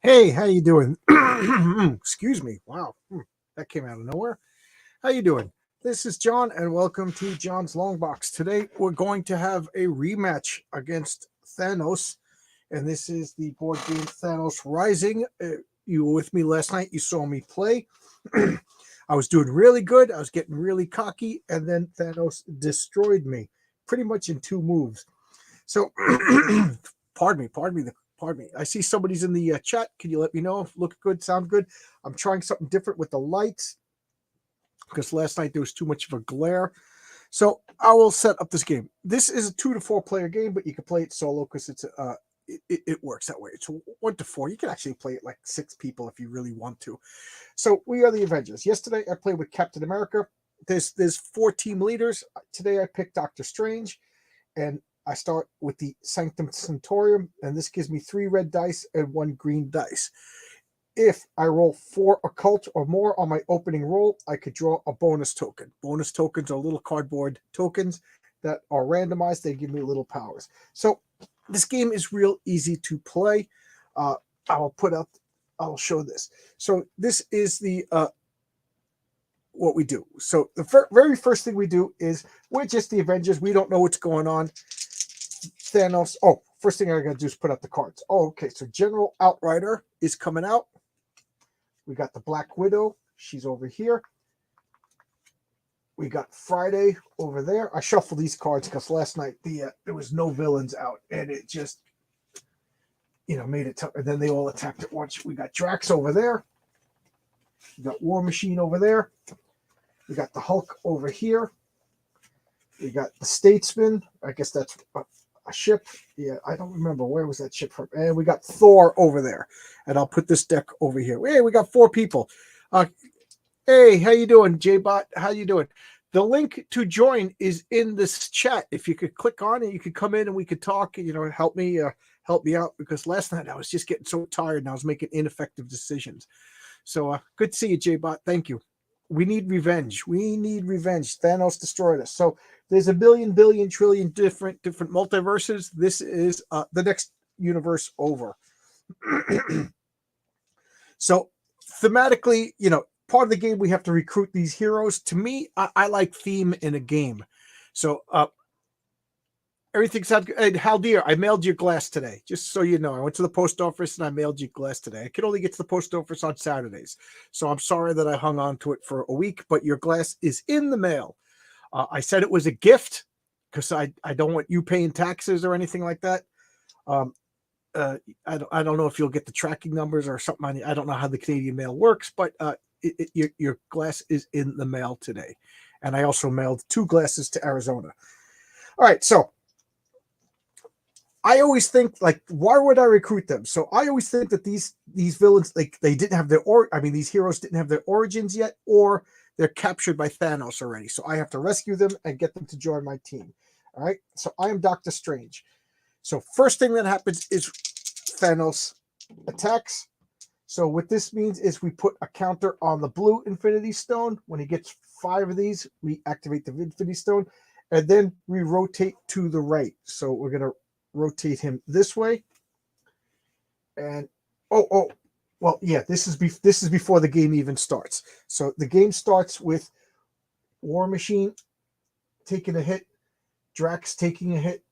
Hey, how you doing? Excuse me. Wow, that came out of nowhere. How you doing? This is John, and welcome to John's Long Box. Today we're going to have a rematch against Thanos, and this is the board game Thanos Rising. You were with me last night. You saw me play. I was doing really good. I was getting really cocky, and then Thanos destroyed me, pretty much in two moves. So, pardon me. I see somebody's in the chat. Can you let me know if look good, sound good? I'm trying something different with the lights because last night there was too much of a glare. So I will set up this game. This is a 2 to 4 player game, but you can play it solo because it works that way. It's 1 to 4. You can actually play it like 6 people if you really want to. So we are the Avengers. Yesterday I played with Captain America. There's 4 team leaders. Today I picked Doctor Strange, and I start with the Sanctum Sanctorum, and this gives me 3 red dice and 1 green dice. If I roll 4 occult or more on my opening roll, I could draw a bonus token. Bonus tokens are little cardboard tokens that are randomized. They give me little powers. So this game is real easy to play. I'll show this. So this is the what we do. So the very first thing we do is we're just the Avengers. We don't know what's going on. Thanos. Oh, first thing I got to do is put out the cards. Oh, okay. So General Outrider is coming out. We got the Black Widow. She's over here. We got Friday over there. I shuffled these cards because last night there was no villains out, and it just made it tough. And then they all attacked at once. We got Drax over there. We got War Machine over there. We got the Hulk over here. We got the Statesman. I guess that's a ship. Yeah, I don't remember. Where was that ship from? And we got Thor over there. And I'll put this deck over here. Hey, we got 4 people. Hey, how you doing, J-Bot? How you doing? The link to join is in this chat. If you could click on it, you could come in and we could talk, help me out, because last night I was just getting so tired and I was making ineffective decisions. So good to see you, J-Bot. Thank you. We need revenge. Thanos destroyed us. So there's a billion, trillion different multiverses. This is the next universe over. So thematically, part of the game, we have to recruit these heroes. To me, I like theme in a game. So everything sounds good. And Haldir, I mailed you glass today, just so you know. I went to the post office and I mailed you glass today. I could only get to the post office on Saturdays. So I'm sorry that I hung on to it for a week, but your glass is in the mail. I said it was a gift because I don't want you paying taxes or anything like that. I don't know if you'll get the tracking numbers or something. I don't know how the Canadian mail works, but your glass is in the mail today. And I also mailed 2 glasses to Arizona. All right, so I always think, like, why would I recruit them? So I always think that these villains, like, they didn't have these heroes didn't have their origins yet, or they're captured by Thanos already. So I have to rescue them and get them to join my team. All right, so I am Doctor Strange. So first thing that happens is Thanos attacks. So what this means is we put a counter on the blue Infinity Stone. When he gets 5 of these, we activate the Infinity Stone, and then we rotate to the right. So we're going to rotate him this way. And this is before the game even starts. So the game starts with War Machine taking a hit, Drax taking a hit,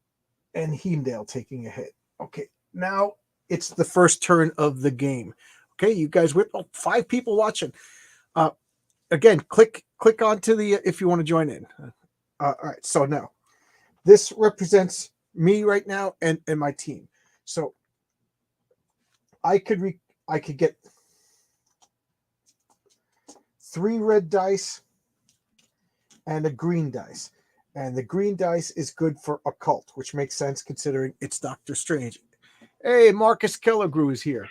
and Heimdall taking a hit. Okay, now it's the first turn of the game. Okay, you guys with 5 people watching. Again, click onto the if you want to join in. All right, so now this represents me right now and my team. So I could get 3 red dice and a green dice. And the green dice is good for occult, which makes sense considering it's Doctor Strange. Hey, Marcus Kellergrew is here.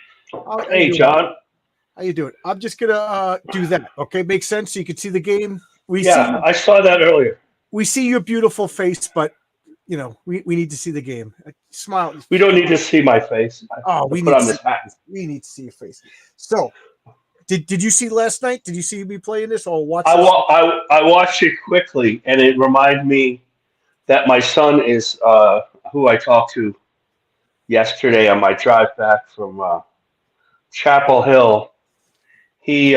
Hey, John. How you doing? I'm just gonna do that. Okay, makes sense. So you can see the game. I saw that earlier. We see your beautiful face, but we need to see the game. Smile. We don't need to see my face. We need to see your face. So, did you see last night? Did you see me playing this or watch? I watched it quickly, and it reminded me that my son is who I talked to yesterday on my drive back from Chapel Hill. He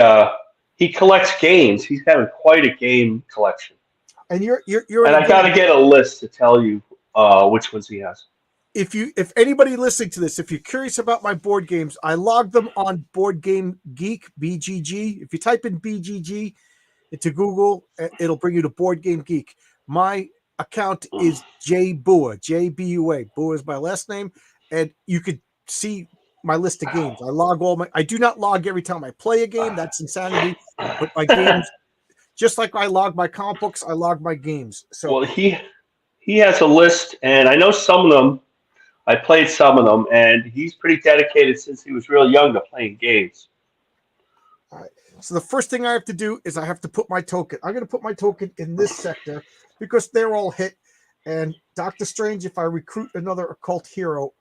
he collects games. He's having quite a game collection, And you're in and a I good got to one. get a list to tell you which ones he has. If anybody listening to this, if you're curious about my board games, I log them on Board Game Geek BGG. If you type in BGG into Google, it'll bring you to Board Game Geek. My account is J Bua, JBUA. Bua is my last name, and you could see my list of games. I log all my. I do not log every time I play a game. That's insanity. But my games, just like I log my comic books, I log my games. So Well, he has a list, and I know some of them. I played some of them, and he's pretty dedicated since he was real young to playing games. all right. So the first thing I have to do is I have to put my token. I'm going to put my token in this sector because they're all hit. And Doctor Strange, if I recruit another occult hero,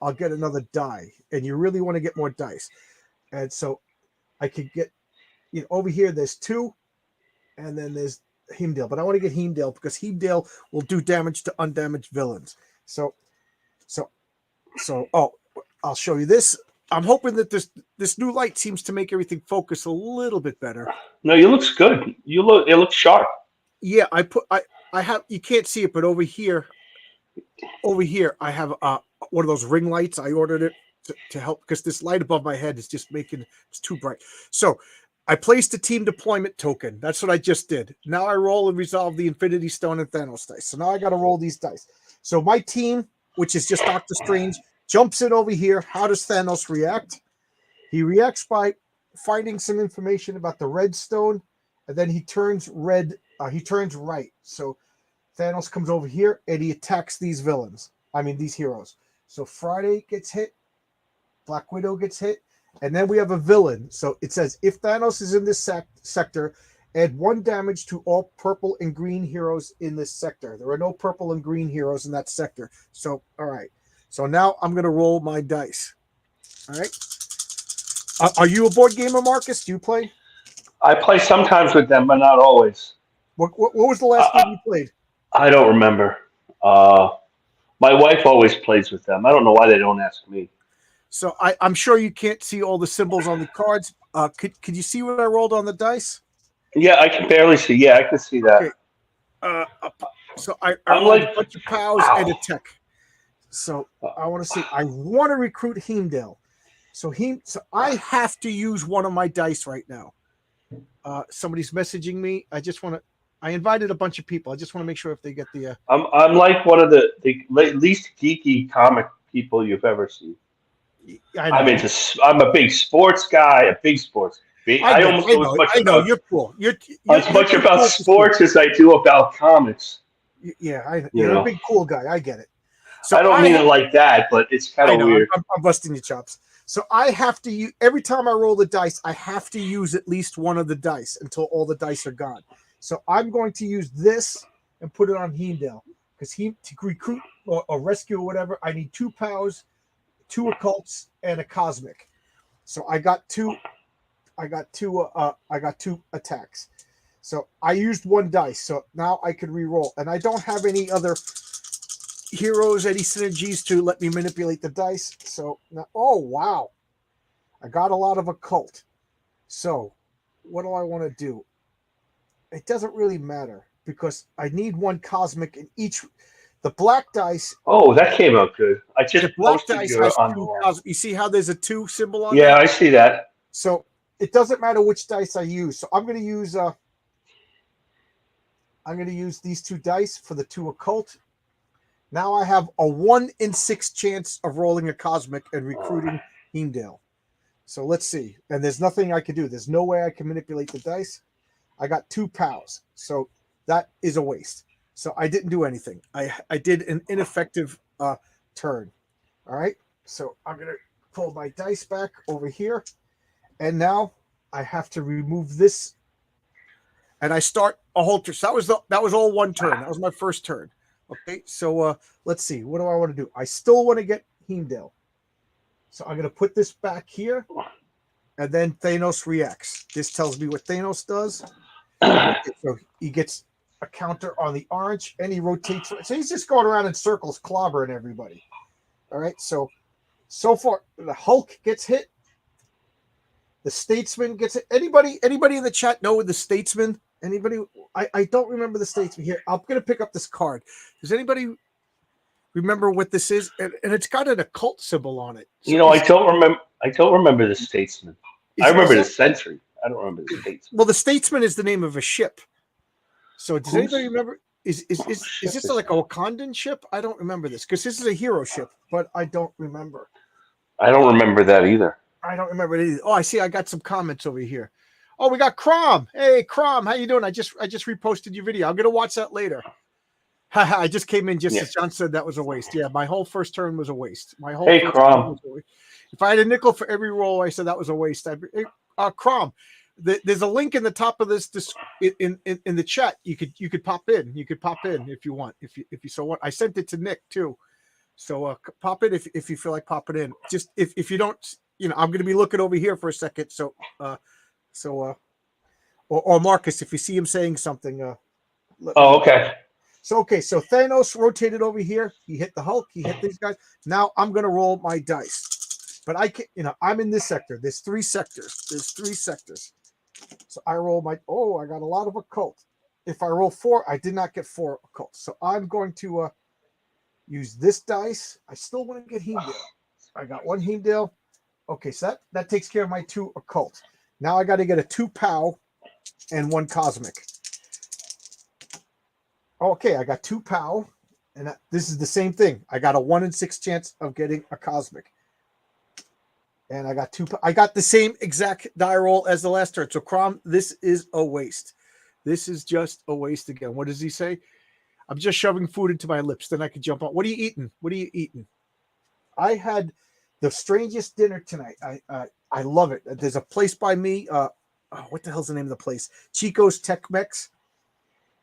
I'll get another die. And you really want to get more dice. And so I could get, over here, there's two, and then there's Heimdall. But I want to get Heimdall because Heimdall will do damage to undamaged villains. So, so, oh, I'll show you this. I'm hoping that this new light seems to make everything focus a little bit better. No, you looks good. It looks sharp. Yeah, I have, you can't see it, but over here I have one of those ring lights. I ordered it to help because this light above my head is just it's too bright. So I placed a team deployment token. That's what I just did. Now I roll and resolve the Infinity Stone and Thanos dice. So now I got to roll these dice. So my team, which is just Doctor Strange, jumps in over here. How does Thanos react? He reacts by finding some information about the red stone, and then he turns red. He turns right. So Thanos comes over here and he attacks these villains. I mean, these heroes. So Friday gets hit, Black Widow gets hit, and then we have a villain. So it says if Thanos is in this sector, add 1 damage to all purple and green heroes in this sector. There are no purple and green heroes in that sector. So, all right. So now I'm going to roll my dice. All right. Are you a board gamer, Marcus? Do you play? I play sometimes with them, but not always. What was the last game I, you played? I don't remember. My wife always plays with them. I don't know why they don't ask me. So I'm sure you can't see all the symbols on the cards. Could you see what I rolled on the dice? Yeah, I can barely see. Yeah, I can see Okay. that. Uh, so I I'm rolled like, a bunch of POWs and a wow. tech. So I want to see. I want to recruit Heimdall. So I have to use one of my dice right now. Somebody's messaging me. I invited a bunch of people. I just want to make sure if they get the. I'm like one of the least geeky comic people you've ever seen. I I'm know. into. I'm a big sports guy. A big sports. I I get it. almost know as much I know. about You're cool. as You're much too about cool for school. sports as I do about comics. Yeah, You you're a know, big cool guy. I get it. So I don't mean it like that, but it's kind I of know. weird. I'm busting your chops. So I have to use every time I roll the dice. I have to use at least one of the dice until all the dice are gone. So I'm going to use this and put it on Heimdall because to recruit or rescue or whatever. I need 2 POWs, 2 occults, and a cosmic. So I got two. I got two attacks. So I used 1 dice. So now I can re-roll, and I don't have any other heroes, any synergies to let me manipulate the dice. So now, oh wow, I got a lot of occult. So what do I want to do? It doesn't really matter because I need 1 cosmic in each. The black dice, Oh, that came out good. I the just black posted dice you has on the 2 line. cosmic. You see how there's a 2 symbol on Yeah, that? I see that. So it doesn't matter which dice I use. So I'm going to use these 2 dice for the 2 occult. Now I have a 1 in 6 chance of rolling a cosmic and recruiting Heimdall. So let's see. And there's nothing I can do. There's no way I can manipulate the dice. I got 2 POWs. So that is a waste. So I didn't do anything. I did an ineffective turn. All right. So I'm going to pull my dice back over here. And now I have to remove this. And I start a whole turn. So that was all 1 turn. That was my first turn. Okay. So let's see. What do I want to do? I still want to get Heimdall. So I'm going to put this back here. And then Thanos reacts. This tells me what Thanos does. Okay, so he gets a counter on the orange, and he rotates. So he's just going around in circles, clobbering everybody. All right. So far, the Hulk gets hit. The Statesman gets it. Anybody in the chat know the Statesman? Anybody? I don't remember the Statesman here. I'm gonna pick up this card. Does anybody remember what this is? And it's got an occult symbol on it. So I don't remember. I don't remember the Statesman. I remember the that, Century. I don't remember the Statesman. well, the Statesman is the name of a ship. So does anybody remember? Is ship this is like a that? Wakandan ship? I don't remember this because this is a hero ship, but I don't remember. I don't remember that either. I don't remember it either. Oh, I see. I got some comments over here. Oh, we got Crom. Hey, Crom, how you doing? I just reposted your video. I'm gonna watch that later. I just came in just as John said that was a waste. Yeah, my whole first turn was a waste. My whole Hey, first Crom. turn was a waste. If I had a nickel for every roll, I said that was a waste. Crom, there's a link in the top of this in the chat. You could pop in. You could pop in if you want. If you so want. I sent it to Nick too. So pop in if you feel like popping in. Just if you don't, I'm going to be looking over here for a second. So or Marcus, if you see him saying something, Okay. So Thanos rotated over here. He hit the Hulk. He hit these guys. Now I'm going to roll my dice, but I can, I'm in this sector. There's three sectors. So I roll my. Oh, I got a lot of occult. If I roll 4, I did not get 4 occult. So I'm going to use this dice. I still want to get Heimdall. I got 1 Heimdall. Okay, so that takes care of my 2 occult. Now I got to get a 2 POW and 1 cosmic. Okay, I got 2 POW, and this is the same thing. I got a 1 in 6 chance of getting a cosmic. And I got 2. I got the same exact die roll as the last turn. So Crom, this is a waste. This is just a waste again. What does he say? I'm just shoving food into my lips. Then I can jump on. What are you eating? What are you eating? I had the strangest dinner tonight. I love it. There's a place by me. What the hell's the name of the place? Chico's Tex-Mex.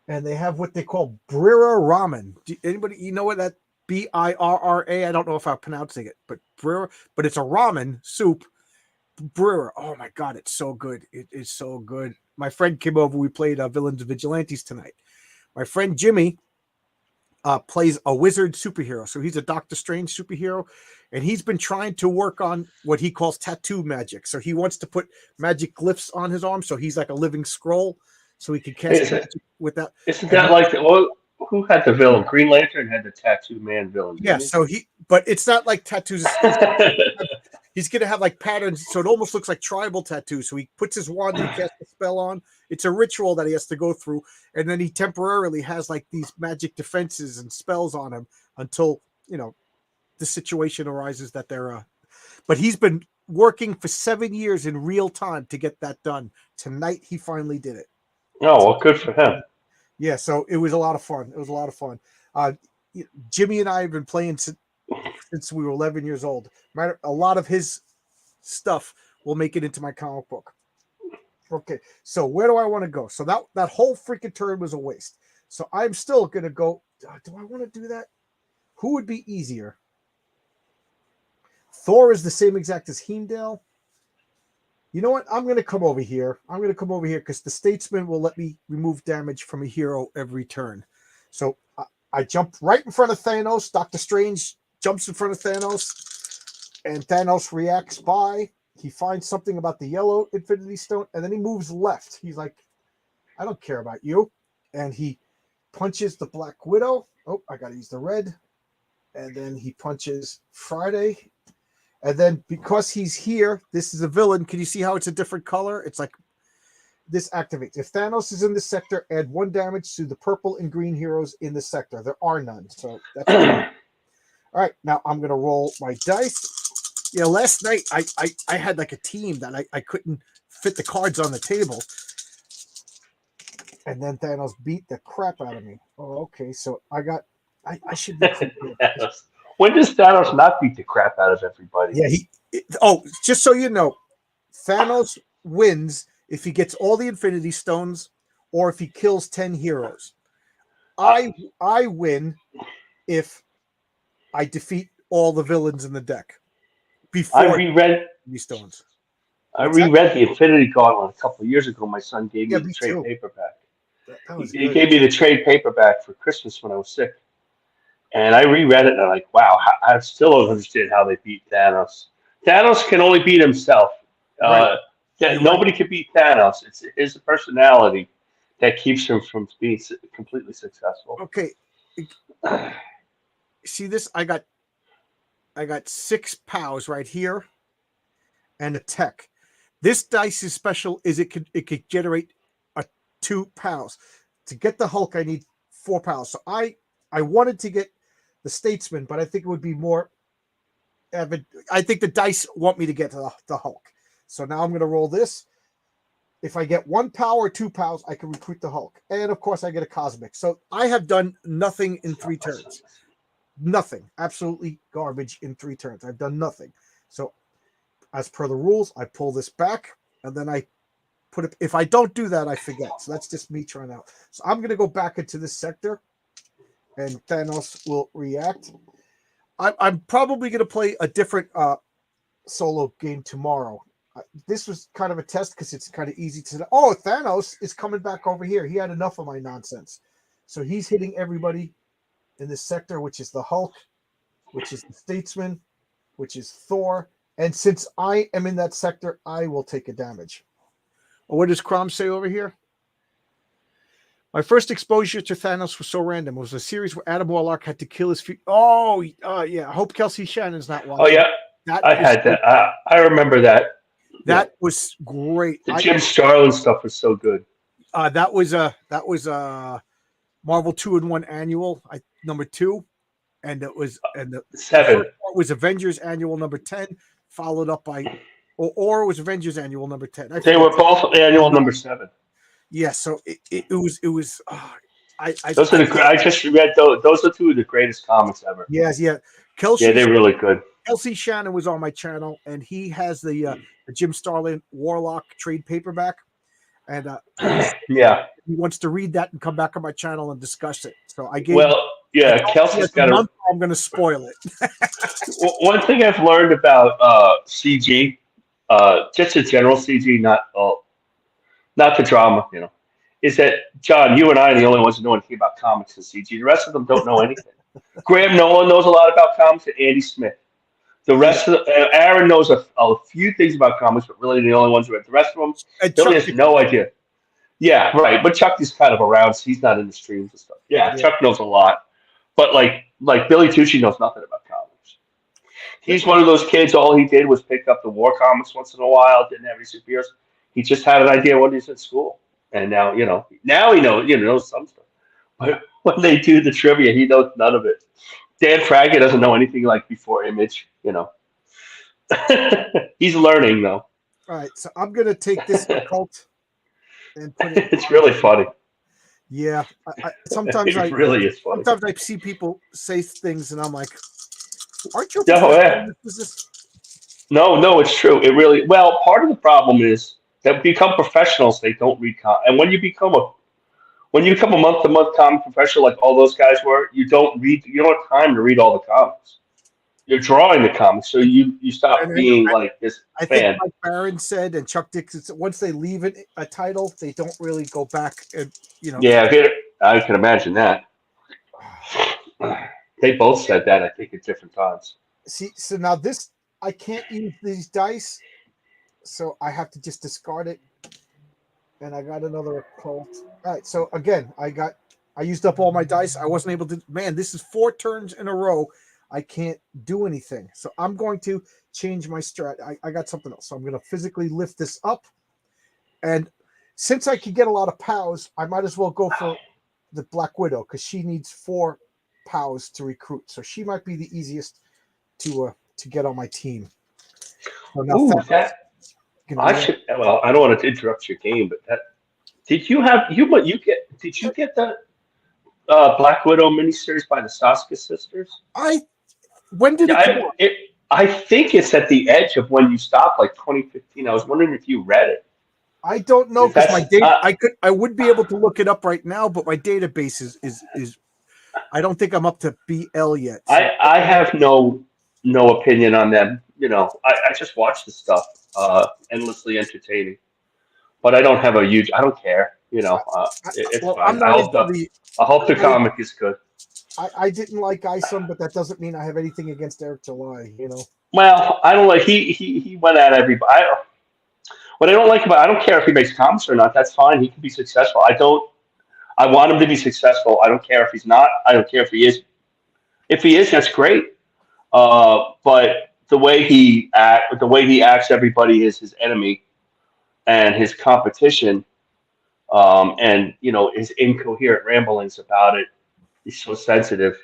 And they have what they call Brira ramen. Anybody, know what that Birra? I don't know if I'm pronouncing it, but Brira. But it's a ramen soup. Brira. Oh my god, it's so good. It is so good. My friend came over. We played Villains and Vigilantes tonight. My friend Jimmy plays a wizard superhero. So he's a Doctor Strange superhero. And he's been trying to work on what he calls tattoo magic. So he wants to put magic glyphs on his arm. So he's like a living scroll. So he can cast magic with that. Isn't that like who had the villain? Green Lantern had the tattoo man villain. Yeah, so but it's not like tattoos. He's going to have like patterns. So it almost looks like tribal tattoos. So he puts his wand and casts a spell on. It's a ritual that he has to go through. And then he temporarily has like these magic defenses and spells on him until, the situation arises that they're, but he's been working for 7 years in real time to get that done. Tonight, he finally did it. Oh, well, good for him. Yeah, so it was a lot of fun. Jimmy and I have been playing since we were 11 years old. A lot of his stuff will make it into my comic book. Okay, so where do I want to go? So that whole freaking turn was a waste. So I'm still going to go. Do I want to do that? Who would be easier? Thor is the same exact as Heimdall. You know what? I'm going to come over here. Because the Statesman will let me remove damage from a hero every turn. So I jump right in front of Thanos. Doctor Strange jumps in front of Thanos. And Thanos reacts by. He finds something about the yellow Infinity Stone. And then he moves left. He's like, I don't care about you. And he punches the Black Widow. Oh, I got to use the red. And then he punches Friday. And then because he's here, this is a villain. Can you see how it's a different color? It's like this activates. If Thanos is in the sector, add 1 damage to the purple and green heroes in the sector. There are none. So that's all right. Now I'm going to roll my dice. Yeah, last night I had like a team that I couldn't fit the cards on the table. And then Thanos beat the crap out of me. Oh, okay. So I should be cool. When does Thanos not beat the crap out of everybody? Yeah, just so you know, Thanos wins if he gets all the Infinity Stones or if he kills 10 heroes. I win if I defeat all the villains in the deck before I reread these stones. I reread the Infinity Gauntlet a couple of years ago. My son gave me the trade too. paperback. He gave me the trade paperback for Christmas when I was sick. And I reread it and I'm like, wow, I still don't understand how they beat Thanos. Thanos can only beat himself. Right. that You're right. nobody can beat Thanos. It's his personality that keeps him from being completely successful. Okay. See this? I got 6 POWs right here and a tech. This dice is special. Is it could generate a 2 POWs. To get the Hulk, I need 4 POWs. So I wanted to get the Statesman, but I think it would be more. I think the dice want me to get the Hulk. So now I'm going to roll this. If I get 1 POW or 2 POWs, I can recruit the Hulk, and of course I get a Cosmic. So I have done nothing in 3 turns. Nothing. Absolutely garbage in 3 turns. I've done nothing. So as per the rules, I pull this back and then I put it. If I don't do that, I forget. So that's just me trying out. So I'm going to go back into this sector and Thanos will react. I'm probably going to play a different solo game tomorrow. This was kind of a test because it's kind of easy to. Oh, Thanos is coming back over here. He had enough of my nonsense. So he's hitting everybody in this sector, which is the Hulk, which is the Statesman, which is Thor. And since I am in that sector, I will take a damage. What does Crom say over here? My first exposure to Thanos was so random. It was a series where Adam Warlock had to kill his feet. Oh, yeah. I hope Kelsey Shannon's not watching. Oh yeah, That I was had that. I remember that. That was great. The Jim Starlin stuff was so good. That was Marvel 2-in-1 Annual number 2, and the 7 first part was Avengers Annual number 10, followed up by or it was Avengers Annual number 10. They were both annual number 7. Yeah, so it was. Those are I just read those. Those are 2 of the greatest comics ever. Yes, yeah. Yeah, they're really good. Kelsey Shannon was on my channel, and he has the Jim Starlin Warlock trade paperback, and yeah, he wants to read that and come back on my channel and discuss it. So I gave. Well, yeah, Kelsey's got a. I'm going to spoil it. One thing I've learned about CG, just a general CG, not the drama, is that John, you and I are the only ones who know anything about comics and CG. The rest of them don't know anything. Graham Nolan knows a lot about comics, and Andy Smith. The rest of Aaron knows a few things about comics, but really the only ones who read. The rest of them, Billy has no idea. Yeah, right. But Chuck is kind of around. So he's not in the streams and stuff. Yeah, Chuck knows a lot. But like Billy Tucci knows nothing about comics. He's one of those kids. All he did was pick up the war comics once in a while. Didn't have any superheroes. He just had an idea when he was in school, and now he knows some stuff. But when they do the trivia, he knows none of it. Dan Fraga doesn't know anything like before Image. He's learning though. All right, so I'm gonna take this occult and put it. It's really funny. Yeah, sometimes it really is funny. Sometimes I see people say things, and I'm like, "Aren't you?" No, it's true. It really. Well, part of the problem is that become professionals. They don't read comics, and when you become a month-to-month comic professional like all those guys were, you don't have time to read all the comics. You're drawing the comics, so you stop being like this fan. I think like Barron said and Chuck Dixon, once they leave a title, they don't really go back and Yeah, I can imagine that. They both said that, I think, at different times. See, so now this, I can't use these dice, so I have to just discard it. And I got another occult. All right, so again, I used up all my dice. I wasn't able to. Man, this is 4 turns in a row. I can't do anything. So I'm going to change my strat. I got something else. So I'm going to physically lift this up. And since I can get a lot of POWs, I might as well go for the Black Widow because she needs 4 POWs to recruit. So she might be the easiest to get on my team. So now I don't want to interrupt your game, but did you get the Black Widow miniseries by the Saskia sisters? When did I think it's at the edge of when you stopped, like 2015. I was wondering if you read it. I don't know because my data. I would be able to look it up right now, but my database is. I don't think I'm up to BL yet. So. I have no opinion on them. I just watch the stuff. Endlessly entertaining, but I don't have a huge. I don't care. It's fine. I hope the comic is good. I didn't like Isom, but that doesn't mean I have anything against Eric July. Well, I don't like he went at everybody. What I don't like about I don't care if he makes comics or not. That's fine. He can be successful. I want him to be successful. I don't care if he's not. I don't care if he is. If he is, that's great. But the way he acts, everybody is his enemy and his competition. And his incoherent ramblings about it. He's so sensitive.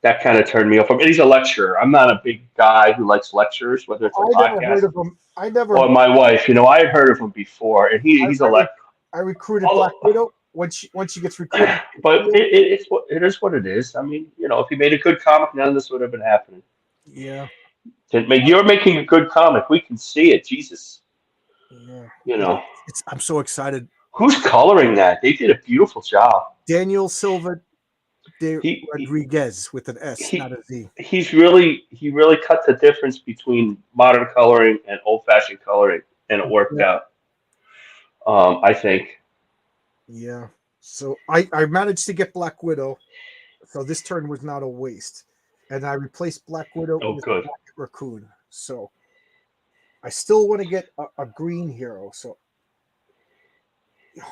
That kind of turned me off. And he's a lecturer. I'm not a big guy who likes lectures, whether it's a I never heard podcast of him. I never. or my wife. I had heard of him before, and I, he's a I, re- lecturer. I recruited Black Widow when she gets recruited. But it is what it is. I mean, if he made a good comic, none of this would have been happening. Yeah. You're making a good comic. We can see it. Jesus. Yeah. You Yeah. know. I'm so excited. Who's coloring that? They did a beautiful job. Daniel Silva de He Rodriguez with an S, he not a Z. he really cut the difference between modern coloring and old fashioned coloring, and it worked Yeah. out. I think. Yeah. So I managed to get Black Widow. So this turn was not a waste. And I replaced Black Widow Oh, with good. Black Raccoon. So I still want to get a green hero. So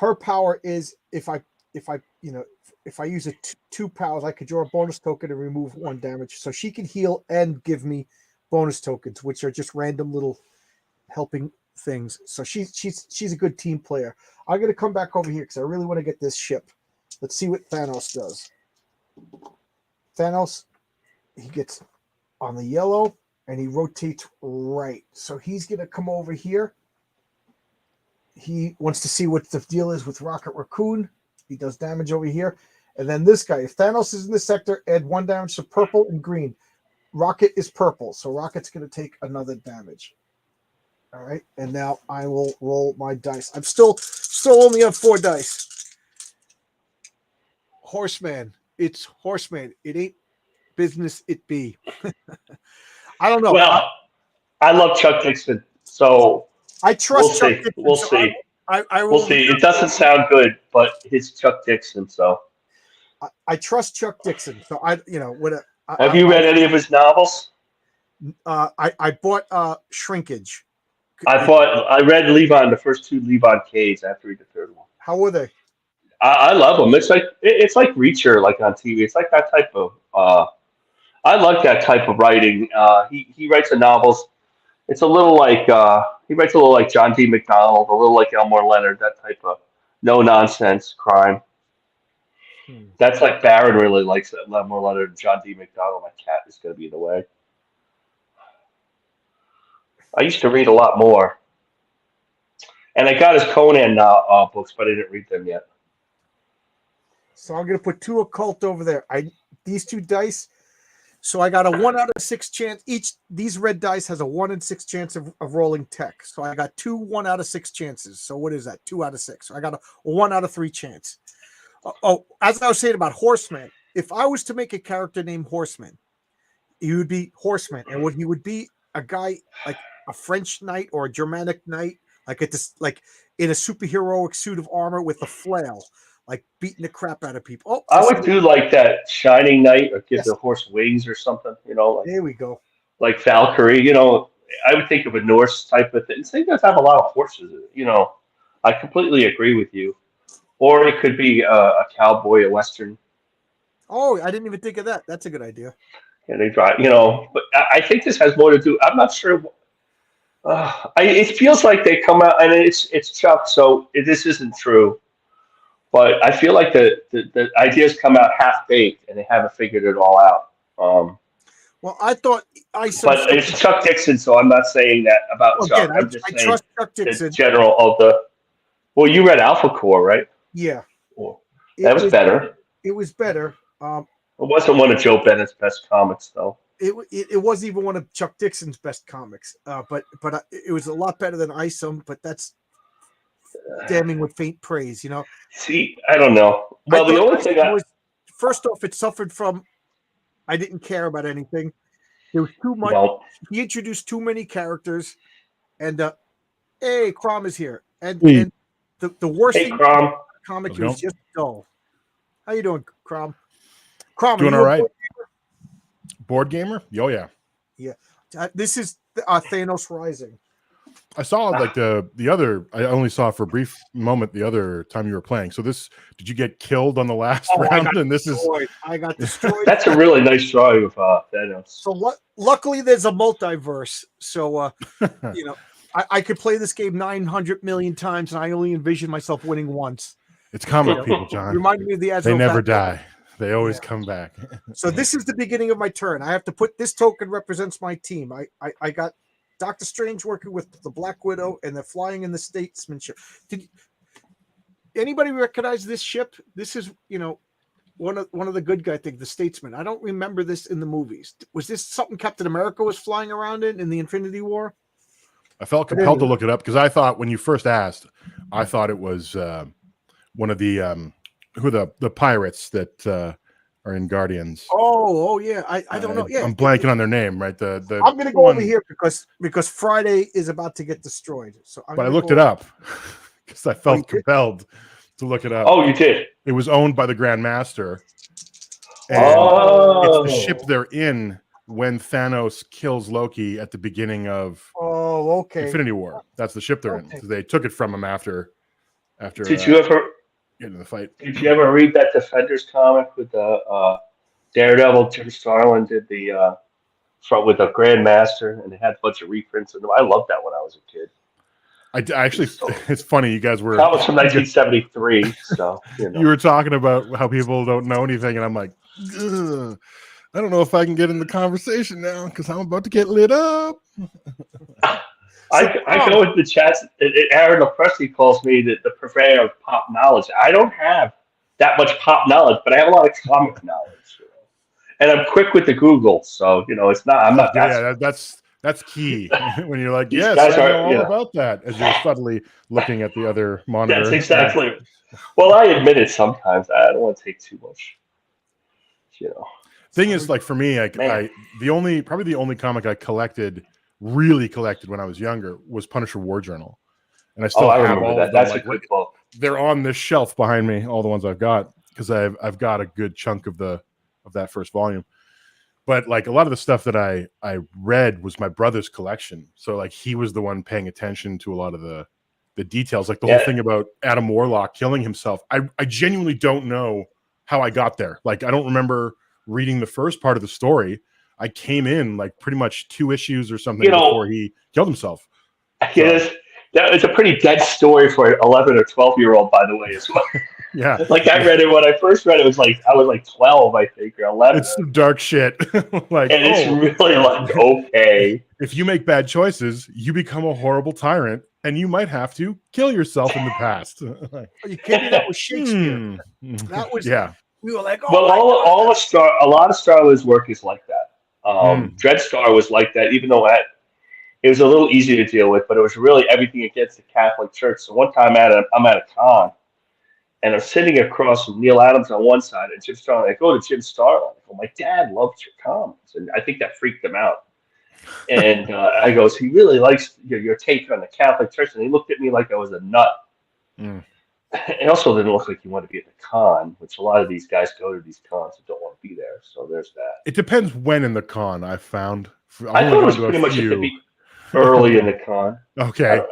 her power is if I use two powers, I could draw a bonus token and remove 1 damage. So she can heal and give me bonus tokens, which are just random little helping things. So she's a good team player. I'm gonna come back over here because I really want to get this ship. Let's see what Thanos does. Thanos, he gets on the yellow and he rotates right. So he's gonna come over here. He wants to see what the deal is with Rocket Raccoon. He does damage over here. And then this guy, if Thanos is in this sector, add 1 damage to purple and green. Rocket is purple, so Rocket's going to take another damage. All right, and now I will roll my dice. I'm still only on 4 dice. Horseman. It's Horseman. It ain't business, it be. I don't know. Well, I love Chuck Dixon, so I we'll trust Chuck see. Dixon. We'll So see. I We'll roll. see. It doesn't sound good, but it's Chuck Dixon. So, I trust Chuck Dixon. So have you read any of his novels? I bought Shrinkage. I read Levon, the first 2 Levon K's. I have to read the third one. How were they? I love him. It's like Reacher, like on TV. It's like that type of. I like that type of writing. He writes the novels. It's a little like he writes a little like John D. McDonald, a little like Elmore Leonard, that type of no nonsense crime. That's like Barron really likes it. Elmore Leonard and John D. McDonald. My cat is going to be in the way. I used to read a lot more, and I got his Conan books, but I didn't read them yet. So I'm gonna put 2 occult over there. These 2 dice. So I got a 1 out of 6 chance. These red dice has a 1 in 6 chance of rolling tech. So I got 2 1 out of 6 chances. So what is that? 2 out of 6. So I got a 1 out of 3 chance. As I was saying about Horseman, if I was to make a character named Horseman, he would be Horseman, and he would be a guy like a French knight or a Germanic knight, like in a superheroic suit of armor with a flail, like beating the crap out of people. I would do like that Shining Knight, or give Yes. the horse wings or something. There we go. Like Valkyrie. I would think of a Norse type of thing. They guys have a lot of horses. I completely agree with you. Or it could be a cowboy, a western. Oh, I didn't even think of that. That's a good idea. And they drive. But I think this has more to do. I'm not sure. It feels like they come out, and it's Chuck, so this isn't true. But I feel like the ideas come out half baked, and they haven't figured it all out. Well, I thought But it's Chuck Dixon, so I'm not saying that about Chuck. Again, I'm just I saying trust Chuck the Dixon. general of the. Well, you read Alpha Core, right? Yeah, Well, that was better. It was better. It wasn't one of Joe Bennett's best comics, though. It wasn't even one of Chuck Dixon's best comics. But it was a lot better than Isom. But that's damning with faint praise, See, I don't know. Well, the only thing was, first off, it suffered from. I didn't care about anything. There was too much. Well, he introduced too many characters, and hey, Crom is here, and the worst hey, thing Crom. comic was just dull. How you doing, Crom? Crom, doing all right. Board gamer? Oh yeah. Yeah. This is Thanos Rising. I saw like the other. I only saw for a brief moment the other time you were playing. So did you get killed on the last round? And this is I got destroyed. That's a really nice drawing of Thanos. So luckily, there's a multiverse. So I could play this game 900 million times, and I only envision myself winning once. It's comic people, John. Reminded me of the Azrael. They never die. They always come back. So this is the beginning of my turn. I have to put this token represents my team. I got Doctor Strange working with the Black Widow, and they're flying in the Statesmanship. Did anybody recognize this ship? This is one of the good guy thing, the Statesman. I don't remember this in the movies. Was this something Captain America was flying around in the Infinity War? I felt compelled to look it up because I thought when you first asked, I thought it was one of the the pirates that are in Guardians. Oh yeah. I don't know. Yeah, I'm blanking on their name, right? The I'm gonna go over here because Friday is about to get destroyed. So I looked it up because I felt compelled to look it up. Oh, you did. It was owned by the Grand Master. And it's the ship they're in when Thanos kills Loki at the beginning of Infinity War. That's the ship they're in. So they took it from him after. Did you ever get into the fight? Did you ever read that Defenders comic with the Daredevil? Jim Starlin did the front with the Grand Master, and it had a bunch of reprints of them. I loved that when I was a kid. I actually, it's funny. You guys were that was from 1973. So you were talking about how people don't know anything, and I'm like, ugh, I don't know if I can get in the conversation now because I'm about to get lit up. I go with the chats. Aaron Lepresti calls me the purveyor of pop knowledge. I don't have that much pop knowledge, but I have a lot of comic knowledge, and I'm quick with the Google. So it's not. I'm not. That's key when you're like, These yes, guys I know all about that. As you're subtly looking at the other monitor. That's exactly. Well, I admit it sometimes. I don't want to take too much. Thing is, like for me, probably the only comic I really collected when I was younger was Punisher War Journal, and I still have all that. of them. That's a good book. They're on this shelf behind me, all the ones I've got, because I've got a good chunk of that first volume. But like a lot of the stuff that I read was my brother's collection, so like he was the one paying attention to a lot of the details, like the whole thing about Adam Warlock killing himself. I genuinely don't know how I got there. Like I don't remember reading the first part of the story. I came in like pretty much 2 issues or something before he killed himself. Yes, it's a pretty dead story for an 11 or 12-year-old, by the way, as well. Yeah, like I read it when I first read it. Was like I was like 12, I think, or 11. It's some dark shit. Like, and it's really like okay. If you make bad choices, you become a horrible tyrant, and you might have to kill yourself in the past. Are you kidding? That was Shakespeare. That was We were like, well, a lot of Star Wars work is like that. Dreadstar was like that, even though it was a little easy to deal with, but it was really everything against the Catholic Church. So one time I'm at a con, and I'm sitting across from Neil Adams on one side and Jim Starlin. I go to Jim Starlin. I go, my dad loves your comics, and I think that freaked him out. And I goes, he really likes your take on the Catholic Church, and he looked at me like I was a nut. It also didn't look like he wanted to be at the con, which a lot of these guys go to these cons and don't want to be there. So there's that. It depends when in the con. I found. I thought it was pretty much early in the con. Okay,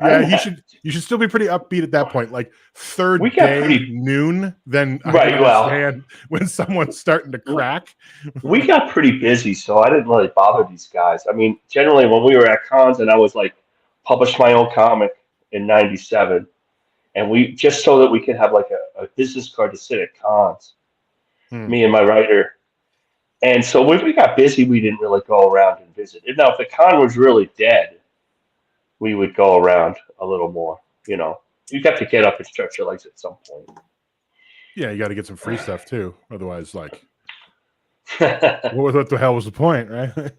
you should still be pretty upbeat at that point, like third day noon. Then I understand when someone's starting to crack. We got pretty busy, so I didn't really bother these guys. I mean, generally when we were at cons, and I was like published my own comic in '97. And we just so that we could have like a business card to sit at cons, me and my writer. And so when we got busy, we didn't really go around and visit. And now, if the con was really dead, we would go around a little more. You have to get up and stretch your legs at some point. Yeah, you got to get some free stuff too. Otherwise, like, what the hell was the point, right?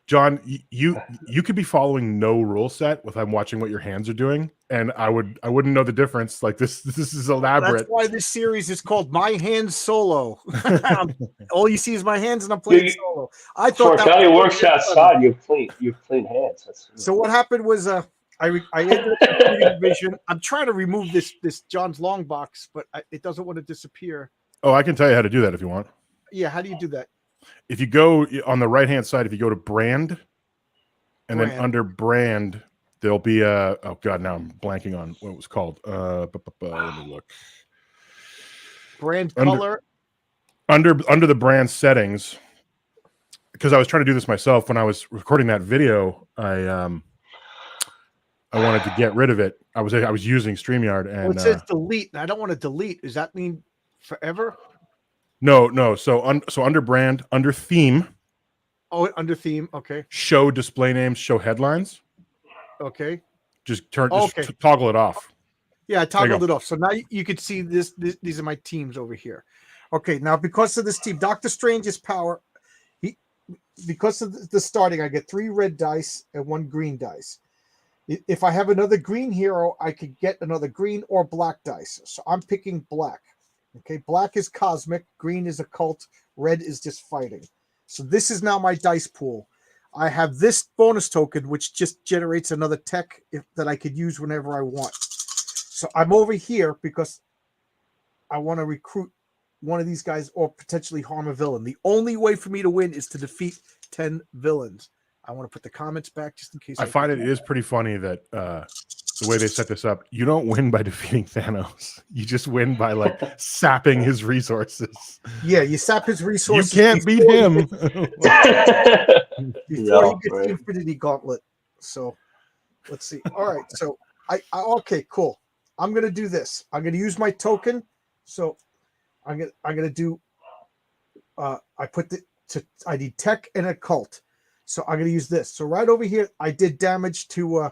John, you could be following no rule set with I'm watching what your hands are doing, and I wouldn't know the difference. Like this is elaborate. That's why this series is called My Hands Solo. All you see is my hands, and I'm playing solo. I thought for a guy who works outside, you have clean hands. So what happened was I ended up completing Vision. I'm trying to remove this John's long box, but it doesn't want to disappear. Oh, I can tell you how to do that if you want. Yeah, how do you do that? If you go on the right-hand side, if you go to brand, And then Brand. under brand, there'll be a. Oh God, now I'm blanking on what it was called. Let me look. Brand Under- color. Under the brand settings, because I was trying to do this myself when I was recording that video. I wanted to get rid of it. I was using StreamYard, Well, and it says delete, and I don't want to delete. Does that mean forever? no. So under brand, under theme, Oh, under theme. Okay. show display names, show headlines. Okay. Just Okay. toggle it off. Yeah, I There you toggled go. it off. So now you could see this. These are my teams over here. Okay. Now, because of this team, Doctor Strange's power, because of the starting, I get 3 red dice and 1 green dice. If I have another green hero, I could get another green or black dice. So I'm picking black. Okay, black is cosmic, green is occult, red is just fighting. So this is now my dice pool. I have this bonus token, which just generates another tech that I could use whenever I want. So I'm over here because I want to recruit one of these guys or potentially harm a villain. The only way for me to win is to defeat 10 villains. I want to put the comments back just in case. I find it is pretty funny that the way they set this up, you don't win by defeating Thanos. You just win by like sapping his resources. Yeah, you sap his resources. You can't beat him. Before he gets the Infinity Gauntlet. So let's see. All right. So I okay, cool. I'm gonna do this. I'm gonna use my token. So I'm gonna do I need tech and occult. So I'm gonna use this. So right over here, I did damage to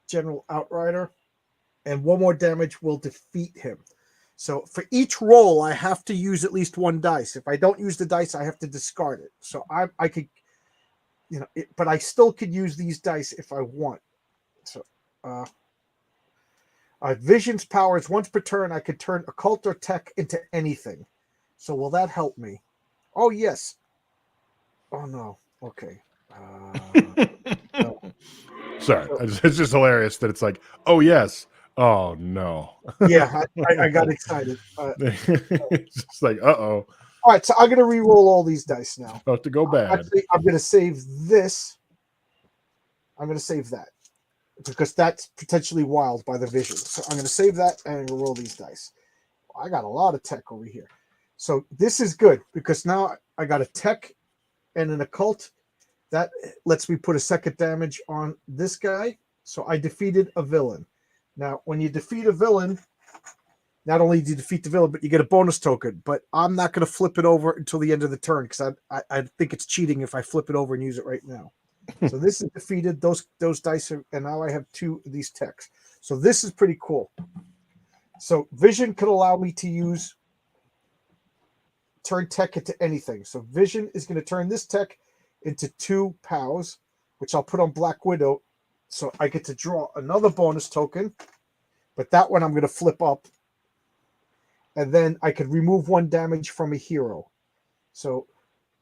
General Outrider, and 1 more damage will defeat him. So for each roll, I have to use at least 1 dice. If I don't use the dice, I have to discard it. So I could, but I still could use these dice if I want. So Vision's powers, once per turn, I could turn occult or tech into anything. So will that help me? Oh, yes. Oh, no. Okay. No. Sorry, it's just hilarious that it's like, oh yes, oh no. Yeah, I got excited. It's just like, All right, so I'm going to re-roll all these dice now. about to go bad. Actually, I'm going to save this. I'm going to save that because that's potentially wild by the vision. So I'm going to save that and roll these dice. I got a lot of tech over here. So this is good because now I got a tech and an occult. That lets me put a second damage on this guy. So I defeated a villain. Now, when you defeat a villain, not only do you defeat the villain, but you get a bonus token. But I'm not going to flip it over until the end of the turn because I think it's cheating if I flip it over and use it right now. So this is defeated. Those dice are, and now I have 2 of these techs. So this is pretty cool. So Vision could allow me to turn tech into anything. So Vision is going to turn this tech into 2 POWs, which I'll put on Black Widow. So I get to draw another bonus token, but that one I'm going to flip up. And then I could remove 1 damage from a hero. So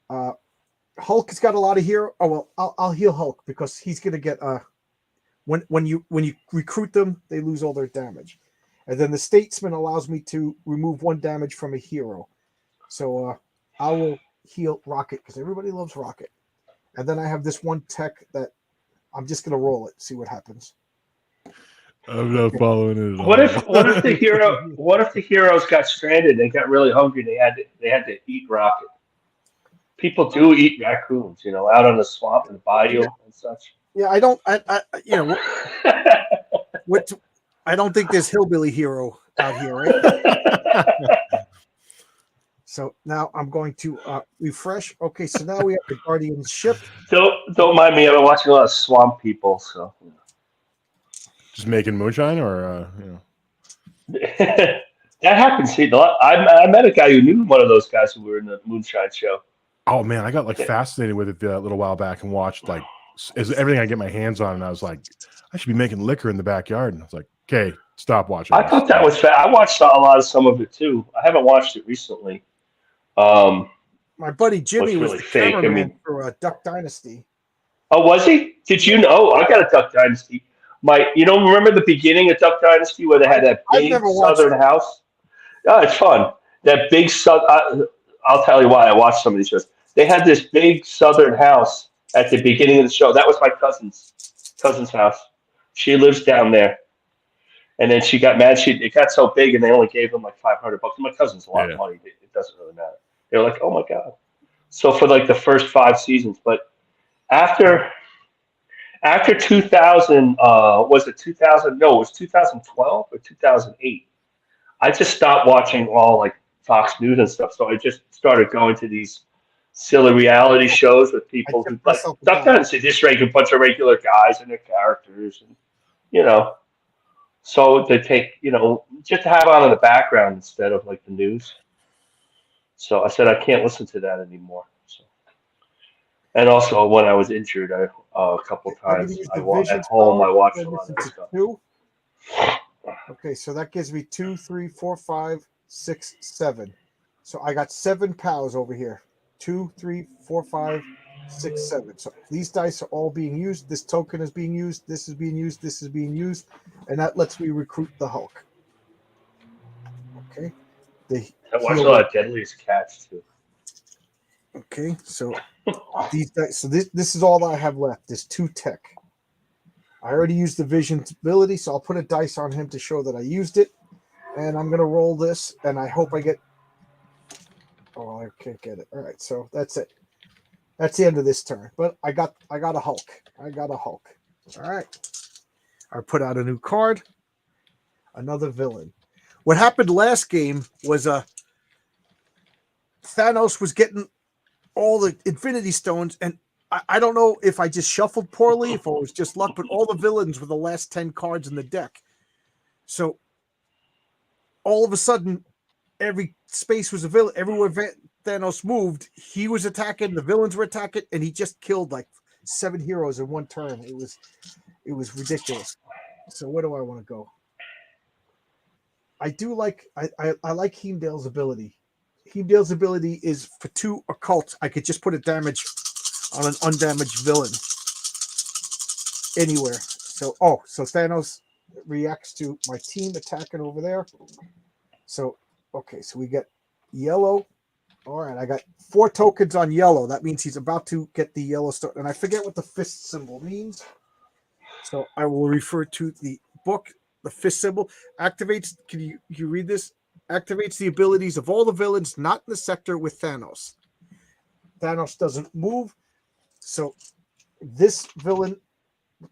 Hulk has got a lot of hero. Oh, well, I'll heal Hulk because he's going to get when you recruit them, they lose all their damage. And then the Statesman allows me to remove 1 damage from a hero. So I will heal Rocket because everybody loves Rocket. And then I have this 1 tech that I'm just going to roll it, see what happens. I'm not following it at all. What if the heroes got stranded? They got really hungry. They had to eat Rocket. People do eat raccoons, out on the swamp and the bayou and such. Yeah, I don't. What? I don't think there's hillbilly hero out here, right? So now I'm going to refresh. Okay, so now we have the Guardian ship. Don't mind me. I've been watching a lot of Swamp People, so. Just making moonshine, or That happens. See, I met a guy who knew one of those guys who were in the Moonshine show. Oh man, I got fascinated with it a little while back and watched everything I get my hands on, and I was like, I should be making liquor in the backyard. And I was like, okay, stop watching. I thought that was I watched some of it too. I haven't watched it recently. My buddy Jimmy was really the fake. cameraman for Duck Dynasty. Oh, was he? Did you know? I got a Duck Dynasty. Remember the beginning of Duck Dynasty where they had that big southern house? Oh, it's fun. That big I'll tell you why I watched some of these shows. They had this big southern house at the beginning of the show. That was my cousin's house. She lives down there. And then she got mad. It got so big, and they only gave him like $500. My cousin's a lot of Yeah. money. It doesn't really matter. They were like, "Oh my god!" So for like the first 5 seasons, but after 2000, was it 2000? No, it was 2012 or 2008. I just stopped watching all like Fox News and stuff. So I just started going to these silly reality shows with I people who tipped like myself a die. sometimes they just rank a bunch of regular guys and their characters, and you know. So they take, just to have on in the background instead of like the news. So I said I can't listen to that anymore. So, and also when I was injured, a couple I'm going to times use the vision at home power. I watched a Turn lot this of that into stuff. 2. Okay, so that gives me 2, 3, 4, 5, 6, 7. So I got 7 pals over here. 2, 3, 4, 5, 6, 7. So these dice are all being used. This token is being used. This is being used. This is being used. And that lets me recruit the Hulk. Okay. The I watched a heal. lot of Deadliest Catch too. Okay, so these dice. So this is all that I have left. There's 2 tech. I already used the vision ability, so I'll put a dice on him to show that I used it. And I'm gonna roll this, and I hope I get. Oh, I can't get it. All right, so that's it. That's the end of this turn. But I got a Hulk. I got a Hulk. All right. I put out a new card. Another villain. What happened last game was Thanos was getting all the Infinity Stones, and I don't know if I just shuffled poorly, if it was just luck, but all the villains were the last 10 cards in the deck. So all of a sudden, every space was a villain. Everywhere Thanos moved, he was attacking. The villains were attacking, and he just killed like 7 heroes in one turn. It was ridiculous. So where do I want to go? I do like I like Heimdall's ability. Heimdall's ability is for 2 occults. I could just put a damage on an undamaged villain anywhere. So Thanos reacts to my team attacking over there. So okay, so we get yellow. All right, I got 4 tokens on yellow. That means he's about to get the yellow star. And I forget what the fist symbol means. So I will refer to the book. The fist symbol activates. Can you read this? Activates the abilities of all the villains not in the sector with Thanos. Thanos doesn't move. So this villain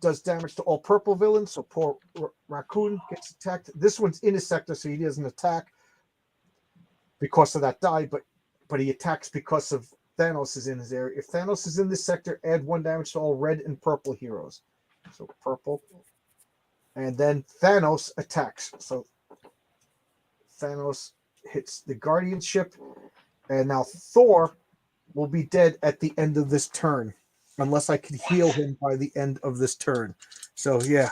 does damage to all purple villains. So poor Raccoon gets attacked. This one's in his sector, so he doesn't attack because of that die, but he attacks because of Thanos is in his area. If Thanos is in this sector, add 1 damage to all red and purple heroes. So purple. And then Thanos attacks. So Thanos hits the Guardian ship. And now Thor will be dead at the end of this turn. Unless I can heal him by the end of this turn. So yeah.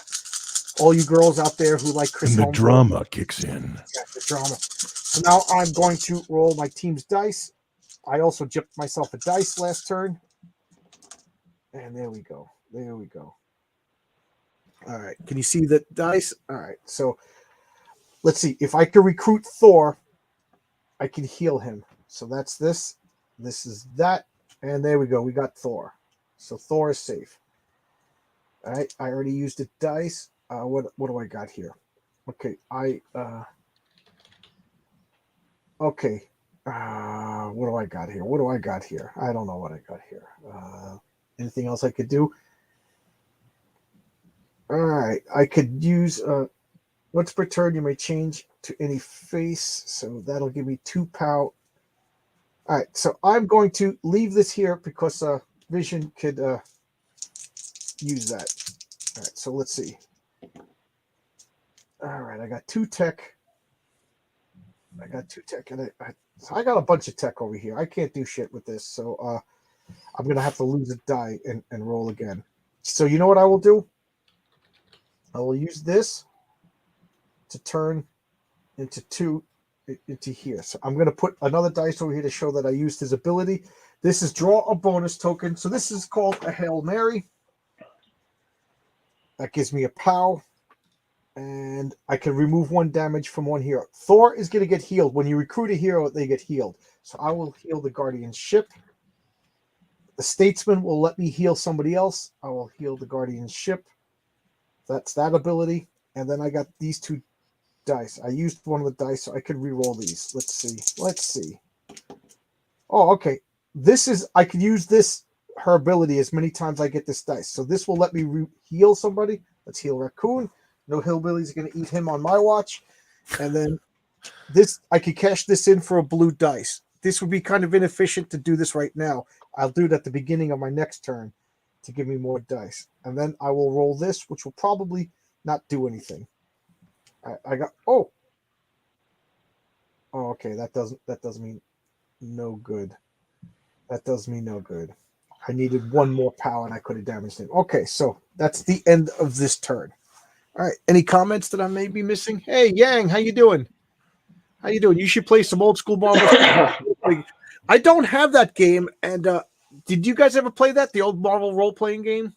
All you girls out there who like Chris And the Hemsworth, drama kicks in. yeah, the drama. So now I'm going to roll my team's dice. I also gypped myself a dice last turn. And there we go. There we go. All right. Can you see the dice? All right. So let's see. If I can recruit Thor, I can heal him. So that's this. This is that. And there we go. We got Thor. So Thor is safe. All right. I already used a dice. What do I got here? Okay. Okay. What do I got here? What do I got here? I don't know what I got here. Anything else I could do? All right. I could use once per turn, you may change to any face. So that'll give me 2 pow. All right. So I'm going to leave this here because Vision could use that. All right. So let's see. All right. I got 2 tech. And I got a bunch of tech over here. I can't do shit with this. So I'm going to have to lose a die and roll again. So you know what I will do? I will use this to turn into 2 into here. So I'm going to put another dice over here to show that I used his ability. This is draw a bonus token. So this is called a Hail Mary. That gives me a POW. And I can remove 1 damage from 1 hero. Thor is going to get healed. When you recruit a hero, they get healed. So I will heal the Guardian ship. The Statesman will let me heal somebody else. I will heal the Guardian ship. That's that ability. And then I got these 2 dice. I used one of the dice, so I could re-roll these. Let's see. Oh, okay. I could use her ability as many times I get this dice. So this will let me heal somebody. Let's heal Raccoon. No hillbillies are going to eat him on my watch. And then I could cash this in for a blue dice. This would be kind of inefficient to do this right now. I'll do it at the beginning of my next turn to give me more dice. And then I will roll this, which will probably not do anything. I got okay. That does mean no good. That does me no good. I needed 1 more power and I could have damaged him. Okay, so that's the end of this turn. All right. Any comments that I may be missing? Hey, Yang, how you doing? How you doing? You should play some old school Marvel. I don't have that game. And did you guys ever play that? The old Marvel role playing game?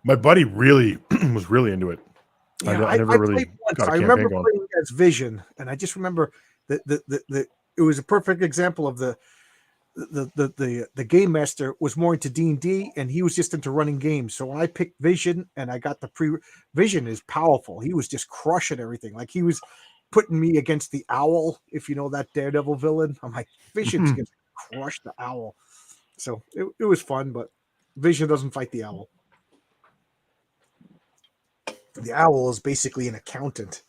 My buddy really was really into it. Yeah, I never really played once. got a I campaign remember going. playing as Vision, and I just remember that it was a perfect example of the game master was more into D&D, and he was just into running games. So when I picked Vision and I got the Vision is powerful. He was just crushing everything. Like he was putting me against the Owl, if you know that Daredevil villain. I'm like, Vision's going to crush the Owl. So it was fun, but Vision doesn't fight the Owl. The Owl is basically an accountant.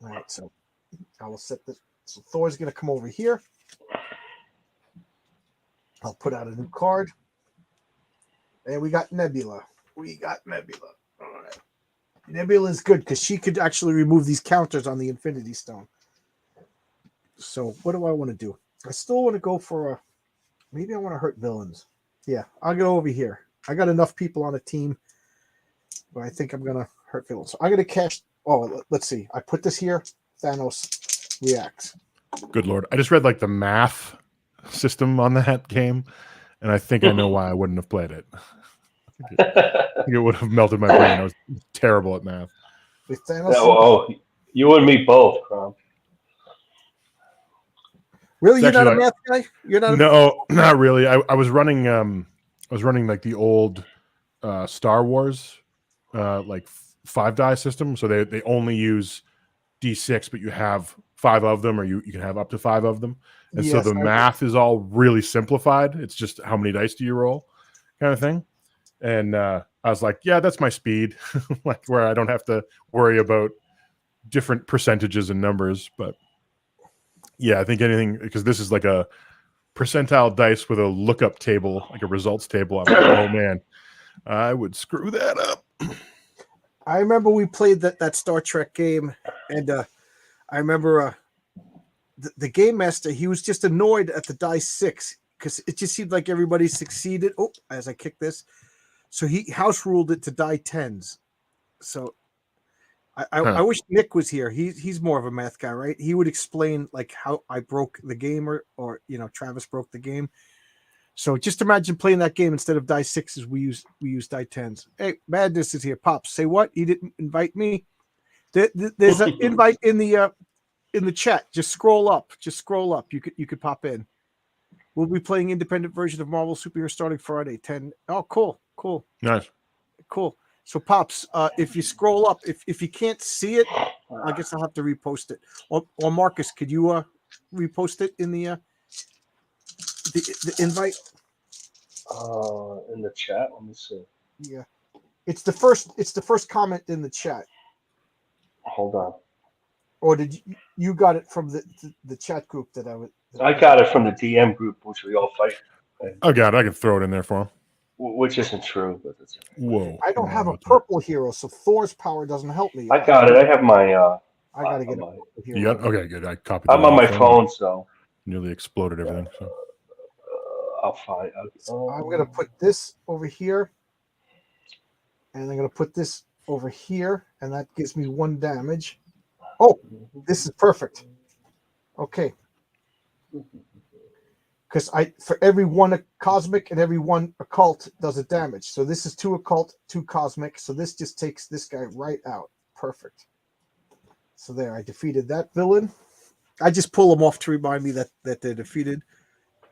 All right, so I will set this. So Thor's going to come over here. I'll put out a new card. And we got Nebula. All right. Nebula is good because she could actually remove these counters on the Infinity Stone. So what do I want to do? I still want to go for maybe I want to hurt villains. Yeah, I'll go over here. I got enough people on a team, but I think I'm going to hurt villains. So I'm going to cash. Oh, let's see. I put this here. Thanos reacts. Good Lord. I just read like the math system on that game, and I think I know why I wouldn't have played it. I think it would have melted my brain. I was terrible at math. With Thanos, you and me both, Crom. Really, you're not a math guy? You're not. No, not really. I was running. Like the old Star Wars, like 5-die system. So they only use D6, but you have 5 of them, or you can have up to 5 of them. And so the math is all really simplified. It's just how many dice do you roll, kind of thing. And I was like, yeah, that's my speed, like where I don't have to worry about different percentages and numbers. But yeah, I think anything, because this is like a percentile dice with a lookup table, like a results table. I'm like, oh man, I would screw that up. I remember we played that Star Trek game, and I remember the game master, he was just annoyed at the die 6 because it just seemed like everybody succeeded. Oh, as I kick this. So he house ruled it to die 10s. So I wish Nick was here. He's more of a math guy, right? He would explain like how I broke the game or Travis broke the game. So just imagine playing that game instead of die 6s. We use die 10s. Hey, Madness is here. Pops, say what? He didn't invite me. There's an invite in the chat. Just scroll up. You could pop in. We'll be playing independent version of Marvel Superhero starting Friday 10. Oh, cool. Nice. Cool. So Pops, if you scroll up, if you can't see it, I guess I'll have to repost it. Or Marcus, could you repost it in the invite? In the chat. Let me see. Yeah. It's the first comment in the chat. Hold on. Or did you got it from the chat group that I would? I got it from the DM group, which we all fight. Oh God, I can throw it in there for him. Which isn't true, but it's okay. Whoa! I don't have a purple hero, so Thor's power doesn't help me. I got it. I have my. I gotta get it. You got okay, good. I copied. I'm on my phone, so nearly exploded everything. So I'll find. I'm gonna put this over here, and I'm gonna put this over here, and that gives me 1 damage. Oh, this is perfect. Okay. Because for every 1 cosmic and every 1 occult does a damage. So this is 2 occult, 2 cosmic. So this just takes this guy right out. Perfect. So there, I defeated that villain. I just pull them off to remind me that they're defeated.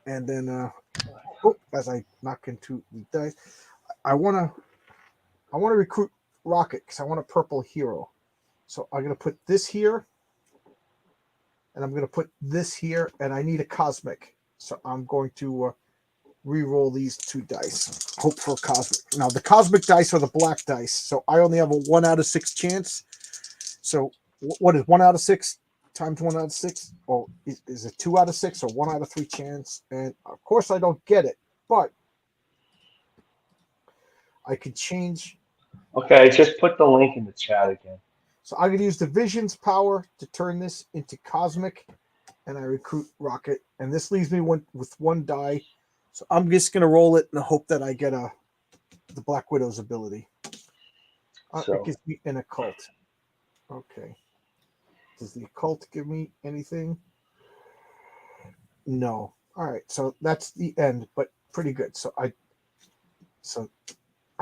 And then, as I knock into the dice, I want to recruit Rocket because I want a purple hero. So I'm going to put this here, and I'm going to put this here, and I need a cosmic. So I'm going to re-roll these 2 dice. Hope for a cosmic. Now the cosmic dice are the black dice, so I only have a 1 out of 6 chance. So what is 1 out of 6 times 1 out of 6? Oh, is it 2 out of 6 or 1 out of 3 chance? And of course I don't get it, but I could change. Okay, just put the link in the chat again. So I'm going to use the Vision's power to turn this into cosmic, and I recruit Rocket. And this leaves me with 1 die. So I'm just going to roll it and hope that I get the Black Widow's ability. It gives me an occult. Okay. Does the occult give me anything? No. All right. So that's the end, but pretty good. So I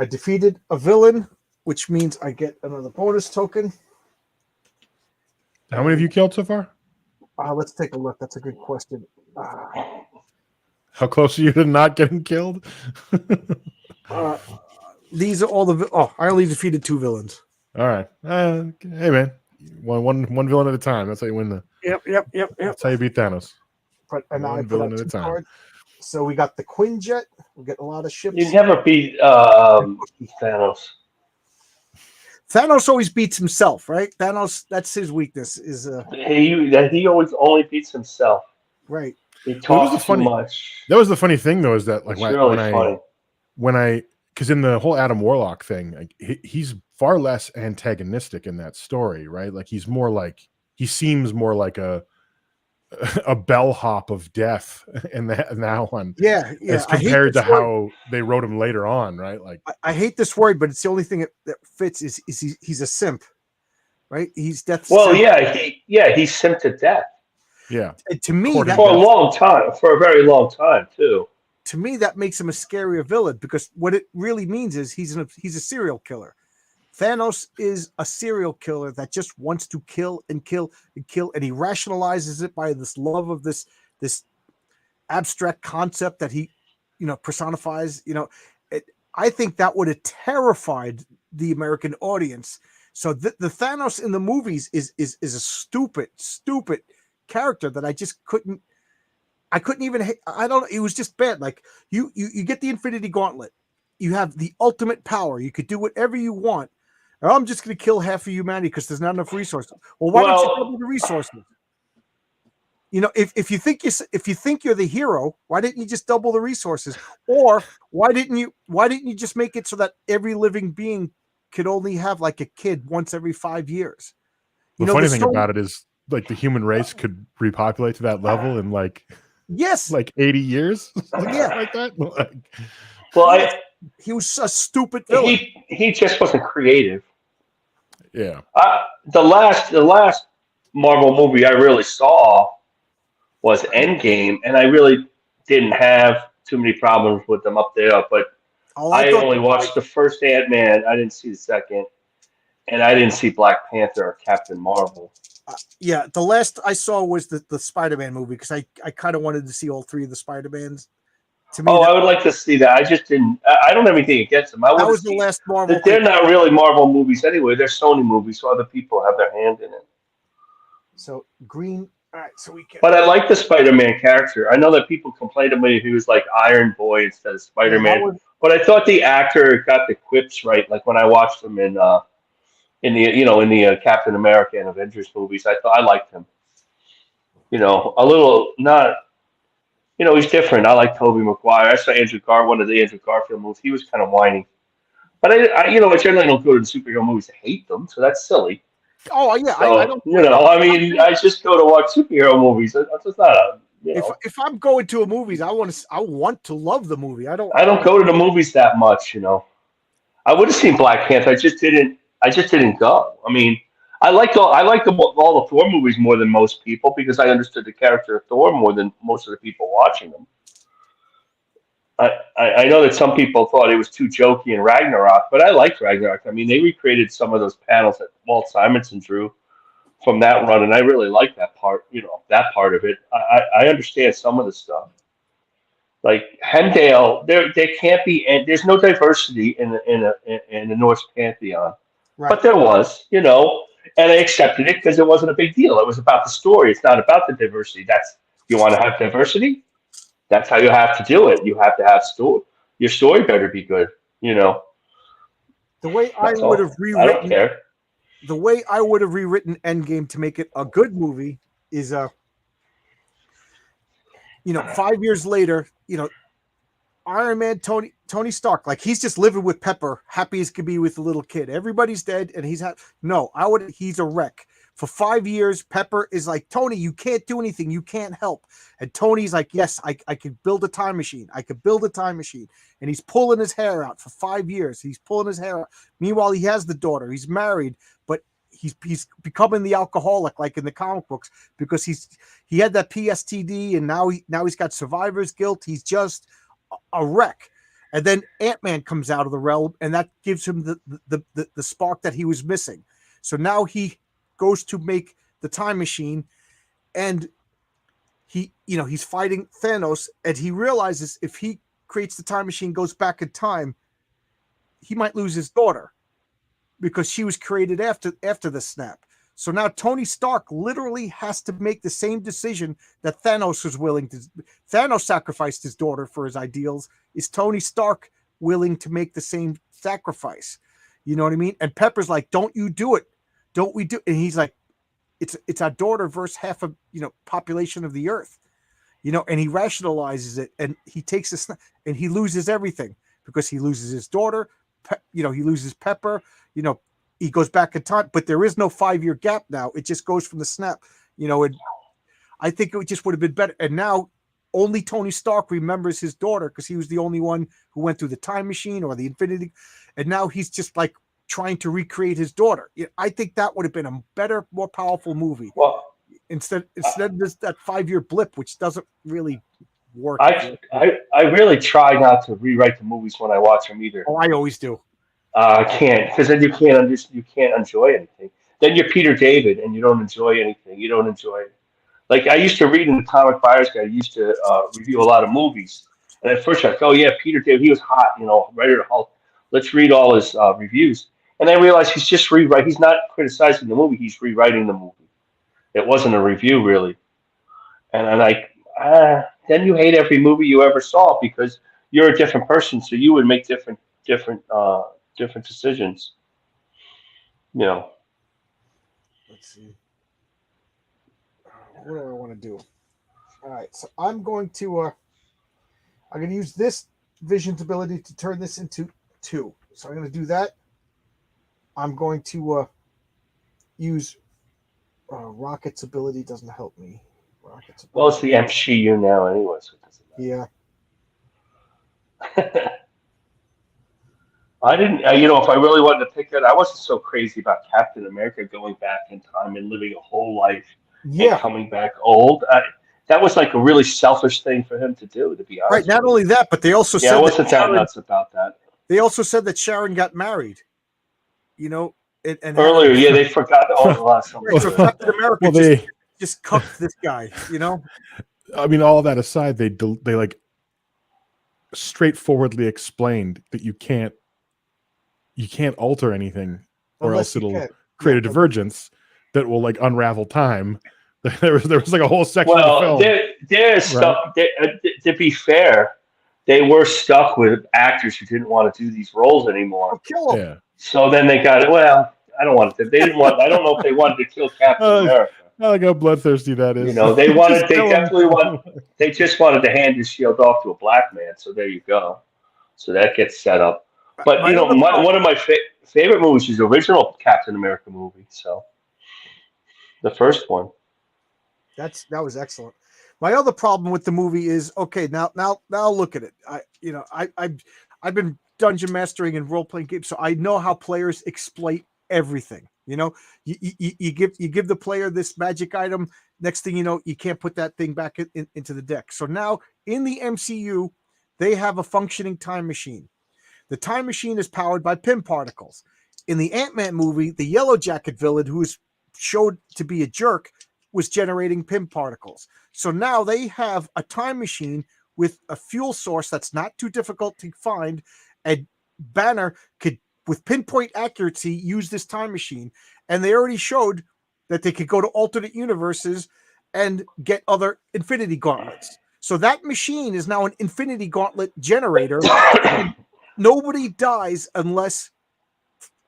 defeated a villain, which means I get another bonus token. How many have you killed so far? Let's take a look. That's a good question. How close are you to not getting killed? These are all the. Oh, I only defeated 2 villains. All right. Hey, man. One villain at a time. That's how you win the. Yep. That's how you beat Thanos. And now I One put villain out at a 2 time. cards. So we got the Quinjet. We get a lot of ships. You never beat Thanos. Thanos always beats himself, right? Thanos, that's his weakness. He always only beats himself. Right. He talks too much. That was the funny thing, though, is that like it's really funny. Because in the whole Adam Warlock thing, like, he's far less antagonistic in that story, right? Like he seems more like a bellhop of death in that one. Yeah. As compared to how they wrote him later on, right? Like I hate this word, but it's the only thing that fits is he's a simp, right? He's death. Well, simp. He's simp to death. Yeah. And to me, for a long time, for a very long time too. To me, that makes him a scarier villain because what it really means is he's a serial killer. Thanos is a serial killer that just wants to kill and kill and kill, and he rationalizes it by this love of this abstract concept that he, personifies. I think that would have terrified the American audience. So the Thanos in the movies is a stupid character that I just couldn't. I couldn't even. I don't. It was just bad. Like you get the Infinity Gauntlet. You have the ultimate power. You could do whatever you want. Or I'm just going to kill half of humanity because there's not enough resources. Well, why don't you double the resources? If you think you're the hero, why didn't you just double the resources? Or why didn't you just make it so that every living being could only have like a kid once every 5 years? The funny thing about it is like the human race could repopulate to that level in like 80 years. Like that. He was a stupid villain. He just wasn't creative. Yeah. The last Marvel movie I really saw was Endgame, and I really didn't have too many problems with them up there. But I only watched the first Ant-Man. I didn't see the second, and I didn't see Black Panther or Captain Marvel. The last I saw was the Spider-Man movie because I kind of wanted to see all 3 of the Spider-Mans. To me, I would like to see that. I just didn't. I don't have anything against them. That was the last Marvel. They're not really Marvel movies anyway. They're Sony movies, so other people have their hand in it. So green. All right, so we can. But I like the Spider-Man character. I know that people complained to me he was like Iron Boy instead of Spider-Man, but I thought the actor got the quips right. Like when I watched him in the Captain America and Avengers movies, I liked him. A little not. He's different. I like Tobey Maguire. I saw one of the Andrew Garfield movies. He was kind of whiny. But I generally don't go to the superhero movies to hate them, so that's silly. Oh yeah, so, I don't. I just go to watch superhero movies. That's just not a. If I'm going to a movies, I want to love the movie. I don't go to the movies that much. I would have seen Black Panther. I just didn't go. I mean, I liked all the Thor movies more than most people because I understood the character of Thor more than most of the people watching them. I know that some people thought it was too jokey in Ragnarok, but I liked Ragnarok. I mean, they recreated some of those panels that Walt Simonson drew from that run, and I really liked that part. That part of it. I understand some of the stuff. Like Hemdale, there can't be, and there's no diversity in the Norse pantheon. Right. But there was, and I accepted it because it wasn't a big deal. It was about the story. It's not about the diversity. That's you want to have diversity. That's how you have to do it. You have to have story. Your story better be good. You know, The way I that's would have all. I don't rewritten care. the way I would have rewritten Endgame to make it a good movie is 5 years later, Iron Man, Tony Stark, like he's just living with Pepper, happy as could be with the little kid. Everybody's dead, and no. He's a wreck for 5 years. Pepper is like, Tony, you can't do anything, you can't help, and Tony's like, yes, I could build a time machine. I could build a time machine, and he's pulling his hair out for 5 years. He's pulling his hair out. Meanwhile, he has the daughter. He's married, but he's becoming the alcoholic like in the comic books because he had that PSTD, and now he's got survivor's guilt. He's just a wreck. And then Ant-Man comes out of the realm, and that gives him the spark that he was missing. So now he goes to make the time machine, and he's fighting Thanos, and he realizes if he creates the time machine, goes back in time, he might lose his daughter because she was created after the snap. So now Tony Stark literally has to make the same decision that Thanos was willing to. Thanos sacrificed his daughter for his ideals. Is Tony Stark willing to make the same sacrifice? You know what I mean? And Pepper's like, "Don't you do it? Don't we do?" And he's like, "It's our daughter versus half of population of the earth." And he rationalizes it, and he takes this, and he loses everything because he loses his daughter. He loses Pepper. He goes back in time, but there is no 5-year gap now. It just goes from the snap, and I think it just would have been better. And now only Tony Stark remembers his daughter because he was the only one who went through the time machine or the infinity. And now he's just like trying to recreate his daughter. I think that would have been a better, more powerful movie Well, instead of that 5-year blip, which doesn't really work. I really try not to rewrite the movies when I watch them either. Oh, I always do. I can't, because then you can't enjoy anything. Then you're Peter David, and you don't enjoy anything. You don't enjoy it. Like I used to read in the Comic Buyers Guide. I used to review a lot of movies, and at first I thought, oh yeah, Peter David, he was hot, ready to Hulk. Let's read all his reviews, and I realized he's just rewrite. He's not criticizing the movie; he's rewriting the movie. It wasn't a review really, and I'm like, then you hate every movie you ever saw because you're a different person, so you would make different decisions. You know. Let's see. What do I want to do? All right, so I'm going to use this vision's ability to turn this into 2. So I'm going to do that. I'm going to use Rocket's ability. Doesn't help me. Rocket's ability. Well, it's the MCU now anyway, so it doesn't Yeah. matter. I didn't, if I really wanted to pick it, I wasn't so crazy about Captain America going back in time and living a whole life and coming back old. That was like a really selfish thing for him to do, to be honest. Right. Not only that, but they also said I wasn't that nuts about that. They also said that Sharon got married. And earlier, they forgot all the last one. So Captain America just cucked this guy. I mean, all that aside, they like straightforwardly explained that you can't alter anything, or else it'll create a divergence that will like unravel time. There was like a whole section of the film. They're stuck. To be fair, they were stuck with actors who didn't want to do these roles anymore. Kill them. Yeah. So then they got it. Well, I don't want to. They didn't want. I don't know if they wanted to kill Captain America. I like how bloodthirsty that is. They wanted. They definitely want. They just wanted to hand his shield off to a black man. So there you go. So that gets set up. But one of my favorite movies is the original Captain America movie. So the first one. That was excellent. My other problem with the movie is now look at it. I've been dungeon mastering and role playing games, so I know how players exploit everything. You give the player this magic item. Next thing you know, you can't put that thing back into the deck. So now in the MCU, they have a functioning time machine. The time machine is powered by Pym particles. In the Ant-Man movie, the Yellow Jacket villain, who was showed to be a jerk, was generating Pym particles. So now they have a time machine with a fuel source that's not too difficult to find, and Banner could, with pinpoint accuracy, use this time machine. And they already showed that they could go to alternate universes and get other Infinity Gauntlets. So that machine is now an Infinity Gauntlet generator. And nobody dies unless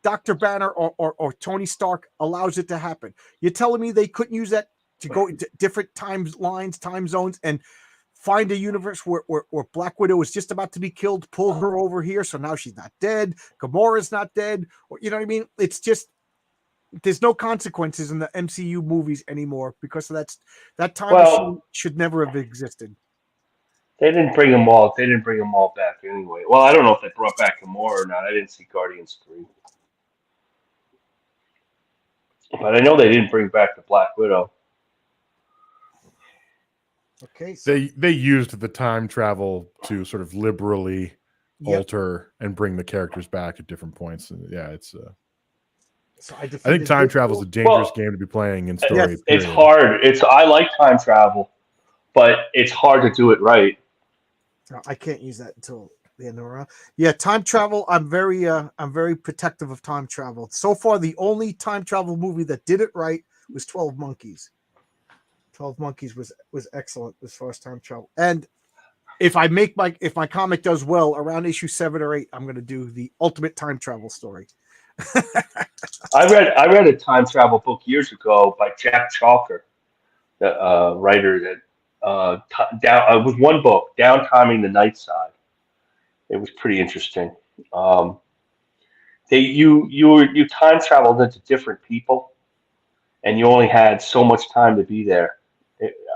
Dr. Banner or Tony Stark allows it to happen. You're telling me they couldn't use that to go into different time zones, and find a universe where Black Widow is just about to be killed, pull her over here, so now she's not dead, Gamora's not dead, or you know what I mean? It's just, there's no consequences in the MCU movies anymore because of that time machine should never have existed. They didn't bring them all. They didn't bring them all back anyway. Well, I don't know if they brought back Gamora or not. I didn't see Guardians 3. But I know they didn't bring back the Black Widow. Okay. So they used the time travel to sort of liberally alter and bring the characters back at different points. And yeah, it's so I think time travel is a dangerous game to be playing in story. Yes, it's hard. I like time travel, but it's hard to do it right. I can't use that until the end of the round. Yeah, time travel. I'm very protective of time travel. So far, the only time travel movie that did it right was 12 Monkeys. 12 Monkeys was excellent as far as time travel. And if my comic does well around issue 7 or 8, I'm going to do the ultimate time travel story. I read a time travel book years ago by Jack Chalker, the writer that with one book, Down Timing the Night Side. It was pretty interesting. You time traveled into different people, and you only had so much time to be there.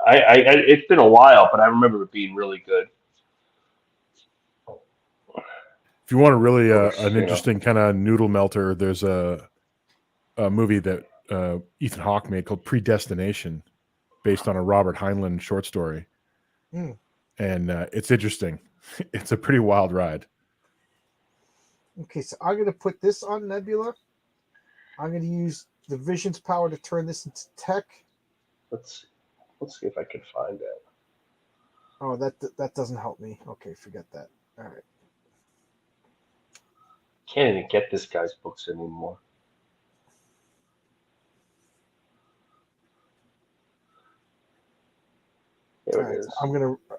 It's been a while, but I remember it being really good. If you want a really an interesting kind of noodle melter, there's a movie that Ethan Hawke made called Predestination, based on a Robert Heinlein short story. And it's interesting. It's a pretty wild ride. Okay, so I'm going to put this on Nebula. I'm going to use the Vision's power to turn this into tech. Let's see if I can find it. Oh, that doesn't help me. Okay, forget that. All right. Can't even get this guy's books anymore. There it is.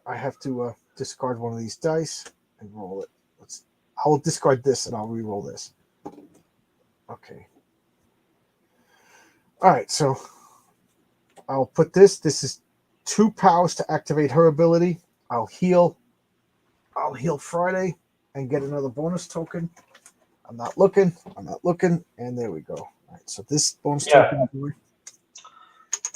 I have to discard one of these dice and roll it. I will discard this and I'll re-roll this. Okay. All right, so I'll put this. This is 2 powers to activate her ability. I'll heal Friday and get another bonus token. I'm not looking, and there we go. All right, so this bonus token.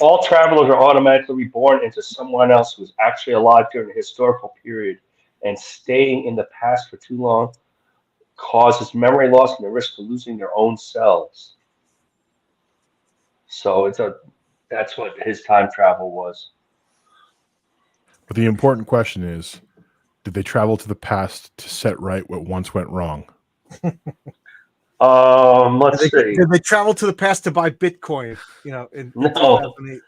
All travelers are automatically reborn into someone else who's actually alive during a historical period, and staying in the past for too long causes memory loss and the risk of losing their own selves. So that's what his time travel was. But the important question is, did they travel to the past to set right what once went wrong? Let's see. Did they travel to the past to buy Bitcoin? In 2008.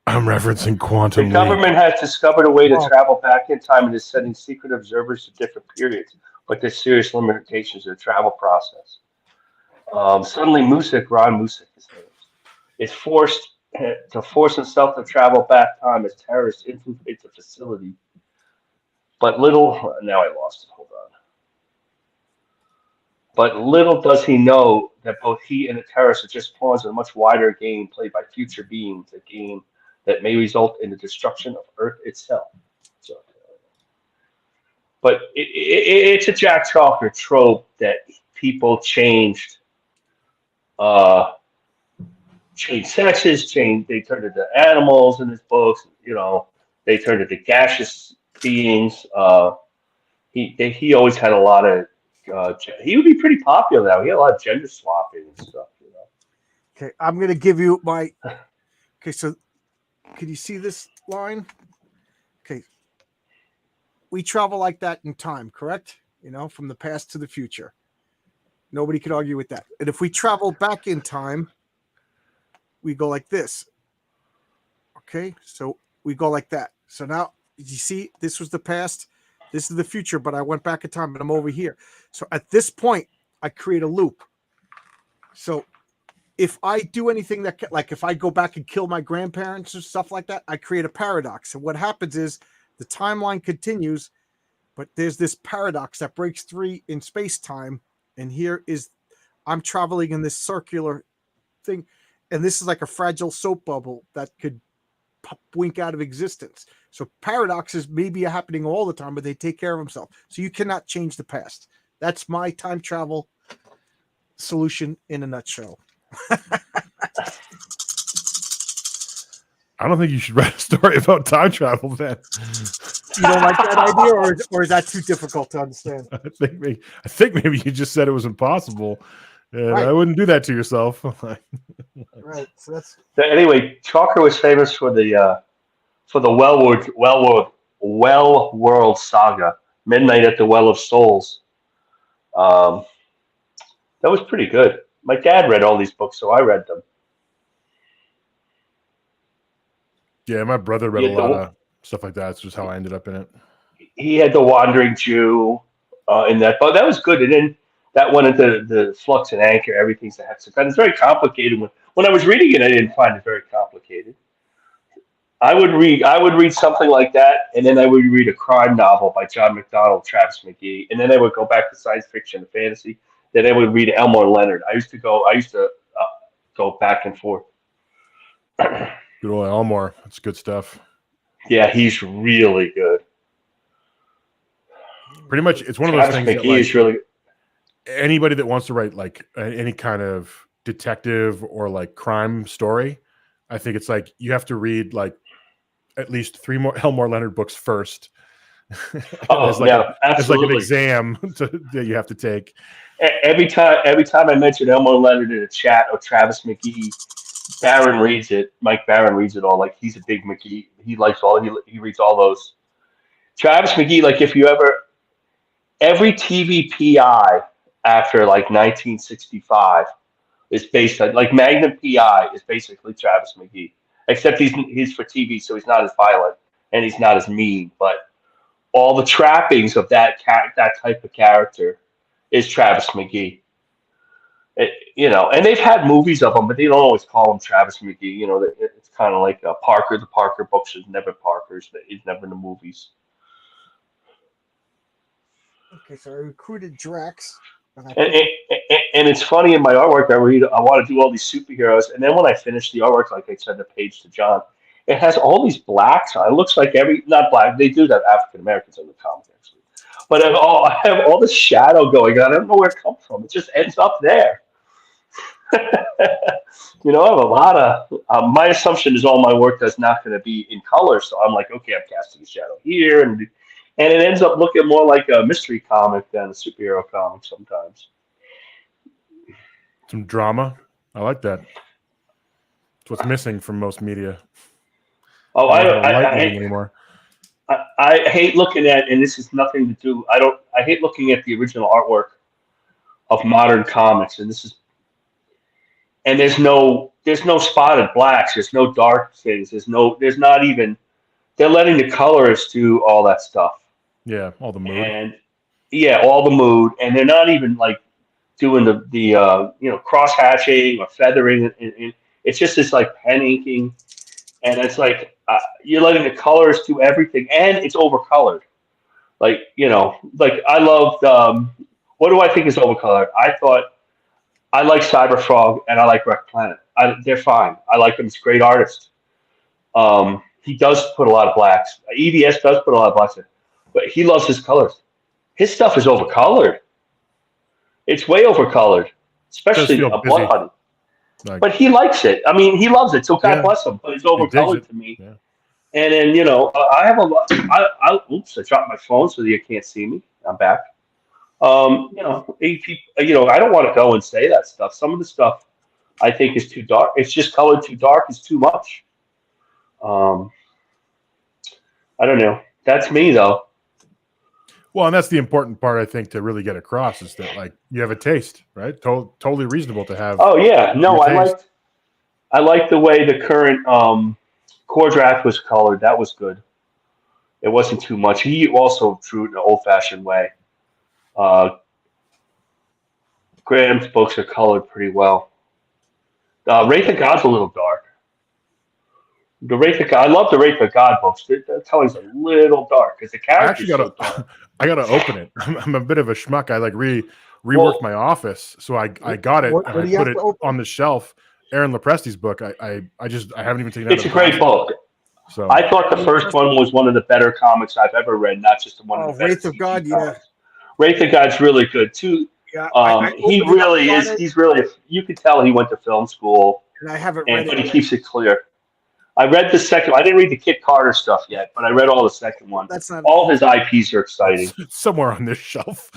I'm referencing quantum. The government has discovered a way to travel back in time and is sending secret observers to different periods, but there's serious limitations to the travel process. Suddenly, Ron Music is forced himself to travel back time as terrorists infiltrate the facility. But now I lost it. Hold on. But little does he know that both he and the terrorists are just pawns in a much wider game played by future beings, a game that may result in the destruction of Earth itself. But it's a Jack Chalker trope that people changed sexes, they turned into animals in his books, they turned into gaseous beings. He always had a lot of he would be pretty popular now. He had a lot of gender swapping and stuff, Okay, I'm gonna give you my so can you see this line? Okay. We travel like that in time, correct? From the past to the future. Nobody could argue with that. And if we travel back in time, we go like this. Okay, so we go like that. So now you see, this was the past, this is the future, but I went back in time and I'm over here. So at this point, I create a loop. So if I do anything that, like if I go back and kill my grandparents or stuff like that, I create a paradox. And what happens is the timeline continues, but there's this paradox that breaks free in space time. And here is, I'm traveling in this circular thing. And this is like a fragile soap bubble that could wink out of existence. So paradoxes may be happening all the time, but they take care of themselves. So you cannot change the past. That's my time travel solution in a nutshell. I don't think you should write a story about time travel, then. You don't like that idea, or is that too difficult to understand? I think maybe you just said it was impossible, and Right. I wouldn't do that to yourself. Right. So that's Anyway, Chalker was famous for the Well World saga, Midnight at the Well of Souls. That was pretty good. My dad read all these books, so I read them. Yeah, my brother read Yeah, a lot of stuff like that. That's just how I ended up in it. He had the Wandering Jew in that, but that was good. And then that went into the Flux and Anchor. Everything's a hexagon. It's very complicated. When I was reading it, I didn't find it very complicated. I would read something like that, and then I would read a crime novel by John McDonald, Travis McGee, and then I would go back to science fiction and fantasy. Then I would read Elmore Leonard. I used to go back and forth. Good old Elmore. That's good stuff. Yeah, he's really good. Pretty much, it's one of Travis those things McGee that, like, is really. anybody that wants to write like any kind of detective or like crime story, I think it's like you have to read like at least 3 more Elmore Leonard books first. Oh, as like yeah, absolutely. an exam that you have to take. Every time I mention Elmore Leonard in a chat or Travis McGee, Barron reads it. Mike Barron reads it all. Like, he's a big McGee. He likes all. He reads all those. Travis McGee. Like, if you ever, every TV PI after like 1965 is based on, like, Magnum PI is basically Travis McGee, except he's for TV, so he's not as violent and he's not as mean. But all the trappings of that type of character is Travis McGee. And they've had movies of him, but they don't always call him Travis McGee. It's kind of like Parker. The Parker books is never Parker's. He's never in the movies. okay. So I recruited Drax. And it's funny, in my artwork, I want to do all these superheroes, and then when I finish the artwork, like I send the page to John, it has all these blacks on it. It looks like not black. They do have African Americans in the comics, actually. But I have all this shadow going on. I don't know where it comes from. It just ends up there. I have a lot of. My assumption is all my work is not going to be in color, so I'm like, okay, I'm casting a shadow here, and it ends up looking more like a mystery comic than a superhero comic sometimes. Some drama. I like that. It's what's missing from most media. Oh, I hate anymore. I hate looking at, and this has nothing to do. I hate looking at the original artwork of modern comics, and there's no spotted blacks. There's no dark things. There's not even. They're letting the colorists do all that stuff. Yeah, all the mood. And all the mood, and they're not even like doing the cross hatching or feathering. It's just this like pen inking, and it's like you're letting the colorists do everything, and it's overcolored. Like I loved. What do I think is overcolored? I like Cyberfrog and I like Wreck Planet. They're fine. I like them. He's a great artist. He does put a lot of blacks. EVS does put a lot of blacks in, but he loves his colors. His stuff is overcolored. It's way overcolored, especially Blood Honey. But he likes it. I mean, he loves it. So God bless him. But it's overcolored to me. Yeah. And then I have a lot. I dropped my phone so that you can't see me. I'm back. I don't want to go and say that stuff. Some of the stuff I think is too dark. It's just colored too dark. It's too much. I don't know. That's me, though. Well, and that's the important part, I think, to really get across is that, like, you have a taste, right? Totally reasonable to have. Oh yeah, no, I liked the way the current core draft was colored. That was good. It wasn't too much. He also drew it in an old-fashioned way. Graham's books are colored pretty well. Wraith of God's a little dark. The Wraith of God, I love the Wraith of God books. The coloring's a little dark because the I actually character's got so dark. to I got to open it. I'm a bit of a schmuck. I like reworked my office, so I got it What and do I you put have it to open? on the shelf. Aaron Lepresti's book. I haven't even taken it out It's of a the great plastic. book. So I thought the first one was one of the better comics I've ever read, not just one of Oh, the better Wraith of CG God, yeah. comics. Wraith of God's really good too. Yeah, I He opened it up really on is. it, He's really. You could tell he went to film school, and I haven't read but it he yet. keeps it clear. I read the second. I didn't read the Kit Carter stuff yet, but I read all the second one. That's not. All his IPs are exciting. it's somewhere on this shelf.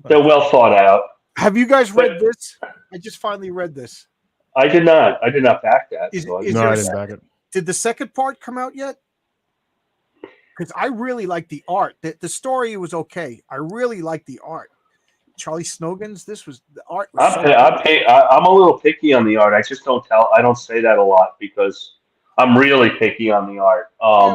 They're well thought out. Have you guys read But- this? I just finally read this. I did not. I did not back that. Is So No, there I a didn't back it. Did the second part come out yet? Because I really like the art. The story was okay. I really like the art. Charlie Snogans, the art was so good. I'm a little picky on the art. I just don't tell. I don't say that a lot because I'm really picky on the art.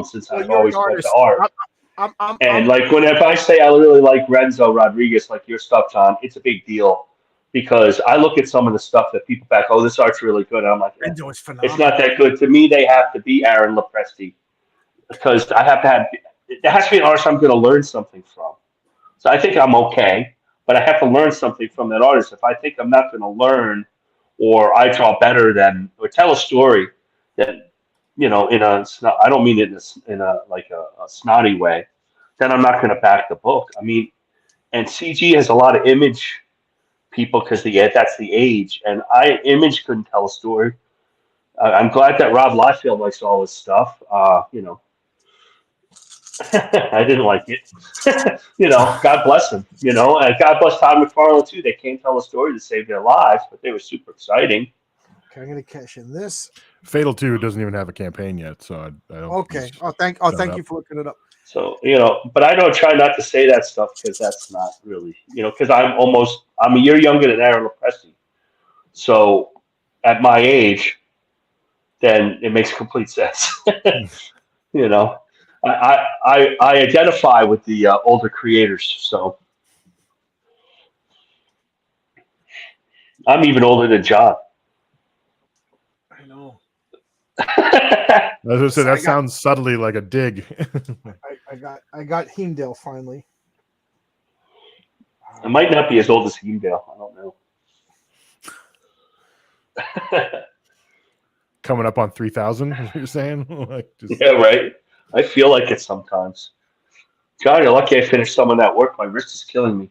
Since well, I've you're always an read artist. the art. And like if I say I really like Renzo Rodriguez, like your stuff, John, it's a big deal because I look at some of the stuff that people back, oh, this art's really good. And I'm like, Renzo is phenomenal. it's not that good. To me, they have to be Aaron Lepresti because I have to have. It has to be an artist I'm going to learn something from. So I think I'm okay, but I have to learn something from that artist. If I think I'm not going to learn, or I draw better than, or tell a story, then I don't mean it in a like a snotty way, then I'm not going to back the book. I mean, and CG has a lot of image people because that's the age, and image couldn't tell a story. I'm glad that Rob Liefeld likes all this stuff. I didn't like it. God bless him. And God bless Todd McFarlane too. They can't tell a story to save their lives, but they were super exciting. Okay, I'm gonna cash in this. Fatal 2 doesn't even have a campaign yet, so I don't. Okay. Thank you for looking it up. So but I don't try not to say that stuff because that's not really because I'm a year younger than Aaron Lepresti. So at my age, then it makes complete sense. I identify with the older creators, so I'm even older than John. I know. As I said, that sounds subtly like a dig. I got Heimdall finally. I might not be as old as Heimdall. I don't know. Coming up on 3,000, is what you're saying? Yeah, right. I feel like it sometimes. John, you're lucky I finished some of that work. My wrist is killing me.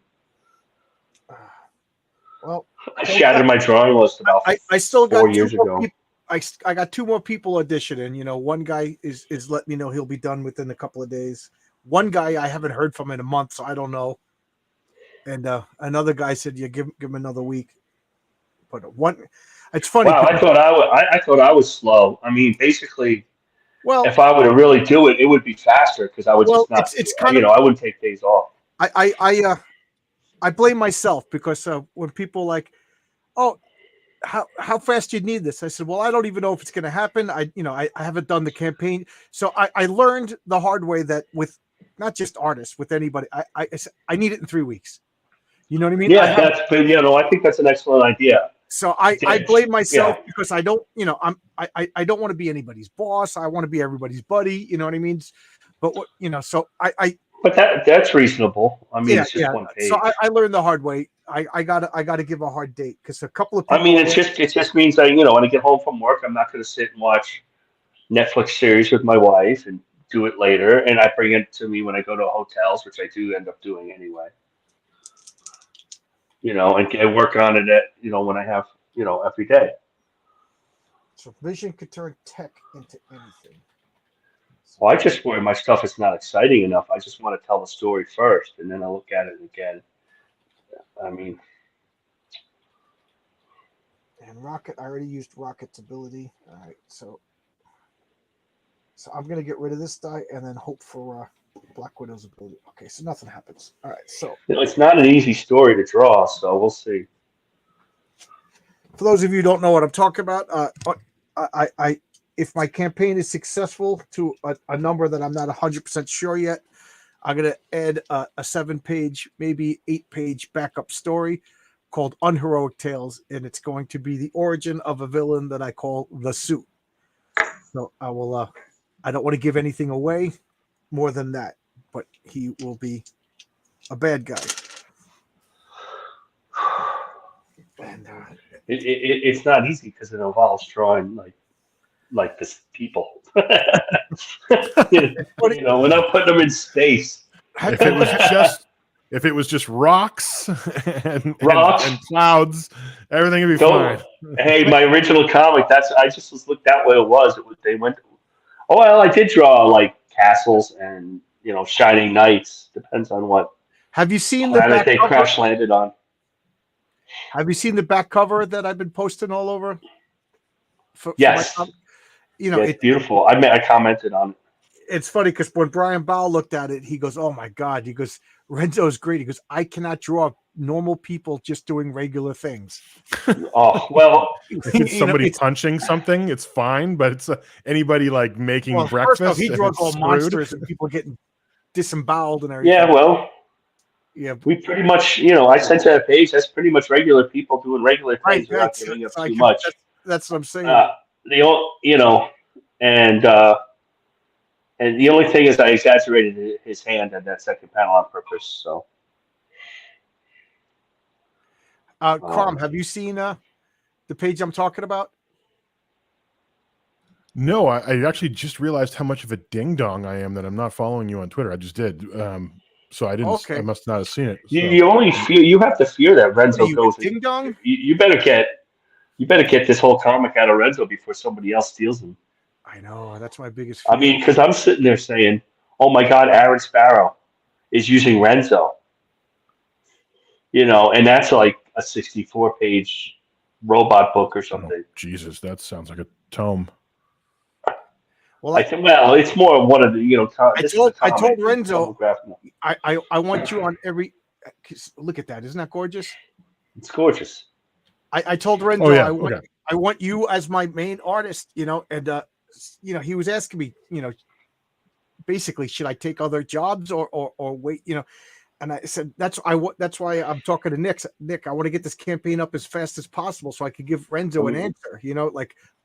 Well, I shattered my drawing list about I still got 4 years ago. I got 2 more people auditioning. One guy is letting me know he'll be done within a couple of days. One guy I haven't heard from in a month, so I don't know. And another guy said, "Yeah, give him another week." But it's funny. Wow, I thought I was slow. I mean, basically, well, if I were to really do it, it would be faster because I would just not. It's kind of, I wouldn't take days off. I blame myself because when people like, oh, how fast you need this? I said, well, I don't even know if it's going to happen. I haven't done the campaign, so I learned the hard way that with not just artists, with anybody, I need it in 3 weeks. You know what I mean? Yeah, I think that's an excellent idea. So I blame myself because I don't, I don't want to be anybody's boss. I want to be everybody's buddy. You know what I mean? But so But that's reasonable. I mean, it's just one page. So I learned the hard way. I gotta give a hard date because a couple of people. I mean, it just means that when I get home from work, I'm not going to sit and watch Netflix series with my wife and do it later. And I bring it to me when I go to hotels, which I do end up doing anyway. And work on it when I have every day. So vision could turn tech into anything. Well, I just worry my stuff is not exciting enough. I just want to tell the story first, and then I look at it again. I mean, and Rocket, I already used Rocket's ability. All right, so I'm gonna get rid of this die and then hope for Black Widow's ability. Okay, so nothing happens. All right, so it's not an easy story to draw, so we'll see. For those of you who don't know what I'm talking about, if my campaign is successful to a number that I'm not 100% sure yet, I'm going to add a 7-page, maybe 8-page backup story called Unheroic Tales, and it's going to be the origin of a villain that I call the Suit. So I will. I don't want to give anything away more than that, but he will be a bad guy. And It's not easy because it involves drawing like this people. funny. We're not putting them in space. If it was just rocks Rocks. and clouds, everything would be Don't. fine. Hey, my original comic. I just was looked that way. It was. They went. Oh well, I did draw like castles and shining knights. Depends on what Have you seen the planet back they cover? crash landed on. Have you seen the back cover that I've been posting all over? Yes. For my, It's beautiful. I commented on it. It's funny because when Brian Bow looked at it, he goes, "Oh my god!" He goes, "Renzo's great." He goes, "I cannot draw normal people just doing regular things." Oh well, if it's somebody punching something, it's fine. But it's anybody like making breakfast. First off, he draws all screwed. monsters and people getting disemboweled and everything. Yeah, well, yeah, we pretty much, I sent to that page. That's pretty much regular people doing regular things without giving up too much. That's what I'm saying. And the only thing is, I exaggerated his hand in that second panel on purpose. So, Crom, have you seen the page I'm talking about? No, I actually just realized how much of a ding dong I am that I'm not following you on Twitter. I just did. So I didn't. Okay. I must not have seen it. So. You only fear. You have to fear that Renzo goes. Ding dong. You better get this whole comic out of Renzo before somebody else steals him. I know, that's my biggest fear. I mean, because I'm sitting there saying, "Oh my God, Aaron Sparrow is using Renzo," and that's like a 64-page robot book or something. Oh, Jesus, that sounds like a tome. Well, it's more of one of the I told Renzo, I want you on every. Look at that! Isn't that gorgeous? It's gorgeous. I told Renzo, I want you as my main artist, and he was asking me, basically, should I take other jobs or wait, and I said that's why I'm talking to Nick. Nick, I want to get this campaign up as fast as possible so I could give Renzo an answer,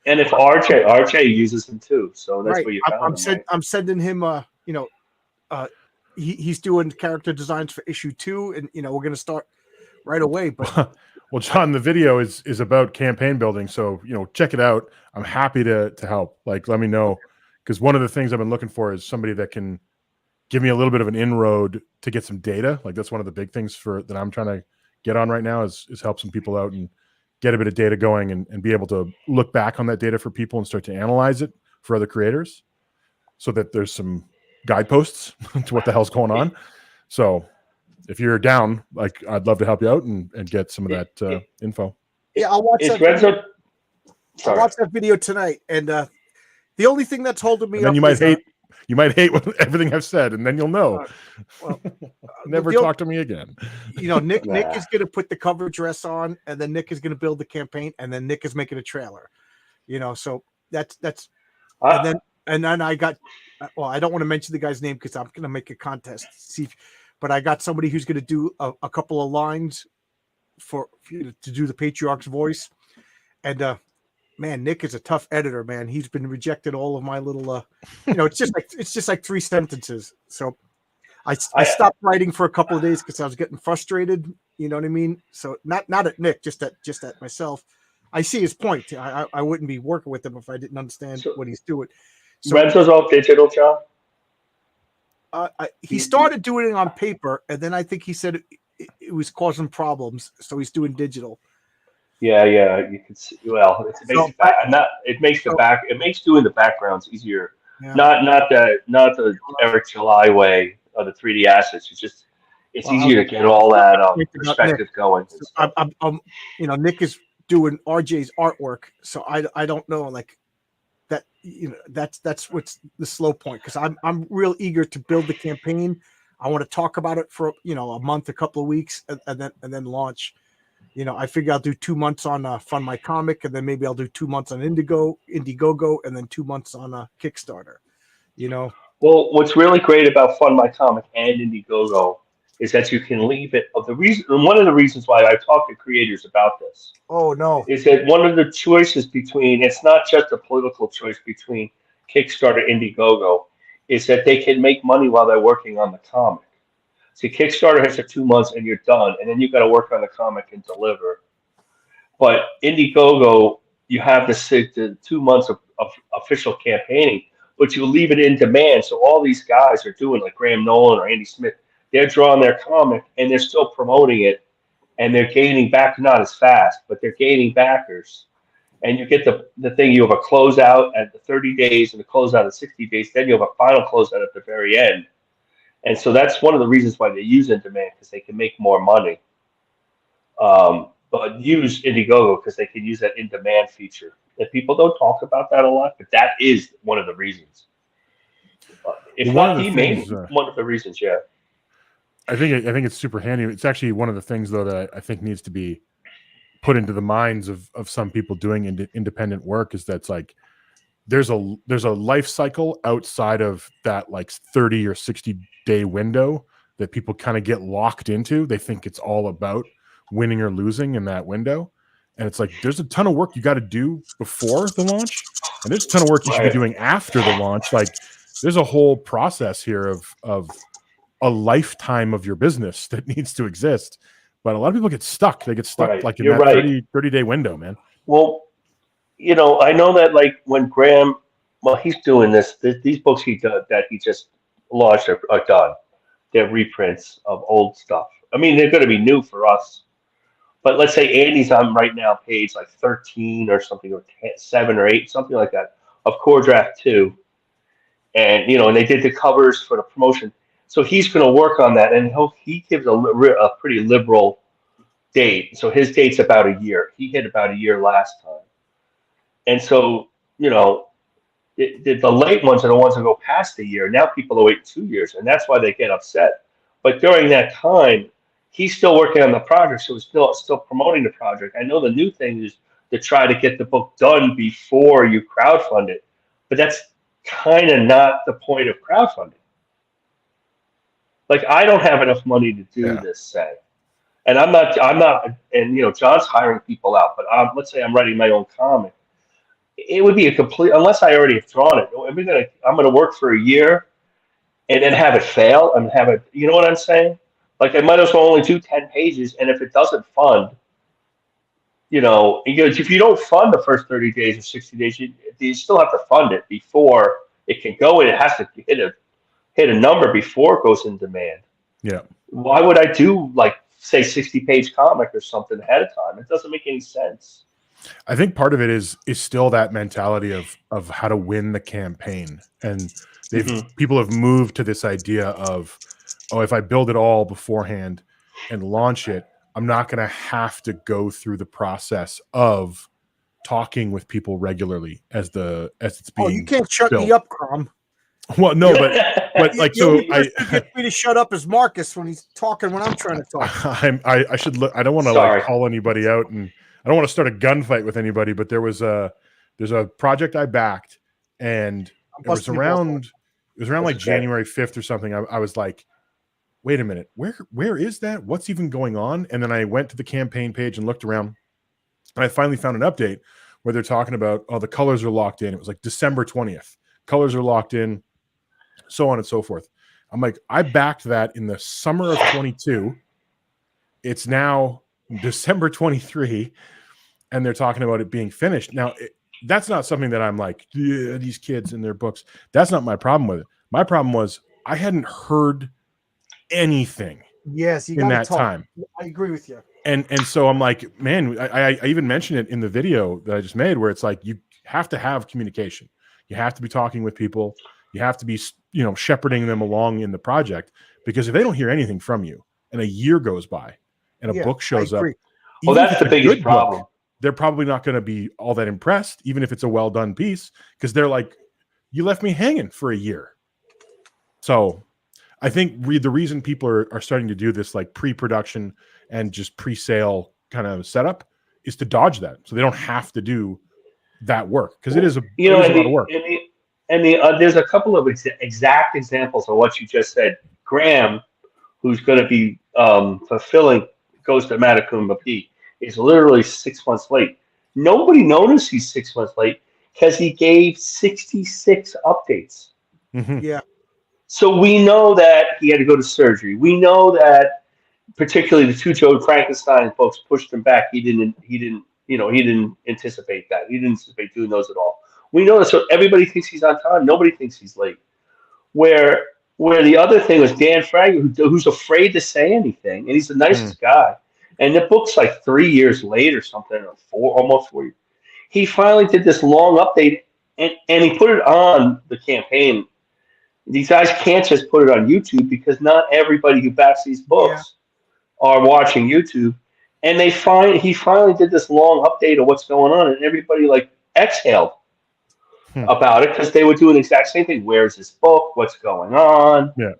And if RJ uses him too, so that's where you found him. I'm sending him, he's doing character designs for issue 2, and we're going to start right away. But well, John, the video is about campaign building, so check it out. I'm happy to help. Like, let me know, because one of the things I've been looking for is somebody that can give me a little bit of an inroad to get some data. Like, that's one of the big things that I'm trying to get on right now is help some people out and get a bit of data going and be able to look back on that data for people and start to analyze it for other creators, so that there's some guideposts to what the hell's going on. So if you're down, like, I'd love to help you out and get some of that info. Yeah, I'll watch that video. I'll watch that video tonight. And the only thing that's holding me up, you might hate everything I've said, and then you'll know. Never talk to me again. Nick is going to put the cover dress on, and then Nick is going to build the campaign, and then Nick is making a trailer. So that's and then I got. Well, I don't want to mention the guy's name because I'm going to make a contest. But I got somebody who's going to do a couple of lines for to do the Patriarch's voice, and man, Nick is a tough editor, man. He's been rejected all of my little, it's just like 3 sentences. So I stopped writing for a couple of days because I was getting frustrated. You know what I mean? So not at Nick, just at myself. I see his point. I wouldn't be working with him if I didn't understand what he's doing. So Renzo's all digital, John? He started doing it on paper, and then I think he said it was causing problems, so he's doing digital. Yeah, you can see. Well, it makes doing the backgrounds easier. Yeah. Not the Eric July way of the 3D assets. It's easier to get all that perspective going. Nick is doing RJ's artwork, so I don't know, like that. That's what's the slow point, because I'm real eager to build the campaign. I want to talk about it for a month, a couple of weeks, and then launch. I figure I'll do 2 months on Fund My Comic, and then maybe I'll do 2 months on Indiegogo, and then 2 months on Kickstarter. Well, what's really great about Fund My Comic and Indiegogo is that you can leave it. Of the reason, one of the reasons why I talk to creators about this Oh no. is that one of the choices between, it's not just a political choice between Kickstarter and Indiegogo, is that they can make money while they're working on the comic. See, Kickstarter has 2 months and you're done, and then you've got to work on the comic and deliver. But Indiegogo, you have the 2 months of official campaigning, but you leave it in demand. So all these guys are doing, like Graham Nolan or Andy Smith, they're drawing their comic and they're still promoting it, and they're gaining back, not as fast, but they're gaining backers. And you get the thing, you have a closeout at the 30 days and a closeout at 60 days, then you have a final closeout at the very end. And so that's one of the reasons why they use in demand, because they can make more money. But use Indiegogo because they can use that in demand feature. And people don't talk about that a lot, but that is one of the reasons. If Well, not the main, one of the reasons, yeah. I think it's super handy. It's actually one of the things, though, that I think needs to be put into the minds of some people doing independent work, is that's like there's a life cycle outside of that like 30 or 60 day window that people kind of get locked into. They think it's all about winning or losing in that window, and it's like there's a ton of work you got to do before the launch, and there's a ton of work you should be doing after the launch. Like there's a whole process here of a lifetime of your business that needs to exist. But a lot of people get stuck. They get stuck like in You're that 30 day window, man. Well, I know that like when Graham, well, he's doing this. These books that he just launched are done. They're reprints of old stuff. I mean, they're going to be new for us. But let's say Andy's on right now page like 13 or something, or 10, 7 or 8, something like that, of Core Draft 2. And, and they did the covers for the promotion. So he's going to work on that, and he gives a pretty liberal date. So his date's about a year. He hit about a year last time. And so, the late ones are the ones that go past a year. Now people are waiting 2 years, and that's why they get upset. But during that time, he's still working on the project, so he's still promoting the project. I know the new thing is to try to get the book done before you crowdfund it, but that's kind of not the point of crowdfunding. Like, I don't have enough money to do this, say, and I'm not, and John's hiring people out, but let's say I'm writing my own comic. It would be a complete, unless I already have drawn it. I'm gonna work for a year and then have it fail and have it. You know what I'm saying? Like, I might as well only do 10 pages, and if it doesn't fund, if you don't fund the first 30 days or 60 days, you still have to fund it before it can go, and it has to hit a number before it goes in demand. Yeah. Why would I do, like, say 60-page comic or something ahead of time? It doesn't make any sense. I think part of it is still that mentality of how to win the campaign, and people have moved to this idea of, oh, if I build it all beforehand and launch it, I'm not going to have to go through the process of talking with people regularly as it's being. Oh, you can't shut built. me up, Crom. Well, no, but like, so I get me to shut up as Marcus when he's talking when I'm trying to talk. I should look. I don't want to like call anybody out, and I don't want to start a gunfight with anybody. But there's a project I backed, and it was around like January 5th or something. I was like, wait a minute, where is that? What's even going on? And then I went to the campaign page and looked around, and I finally found an update where they're talking about, oh, the colors are locked in. It was like December 20th. Colors are locked in, so on and so forth. I'm like, I backed that in the summer of 22. It's now December 23, and they're talking about it being finished. Now, that's not something that I'm like, yeah, these kids and their books. That's not my problem with it. My problem was I hadn't heard anything. Yes, in that time. I agree with you. And so I'm like, man, I even mentioned it in the video that I just made, where it's like, you have to have communication. You have to be talking with people. You have to be, shepherding them along in the project, because if they don't hear anything from you and a year goes by and a book shows up, well, that's the biggest problem. They're probably not going to be all that impressed, even if it's a well done piece, because they're like, you left me hanging for a year. So I think the reason people are starting to do this like pre-production and just pre-sale kind of setup is to dodge that, so they don't have to do that work, because it is a You know, it is a lot of work. there's a couple of exact examples of what you just said. Graham, who's going to be fulfilling Ghost of Matacumba P, is literally 6 months late. Nobody noticed he's 6 months late because he gave 66 updates. Mhm. Yeah. So we know that he had to go to surgery. We know that particularly the two Joe Frankenstein folks pushed him back. He didn't. He didn't anticipate that. He didn't anticipate doing those at all. We know that. So everybody thinks he's on time. Nobody thinks he's late. Where the other thing was Dan Frag, who's afraid to say anything, and he's the nicest guy. And the book's like 3 years late or something, or almost 4 years. He finally did this long update, and he put it on the campaign. These guys can't just put it on YouTube because not everybody who backs these books are watching YouTube. And he finally did this long update of what's going on, and everybody like exhaled about it because they would do an exact same thing. Where's this book? What's going on? Yeah.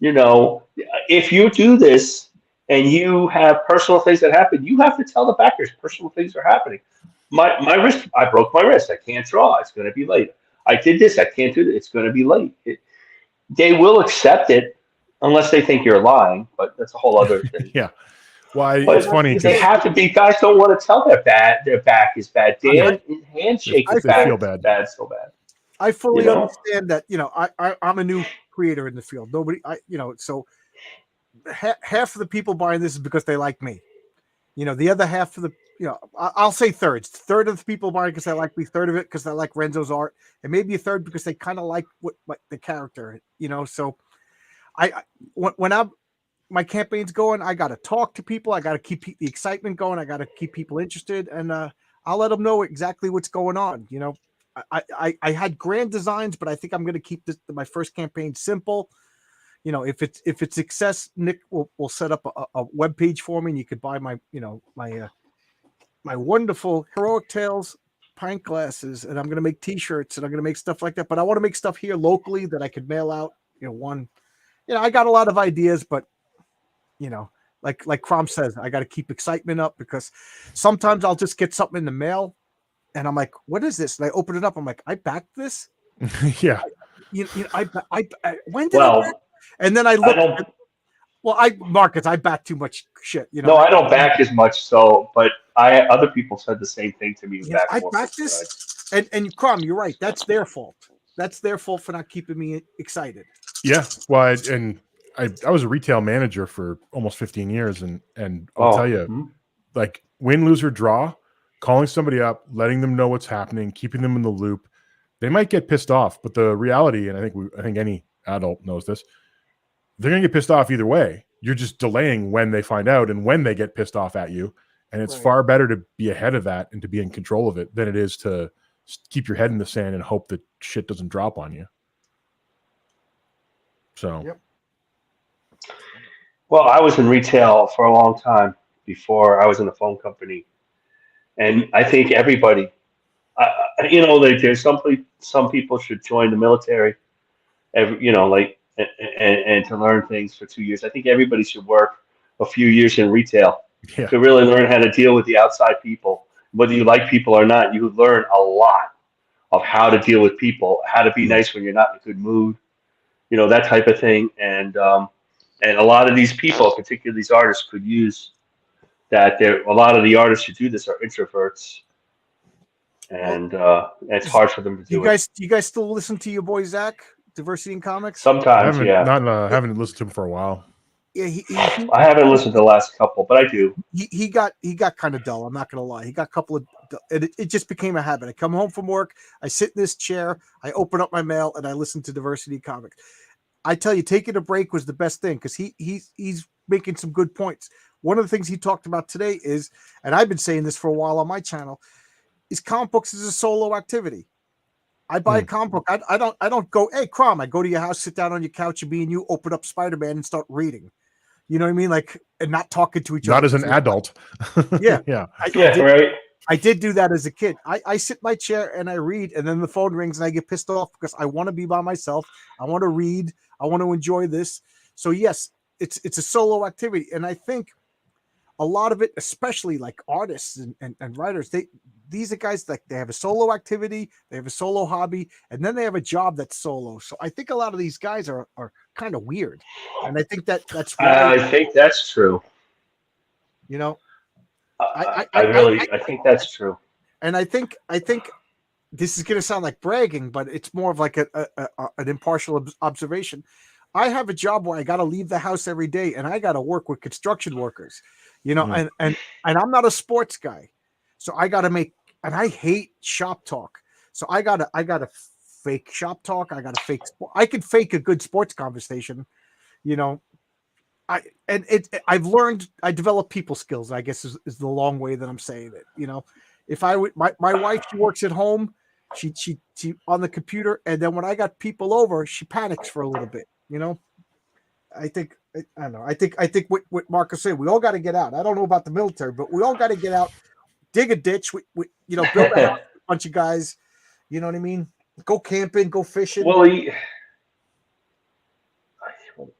You know, if you do this and you have personal things that happen, you have to tell the backers personal things are happening. My wrist, I broke my wrist. I can't draw. It's going to be late. I did this. I can't do this. It's going to be late. They will accept it unless they think you're lying, but that's a whole other thing. Yeah. Well, But it's funny they because have to be. Guys don't want to tell their back is bad. Dan, his handshake is they bad. feel bad. Bad, so bad. I fully You know? understand that. I'm a new creator in the field. Nobody, so half of the people buying this is because they like me. The other half of the, I'll say thirds. Third of the people buying because they like me. Third of it because they like Renzo's art, and maybe a third because they kind of like what the character. So when my campaign's going, I got to talk to people. I got to keep the excitement going. I got to keep people interested, and I'll let them know exactly what's going on. I had grand designs, but I think I'm going to keep my first campaign simple. If it's success, Nick will set up a web page for me, and you could buy my my wonderful Heroic Tales pint glasses, and I'm going to make T-shirts, and I'm going to make stuff like that. But I want to make stuff here locally that I could mail out. I got a lot of ideas, but like Crom says, I got to keep excitement up because sometimes I'll just get something in the mail, and I'm like, "What is this?" And I open it up. I'm like, "I backed this." Yeah. I when did I back? And then I look. Marcus, I back too much shit. No, I don't back as much. So, but other people said the same thing to me. I backed this, and Crom, you're right. That's their fault. That's their fault for not keeping me excited. Yeah. Well, I was a retail manager for almost 15 years, and I'll tell you, like win, lose, or draw, calling somebody up, letting them know what's happening, keeping them in the loop. They might get pissed off, but the reality, and I think any adult knows this, they're going to get pissed off either way. You're just delaying when they find out and when they get pissed off at you. And it's far better to be ahead of that and to be in control of it than it is to keep your head in the sand and hope that shit doesn't drop on you. So, Yep. Well, I was in retail for a long time before I was in a phone company, and I think everybody, there's some people should join the military, and to learn things for 2 years. I think everybody should work a few years in retail to really learn how to deal with the outside people. Whether you like people or not, you learn a lot of how to deal with people, how to be nice when you're not in a good mood, that type of thing. And a lot of these people, particularly these artists, could use that. A lot of the artists who do this are introverts, and it's hard for them to do it. You guys still listen to your boy Zach, Diversity in Comics? Sometimes, I haven't listened to him for a while. Yeah, I haven't listened to the last couple, but I do. He got kind of dull. I'm not gonna lie. He got a couple of. It just became a habit. I come home from work, I sit in this chair, I open up my mail, and I listen to Diversity Comics. I tell you, taking a break was the best thing because he's making some good points. One of the things he talked about today is, and I've been saying this for a while on my channel, is comic books is a solo activity. I buy a comic book. I don't go, hey, Crom, I go to your house, sit down on your couch, and me and you open up Spider-Man and start reading. You know what I mean? Like, and not talking to each other. Not as an adult. Yeah. Yeah. Right. I did do that as a kid. I sit in my chair and I read, and then the phone rings and I get pissed off because I want to be by myself. I want to read. I want to enjoy this. So yes, it's a solo activity. And I think a lot of it, especially like artists and writers, these are guys like they have a solo activity, they have a solo hobby, and then they have a job that's solo. So I think a lot of these guys are kind of weird, and I think that's why, I think that's true. you know, I think that's true. and I think this is going to sound like bragging, but it's more of like an impartial observation. I have a job where I got to leave the house every day, and I got to work with construction workers, and I'm not a sports guy, so I got to make. And I hate shop talk, so I gotta fake shop talk. I gotta fake. I can fake a good sports conversation, you know. I've learned. I develop people skills. I guess is the long way that I'm saying it. If I would my wife, she works at home, she on the computer, and then when I got people over, she panics for a little bit. I think I don't know. I think what Marcus said. We all got to get out. I don't know about the military, but we all got to get out, dig a ditch. Build a house with a bunch of guys. You know what I mean? Go camping, go fishing. Well,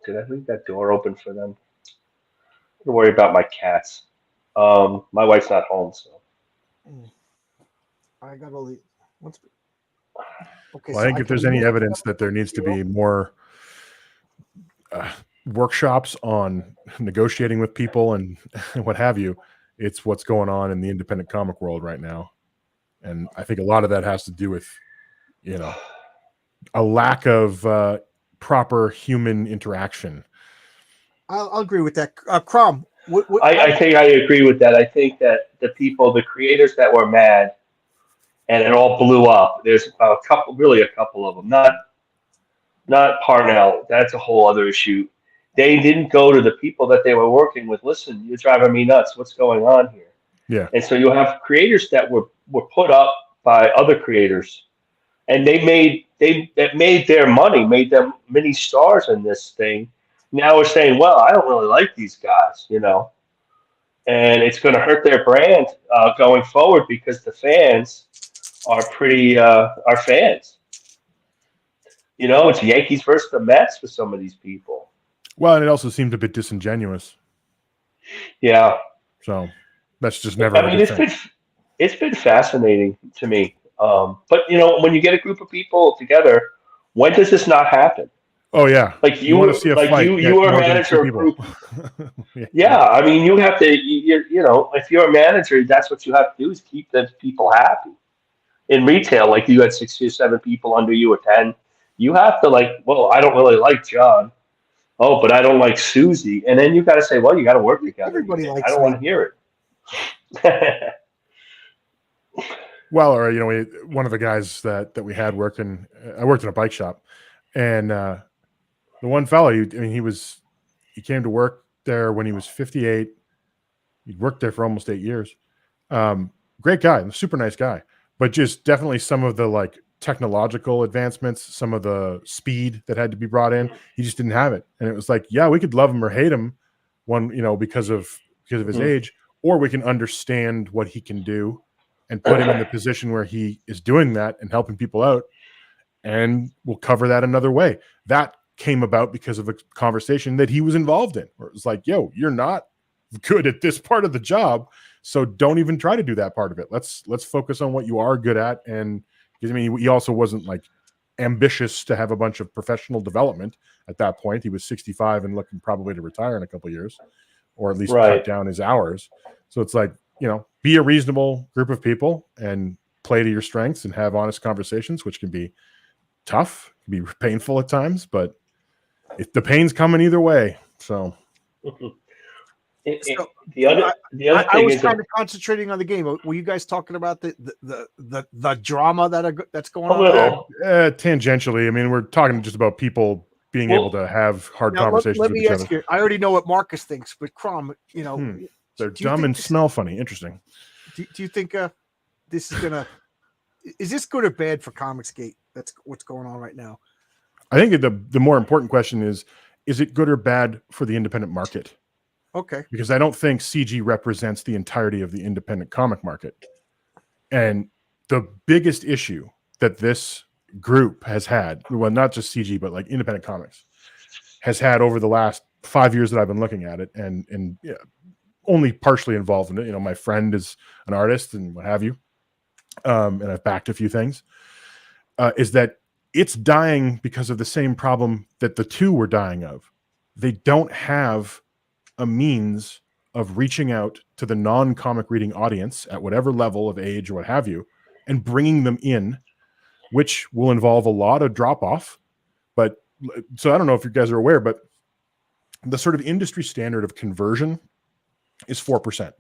did I leave that door open for them? Don't worry about my cats. My wife's not home, so. I gotta leave. Okay. Well, I think if there's any evidence that there needs to be more workshops on negotiating with people and what have you, it's what's going on in the independent comic world right now. And I think a lot of that has to do with, a lack of proper human interaction. I'll agree with that. Crom, I think I agree with that. I think that the creators that were mad and it all blew up, there's a couple of them. Not Parnell. That's a whole other issue. They didn't go to the people that they were working with. Listen, you're driving me nuts. What's going on here? Yeah. And so you have creators that were put up by other creators, and they made their money, made them mini stars in this thing. Now we're saying, well, I don't really like these guys, and it's going to hurt their brand going forward because the fans are are fans. It's Yankees versus the Mets for some of these people. Well, and it also seemed a bit disingenuous. Yeah. So that's just never. I mean, it's been fascinating to me. But when you get a group of people together, when does this not happen? Oh yeah. Like you want to see a fight. You are a manager of a group. Yeah. I mean, you have to. If you're a manager, that's what you have to do is keep the people happy. In retail, like you had 6 or 7 people under you or 10, you have to I don't really like John. Oh, but I don't like Susie. And then you got to say, well, you got to work together. Everybody likes I don't want to hear it. Well, or one of the guys that we had working, I worked in a bike shop, and the one fellow, he came to work there when he was 58. He'd worked there for almost 8 years. Great guy, super nice guy, but just definitely some of the technological advancements, some of the speed that had to be brought in, he just didn't have it. And it was like, yeah, we could love him or hate him because of his age, or we can understand what he can do and put him in the position where he is doing that and helping people out, and we'll cover that another way. That came about because of a conversation that he was involved in, where it was like, yo, you're not good at this part of the job, so don't even try to do that part of it. Let's focus on what you are good at. And because he also wasn't ambitious to have a bunch of professional development at that point. He was 65 and looking probably to retire in a couple of years, or at least cut down his hours. So it's be a reasonable group of people and play to your strengths and have honest conversations, which can be tough, can be painful at times, but the pain's coming either way. So the other I thing was is kind of concentrating on the game. Were you guys talking about the drama that's going on? A little tangentially. I mean, we're talking just about people being able to have hard conversations. Let with me each ask other. you. I already know what Marcus thinks, but Crom, they're dumb and smell funny. Interesting. Do you think this is gonna? Is this good or bad for Comicsgate? That's what's going on right now. I think the more important question is it good or bad for the independent market? Okay. Because I don't think CG represents the entirety of the independent comic market. And the biggest issue that this group has had, well, not just CG, but independent comics, has had over the last 5 years that I've been looking at it, and only partially involved in it. You know, my friend is an artist and what have you, and I've backed a few things. Is that it's dying because of the same problem that the two were dying of. They don't have a means of reaching out to the non-comic reading audience at whatever level of age or what have you, and bringing them in, which will involve a lot of drop-off. But so I don't know if you guys are aware, but the sort of industry standard of conversion is 4%.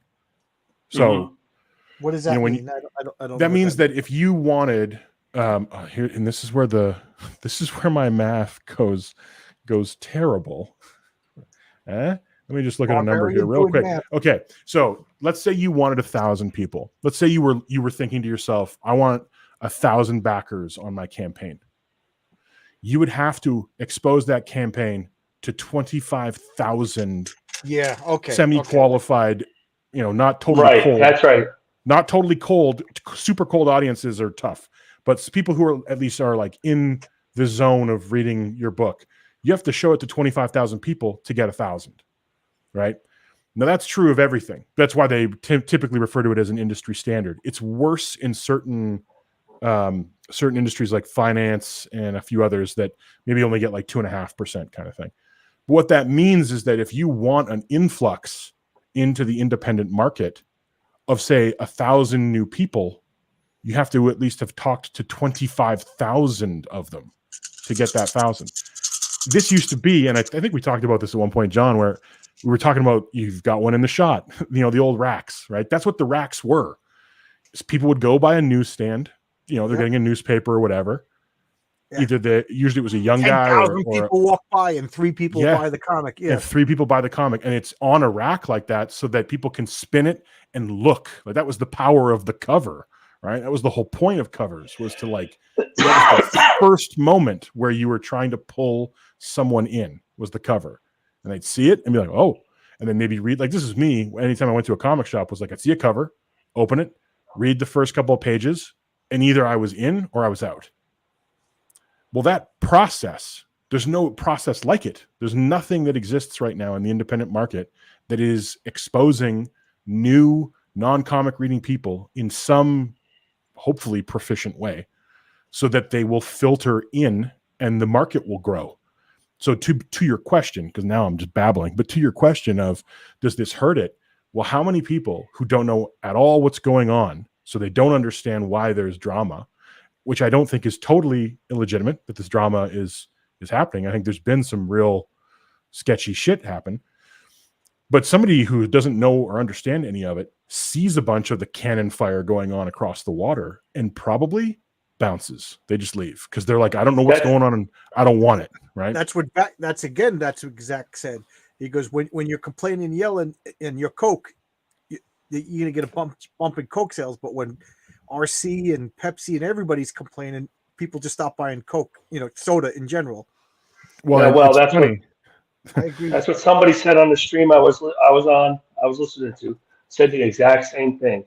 So what does that mean? I don't that know means that if you wanted here, and this is where my math goes terrible. Let me just look at a number here real quick. Math. Okay, so let's say you wanted 1,000 people. Let's say you were thinking to yourself, I want 1,000 backers on my campaign. You would have to expose that campaign to 25,000 semi-qualified, not totally cold. That's right. Not totally cold, super cold audiences are tough, but people who are at least are like in the zone of reading your book, you have to show it to 25,000 people to get 1,000, right? Now that's true of everything. That's why they typically refer to it as an industry standard. It's worse in certain industries like finance and a few others that maybe only get like 2.5% kind of thing. But what that means is that if you want an influx into the independent market of say 1,000 new people, you have to at least have talked to 25,000 of them to get that 1,000. This used to be, and I think we talked about this at one point, John, where we were talking about you've got one in the shot, the old racks, right? That's what the racks were. People would go by a newsstand, they're getting a newspaper or whatever. Yeah. Usually it was a young guy 10,000 people walk by and 3 people buy the comic. Yeah. And 3 people buy the comic, and it's on a rack like that so that people can spin it and look. Like that was the power of the cover, right? That was the whole point of covers, was to that was the first moment where you were trying to pull someone in, was the cover. And they'd see it and be like, oh, and then maybe read, like this is me. Anytime I went to a comic shop, was like, I'd see a cover, open it, read the first couple of pages, and either I was in or I was out. Well, that process, there's no process like it. There's nothing that exists right now in the independent market that is exposing new non-comic reading people in some hopefully proficient way so that they will filter in and the market will grow. So to your question, because now I'm just babbling, but to your question of, does this hurt it? Well, how many people who don't know at all what's going on, so they don't understand why there's drama, which I don't think is totally illegitimate that this drama is happening. I think there's been some real sketchy shit happen. But somebody who doesn't know or understand any of it sees a bunch of the cannon fire going on across the water and probably bounces. They just leave because they're like, I don't know what's going on and I don't want it, right? That's what Zach said. He goes, when you're complaining and yelling and you're Coke, you're going to get a bump in Coke sales. But when RC and Pepsi and everybody's complaining, people just stop buying Coke, soda in general. Well, that's funny. I agree. That's what somebody said on the stream I was listening to. Said the exact same thing.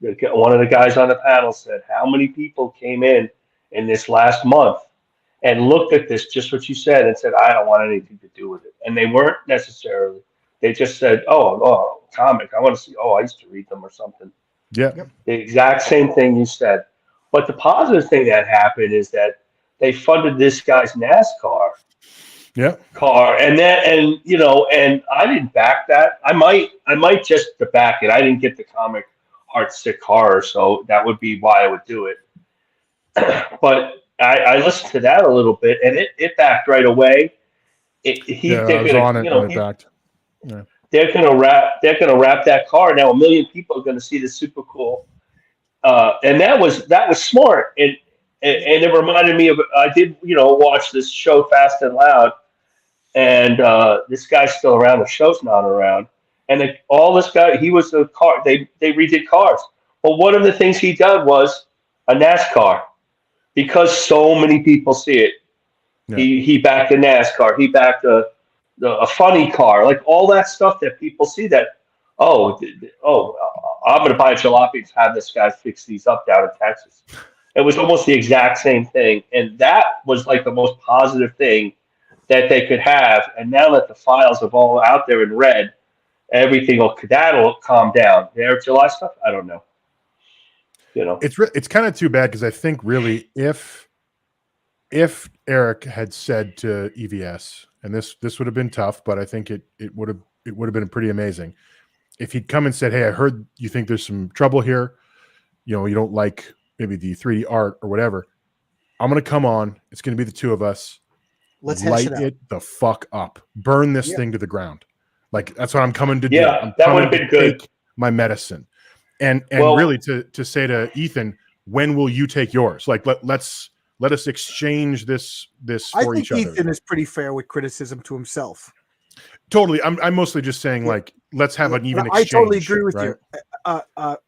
One of the guys on the panel said, how many people came in this last month and looked at this, just what you said, and said, I don't want anything to do with it. And they weren't necessarily. They just said, oh, comic. I want to see. Oh, I used to read them or something. Yeah. The exact same thing you said. But the positive thing that happened is that they funded this guy's NASCAR car, and I didn't back that. I might just to back it. I didn't get the comic art stick car, so that would be why I would do it. But I listened to that a little bit, and it backed right away. They're gonna wrap that car. Now 1 million people are gonna see the super cool, and that was smart. And it reminded me of, I did watch this show Fast and Loud, and this guy's still around. The show's not around, and this guy, he was a car. They redid cars. But one of the things he did was a NASCAR, because so many people see it. Yeah. He backed a NASCAR. He backed a funny car, like all that stuff that people see. That I'm going to buy a jalopy and have this guy fix these up down in Texas. It was almost the exact same thing, and that was like the most positive thing that they could have. And now that the files are all out there in red, that'll calm down. Their July stuff, I don't know. It's kind of too bad because I think really if Eric had said to EVS, and this would have been tough, but I think it would have been pretty amazing if he'd come and said, "Hey, I heard you think there's some trouble here. You don't like maybe the 3D art or whatever. I'm going to come on. It's going to be the two of us. Let's light hash it out. it the fuck up. Burn this thing to the ground. Like that's what I'm coming to do. Yeah, I'm that would coming have been to good. take my medicine." And Well, really to say to Ethan, when will you take yours? Like let us exchange this for each other. I think Ethan is pretty fair with criticism to himself. Totally. I'm mostly just saying like let's have an even exchange. I totally agree with right? you.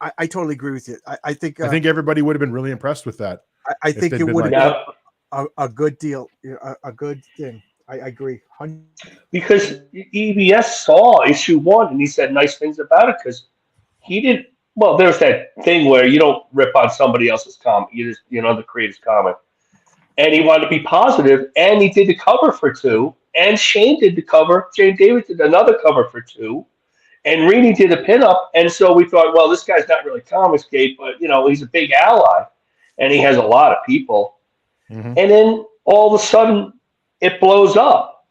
I totally agree with you. I think everybody would have been really impressed with that. I think they'd it been would like- have been a good deal, a good thing. I agree. because EBS saw issue 1 and he said nice things about it because he didn't. Well, there's that thing where you don't rip on somebody else's comic. You just the creator's comic. And he wanted to be positive, and he did the cover for 2, and Shane did the cover. Jane David did another cover for 2, and Reedy did a pinup. And so we thought, well, this guy's not really Comicsgate, but he's a big ally, and he has a lot of people. Mhm. And then all of a sudden, it blows up.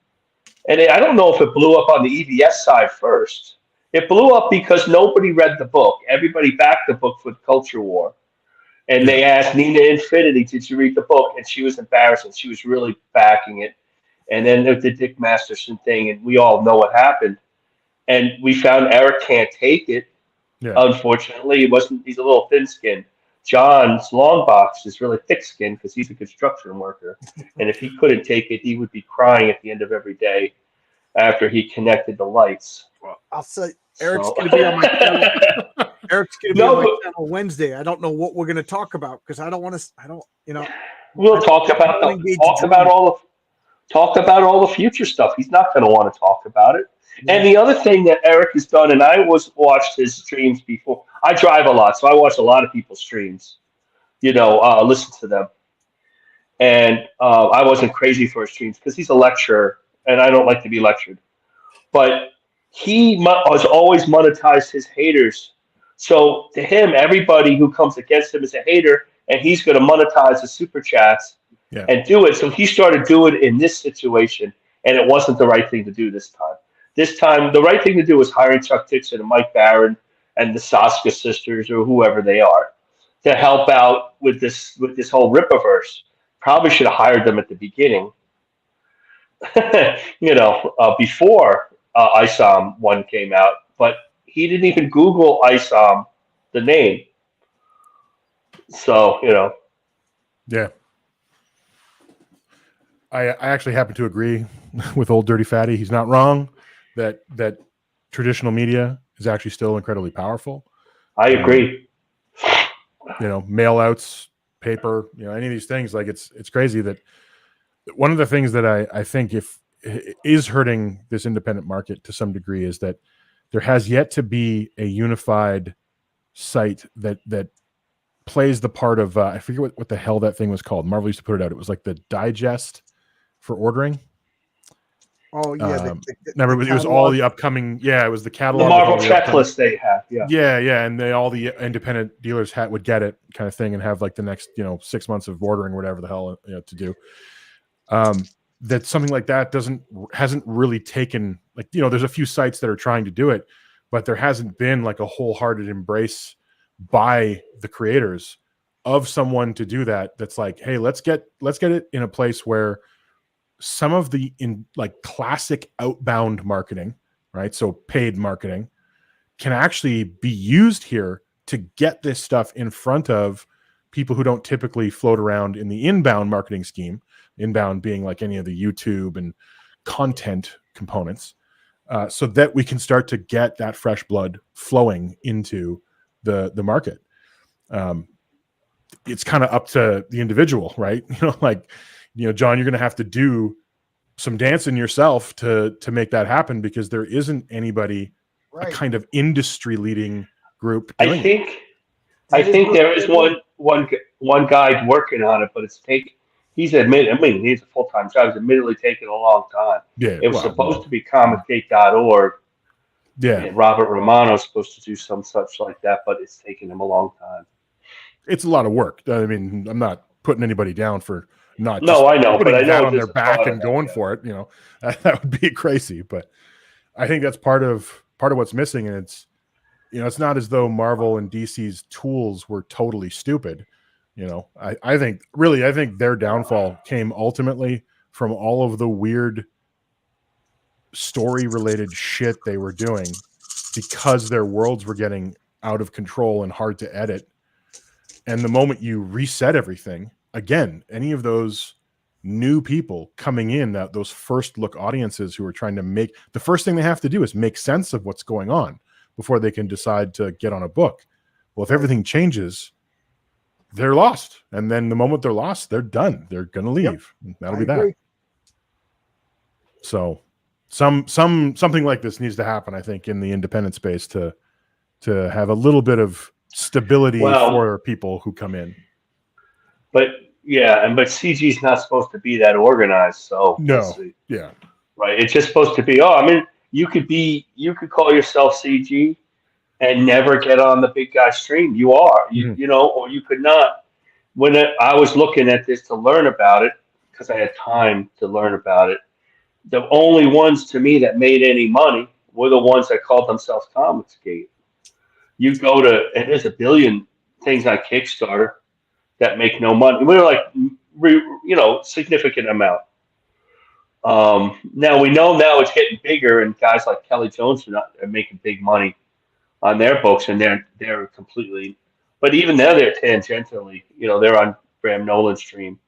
And I don't know if it blew up on the EVS side first. It blew up because nobody read the book. Everybody backed the book for the Culture War. And they asked Nina Infinity, did you read the book? And she was embarrassed, and she was really backing it. And then the Dick Masterson thing, and we all know what happened. And we found Eric can't take it. Yeah. Unfortunately, he's a little thin-skinned. John's long box is really thick-skinned because he's a construction worker. And if he couldn't take it, he would be crying at the end of every day after he connected the lights. I'll say Eric's going to be on my channel. Eric's going to be on my channel Wednesday. I don't know what we're going to talk about because I don't want to. We'll talk about all the future stuff. He's not going to want to talk about it. Yeah. And the other thing that Eric has done, and I watched his streams before. I drive a lot, so I watch a lot of people's streams. Listen to them. And I wasn't crazy for his streams because he's a lecturer, and I don't like to be lectured. But he has always monetized his haters. So to him, everybody who comes against him is a hater, and he's going to monetize the super chats and do it. So he started doing it in this situation, and it wasn't the right thing to do this time. This time, the right thing to do was hiring Chuck Dixon and Mike Barron and the Saska sisters or whoever they are to help out with this whole Rippaverse. Probably should have hired them at the beginning, before ISOM 1 came out. But he didn't even Google ISOM, the name. So, Yeah. I actually happen to agree with old Dirty Fatty. He's not wrong that traditional media is actually still incredibly powerful. I agree. Mail outs, paper, any of these things, like it's crazy that one of the things that I think is hurting this independent market to some degree is that there has yet to be a unified site that plays the part of I forget what the hell that thing was called. Marvel used to put it out. It was like the digest for ordering. Oh yeah, remember it was all the upcoming. Yeah, it was the catalog. The Marvel checklist they have. Yeah, and all the independent dealers would get it, kind of thing, and have like the next 6 months of ordering, whatever the hell to do. That something like that hasn't really taken, like, there's a few sites that are trying to do it, but there hasn't been like a wholehearted embrace by the creators of someone to do that. That's like, hey, let's get it in a place where some of the classic outbound marketing, right? So paid marketing can actually be used here to get this stuff in front of people who don't typically float around in the inbound marketing scheme. Inbound being like any of the YouTube and content components, so that we can start to get that fresh blood flowing into the market. It's kind of up to the individual, right? John, you're going to have to do some dancing yourself to make that happen, because there isn't anybody, a kind of industry leading group doing I think there is one guy working on it, but he's admitted. I mean, he's a full-time job. He's admittedly taken a long time. Yeah, It was well, supposed to be comiccate.org, yeah, and Robert Romano's supposed to do some such like that, but it's taken him a long time. it's a lot of work. I mean, I'm not putting anybody down for not just No, I know, but putting I that know on there's their a back thought of and that. going Yeah. for it. That would be crazy. But I think that's part of what's missing, and it's not as though Marvel and DC's tools were totally stupid. I think their downfall came ultimately from all of the weird story related shit they were doing because their worlds were getting out of control and hard to edit. And the moment you reset everything, again, any of those new people coming in, that those first look audiences who are trying to make, the first thing they have to do is make sense of what's going on before they can decide to get on a book. Well, if everything changes, they're lost. And then the moment they're lost, they're done. They're going to leave. Yep. That'll be that. So something like this needs to happen, I think, in the independent space to have a little bit of stability for people who come in. But but CG's not supposed to be that organized, so no, yeah, right. It's just supposed to be. Oh, I mean, you could call yourself CG and never get on the big guy stream. You are, or you could not. When I was looking at this to learn about it, because I had time to learn about it, the only ones to me that made any money were the ones that called themselves Comicsgate. You go to, and there's a billion things on Kickstarter that make no money. We're like, significant amount. Now we know it's getting bigger, and guys like Kelly Jones are making big money on their books, and they're completely. But even they're tangentially, they're on Graham Nolan's stream,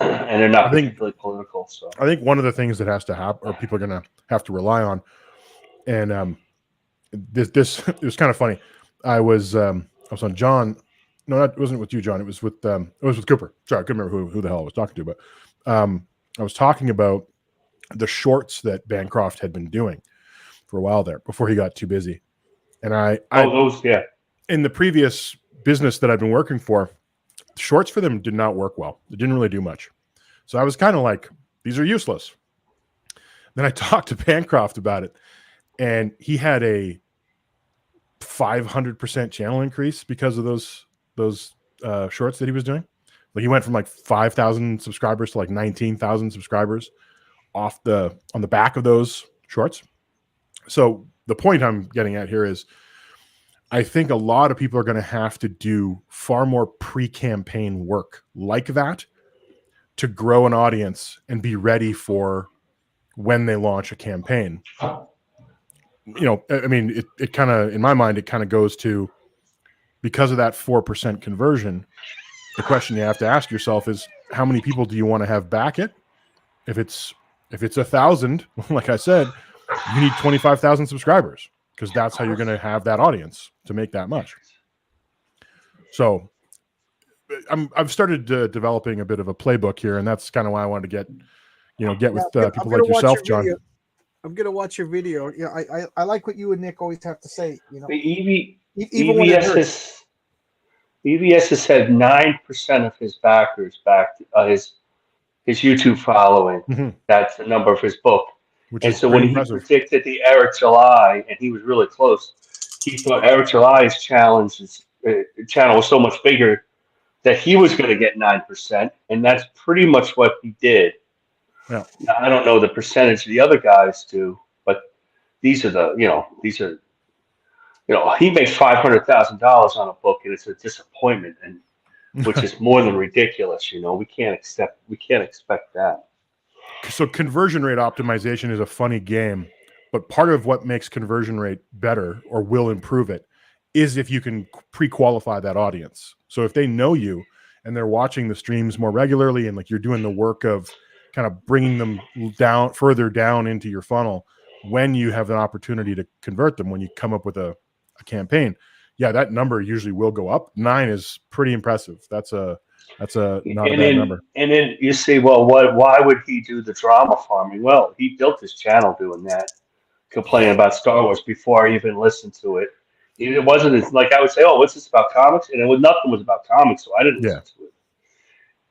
and they're not particularly political. So I think one of the things that has to happen, or people are going to have to rely on, and this it was kind of funny. I was on John. No, it wasn't with you, John. It was with Cooper. Sorry, I couldn't remember who the hell I was talking to, but I was talking about the shorts that Bancroft had been doing for a while there before he got too busy. And in the previous business that I've been working for, shorts for them did not work well. It didn't really do much. So I was kind of like, these are useless. Then I talked to Bancroft about it, and he had a 500% channel increase because of those shorts that he was doing. Like he went from like 5,000 subscribers to like 19,000 subscribers on the back of those shorts. So the point I'm getting at here is I think a lot of people are going to have to do far more pre-campaign work like that to grow an audience and be ready for when they launch a campaign. I mean, it kind of, in my mind, it kind of goes to, because of that 4% conversion, the question you have to ask yourself is, how many people do you want to have back it? If it's 1,000, like I said, you need 25,000 subscribers, because that's how you're going to have that audience to make that much. So I've started developing a bit of a playbook here, and that's kind of why I wanted to get with people like yourself, John. I'm gonna watch your video. I like what you and Nick always have to say. The even when it hurts. EVS has had 9% of his backers back his YouTube following. Mm-hmm. That's the number of his book. Which and so when impressive. He predicted the Eric July, and he was really close, he thought Eric July's channel was so much bigger that he was going to get 9%, and that's pretty much what he did. Yeah. Now, I don't know the percentage the other guys do, but he makes $500,000 on a book, and it's a disappointment, and which is more than ridiculous. We can't expect that. So conversion rate optimization is a funny game, but part of what makes conversion rate better or will improve it is if you can pre-qualify that audience. So if they know you and they're watching the streams more regularly, and like you're doing the work of kind of bringing them further down into your funnel, when you have an opportunity to convert them, when you come up with a campaign, that number usually will go up. 9 is pretty impressive. That's not a bad number. And then you say, well, why would he do the drama farming? Well, he built his channel doing that, complaining about Star Wars before I even listened to it. It wasn't like I would say, oh, what's this about comics? And nothing was about comics, so I didn't listen to it.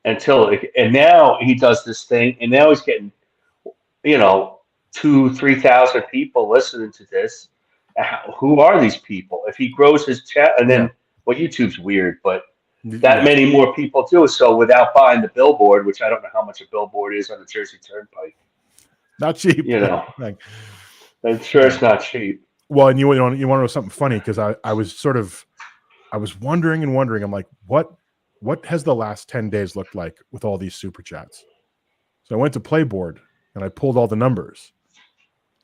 and now he does this thing, and now he's getting, 2,000-3,000 people listening to this. Who are these people? If he grows his chat, and Yeah. then YouTube's weird, but that Yeah. many more people do so without buying the billboard, which I don't know how much a billboard is on the Jersey Turnpike. Not cheap. Like, I'm sure it's not cheap. well, and you want to know something funny, because I was wondering and wondering. I'm like, what has the last 10 days looked like with all these super chats? So I went to Playboard and I pulled all the numbers,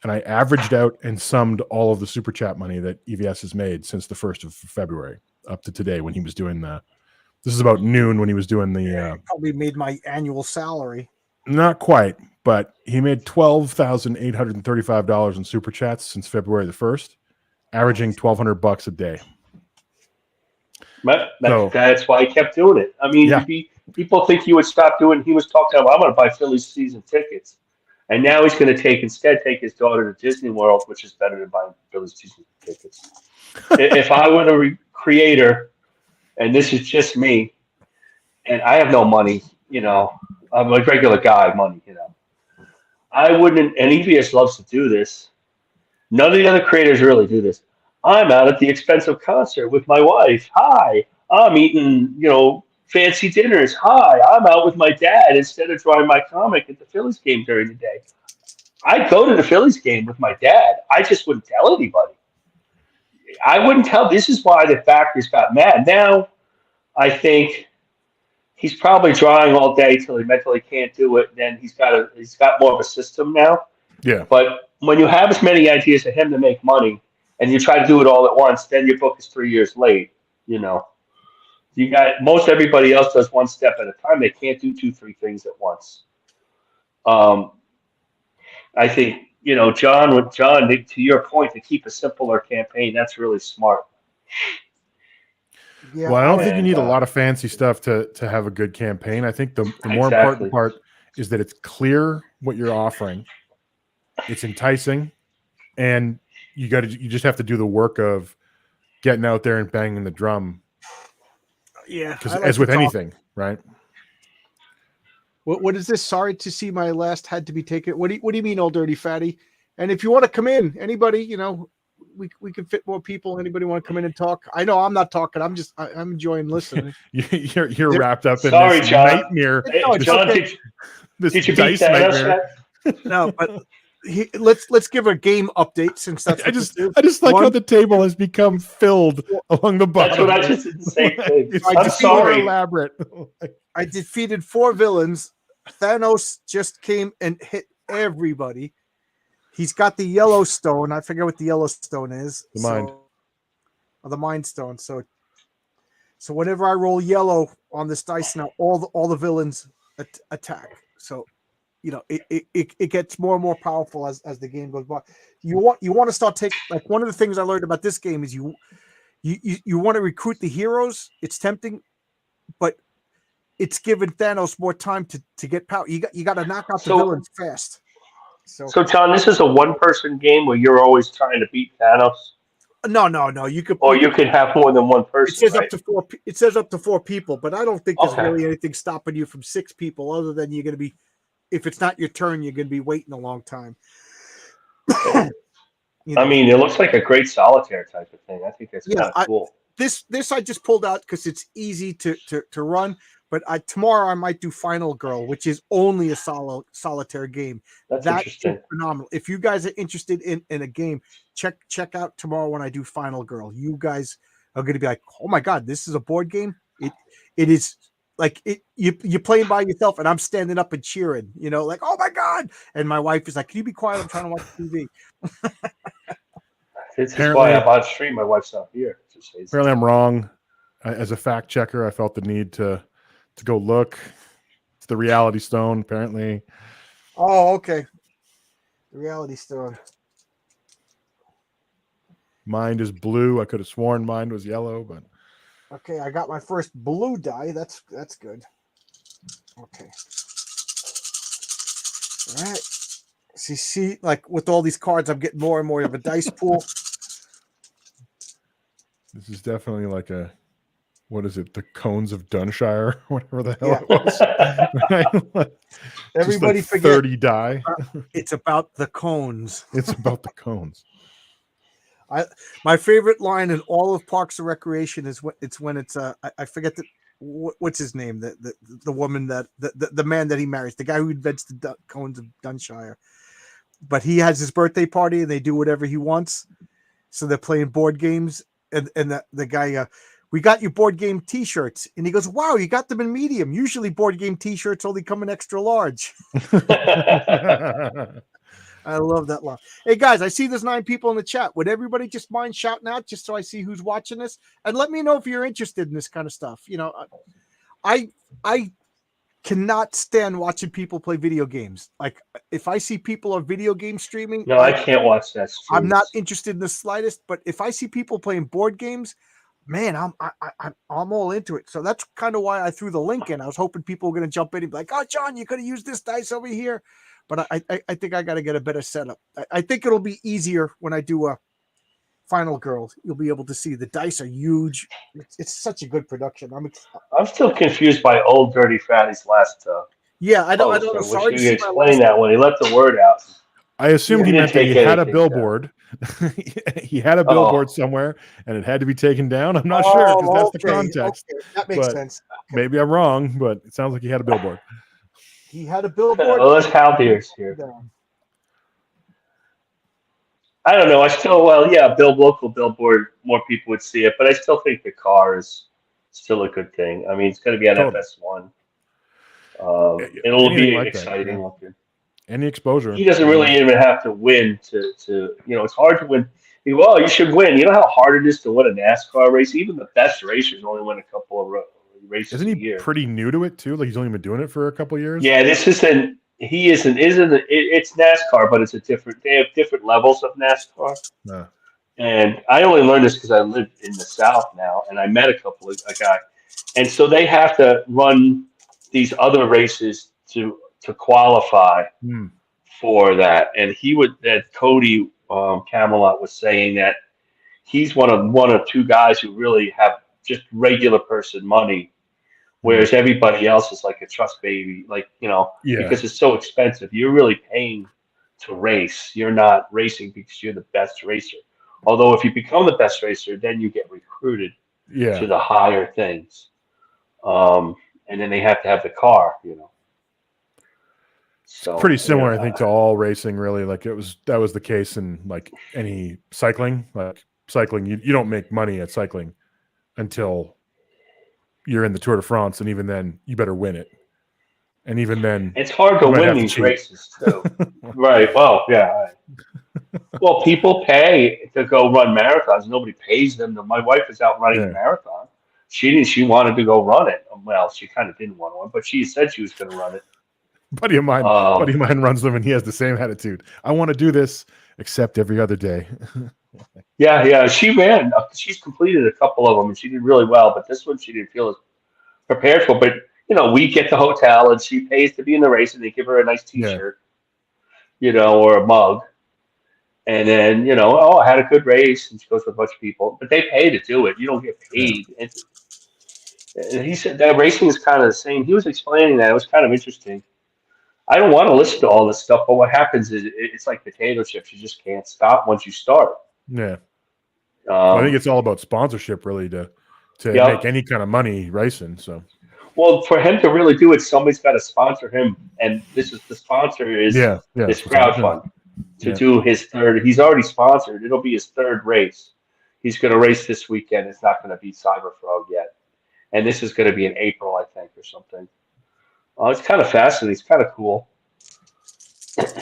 and I averaged out and summed all of the super chat money that EVS has made since the 1st of February up to today, when he was doing this is about noon when he was doing Probably made my annual salary. not quite, but he made $12,835 in super chats since February the 1st, averaging $1,200 a day. That's why he kept doing it. I mean, Yeah. people think he would stop doing. He was talking about, I'm going to buy Phillies season tickets, and now he's going to take his daughter to Disney World, which is better than buying Phillies season tickets. If I were the creator, and this is just me, and I have no money, I'm a regular guy, money, I wouldn't. And EVS loves to do this. None of the other creators really do this. I'm out at the expensive concert with my wife. Hi. I'm eating, fancy dinners. Hi. I'm out with my dad instead of drawing my comic at the Phillies game during the day. I'd go to the Phillies game with my dad. I just wouldn't tell anybody. I wouldn't tell. This is why the backers got mad. Now, I think he's probably drawing all day till he mentally can't do it. Then he's got more of a system now. Yeah. But when you have as many ideas for him to make money, and you try to do it all at once, then your book is 3 years late. You got most everybody else does one step at a time. They can't do 2-3 things at once. I think John, to your point, to keep a simpler campaign, that's really smart. Yeah, Well, I don't think you need a lot of fancy stuff to have a good campaign. I think the more important part is that it's clear what you're offering, it's enticing, and you just have to do the work of getting out there and banging the drum. Yeah, because as with anything, right? What is this? Sorry to see my last had to be taken. What do you mean, old dirty fatty? And if you want to come in, anybody, we can fit more people. Anybody want to come in and talk? I know I'm not talking. I'm enjoying listening. you're wrapped up in this John. Nightmare. No, John, okay. did you beat Thanos yet? No, but let's give a game update, since that's I just like how the table has become filled along the bottom. That's what I just did the same thing. I'm sorry. Elaborate. I defeated 4 villains. Thanos just came and hit everybody. He's got the yellow stone. I forget what the yellow stone is. The mind. The mind stone. So whenever I roll yellow on this dice now, all the villains attack. So it gets more and more powerful as the game goes by. You want to start taking, like, one of the things I learned about this game is you want to recruit the heroes. It's tempting, but it's giving Thanos more time to get power. You got to knock out the villains fast. So John, this is a one-person game where you're always trying to beat Thanos. No. You could have more than one person. It says right? up to 4. It says up to 4 people, but I don't think there's really anything stopping you from 6 people, other than you're going to be, if it's not your turn, you're going to be waiting a long time. I mean, it looks like a great solitaire type of thing. I think that's kind of cool. This I just pulled out because it's easy to run. But tomorrow I might do Final Girl, which is only a solitaire game. That's interesting. Is phenomenal. If you guys are interested in a game, check out tomorrow when I do Final Girl. You guys are going to be like, oh my God, this is a board game. It is like you're playing by yourself, and I'm standing up and cheering. Like, oh my God! And my wife is like, can you be quiet? I'm trying to watch TV. This is why I'm on stream. My wife's not here. Apparently, I'm wrong. As a fact checker, I felt the need to go look. It's the Reality Stone, apparently. Oh, okay. The Reality Stone. Mind is blue. I could have sworn mine was yellow, but okay. I got my first blue die. That's good. Okay. All right. See, like with all these cards, I'm getting more and more of a dice pool. This is definitely like a what is it? The Cones of Dunshire, whatever the hell Yeah. it was. Right? Everybody just like forget 30 die. it's about the cones. It's about the cones. My favorite line in all of Parks and Recreation is when it's I forget what's his name, the woman that the man that he marries, the guy who invents the cones of Dunshire, but he has his birthday party and they do whatever he wants, so they're playing board games, and the guy, we got you board game T-shirts, and he goes, wow, you got them in medium. Usually board game T-shirts only come in extra large. I love that line. Hey guys, I see there's 9 people in the chat. Would everybody just mind shouting out just so I see who's watching this? And let me know if you're interested in this kind of stuff. You know, I cannot stand watching people play video games. Like if I see people on video game streaming, No, I can't watch that. I'm not interested in the slightest. But if I see people playing board games, man, I'm all into it. So that's kind of why I threw the link in. I was hoping people were going to jump in and be like, "Oh, John, you could have used this dice over here." But I think I got to get a better setup. I think it'll be easier when I do a Final Girl. You'll be able to see the dice are huge. It's such a good production. I'm still confused by Old Dirty Fatty's last. Yeah, I don't Post. know. I wish Sorry you to could see my explain last. that when he let the word out. I assumed Yeah, he he meant that didn't he take had a anything billboard. He had a billboard somewhere, and it had to be taken down. I'm not sure because that's the context. Okay. That makes but sense. Okay. maybe I'm wrong, but it sounds like he had a billboard. He had a billboard. Well, let's count ears here. Down. I don't know. Local billboard, more people would see it, but I still think the car is still a good thing. I mean, it's going to be on Totally. FS1. It'll Anything be like exciting that, yeah. looking. Any exposure. He doesn't really even have to win to it's hard to win. You should win. You know how hard it is to win a NASCAR race? Even the best racers only win a couple of races Isn't a he year. pretty new to it too? Like he's only been doing it for a couple of years. Yeah, this isn't. He isn't. It's NASCAR, but it's a different. They have different levels of NASCAR. Nah. And I only learned this because I live in the South now, and I met a guy, and so they have to run these other races to qualify for that. And Cody Camelot was saying that he's one of 2 guys who really have just regular person money, whereas everybody else is like a trust baby, because it's so expensive. You're really paying to race. You're not racing because you're the best racer. Although if you become the best racer, then you get recruited to the higher things. And then they have to have the car, So pretty similar, I think, to all racing, really. Like that was the case in like any cycling. Like cycling, you don't make money at cycling until you're in the Tour de France, and even then, you better win it. And even then, it's hard to win these races too. Right. Well, yeah. Well, people pay to go run marathons. Nobody pays them. My wife is out running a marathon. She wanted to go run it. Well, she kind of didn't want to run, but she said she was going to run it. Buddy of mine runs them, and he has the same attitude. I want to do this, except every other day. Yeah. She ran. She's completed a couple of them, and she did really well. But this one, she didn't feel as prepared for. But we get the hotel, and she pays to be in the race, and they give her a nice T-shirt, or a mug. And then, I had a good race, and she goes with a bunch of people. But they pay to do it. You don't get paid. Yeah. And he said that racing is kind of the same. He was explaining that. It was kind of interesting. I don't want to listen to all this stuff, but what happens is it's like potato chips. You just can't stop once you start. Yeah. I think it's all about sponsorship, really, to make any kind of money racing. So. Well, for him to really do it, somebody's got to sponsor him, and the sponsor is this crowdfund to do his third. He's already sponsored. It'll be his 3rd race. He's going to race this weekend. It's not going to be Cyberfrog yet, and this is going to be in April, I think, or something. It's kind of fascinating. It's kind of cool,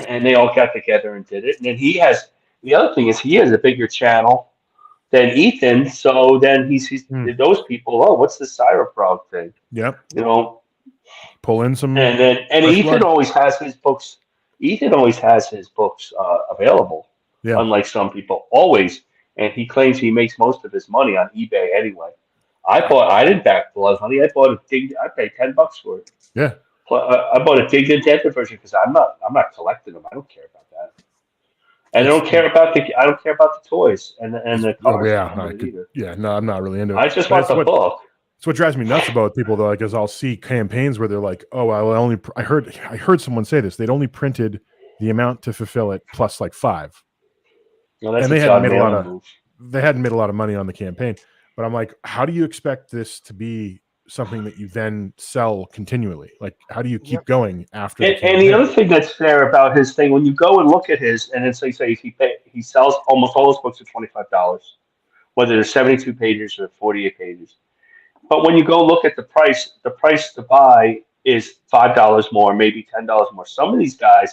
and they all got together and did it. And then the other thing is he has a bigger channel than Ethan, so then he's those people. Oh, what's the Cyberfrog thing? Yep. Pull in some, and Ethan always has his books. Ethan always has his books available, unlike some people. Always, and he claims he makes most of his money on eBay anyway. I didn't back Blood Honey. I paid $10 for it. Yeah. I bought a digged and dented version because I'm not collecting them. I don't care about that. And I don't care about the toys and the cars. I'm not really into it. I just want the book. It's what drives me nuts about people though, like, is I'll see campaigns where they're like, "Oh, I heard someone say this. They'd only printed the amount to fulfill it plus like 5." Well, that's And a they hadn't John made a lot Malin of move. money on the campaign. But I'm like, how do you expect this to be something that you then sell continually? Like, how do you keep Yep. going after the And the campaign? other thing that's fair about his thing, when you go and look at his, and it's like say he sells almost all his books for $25, whether they're 72 pages or 48 pages. But when you go look at the price to buy is $5 more, maybe $10 more. Some of these guys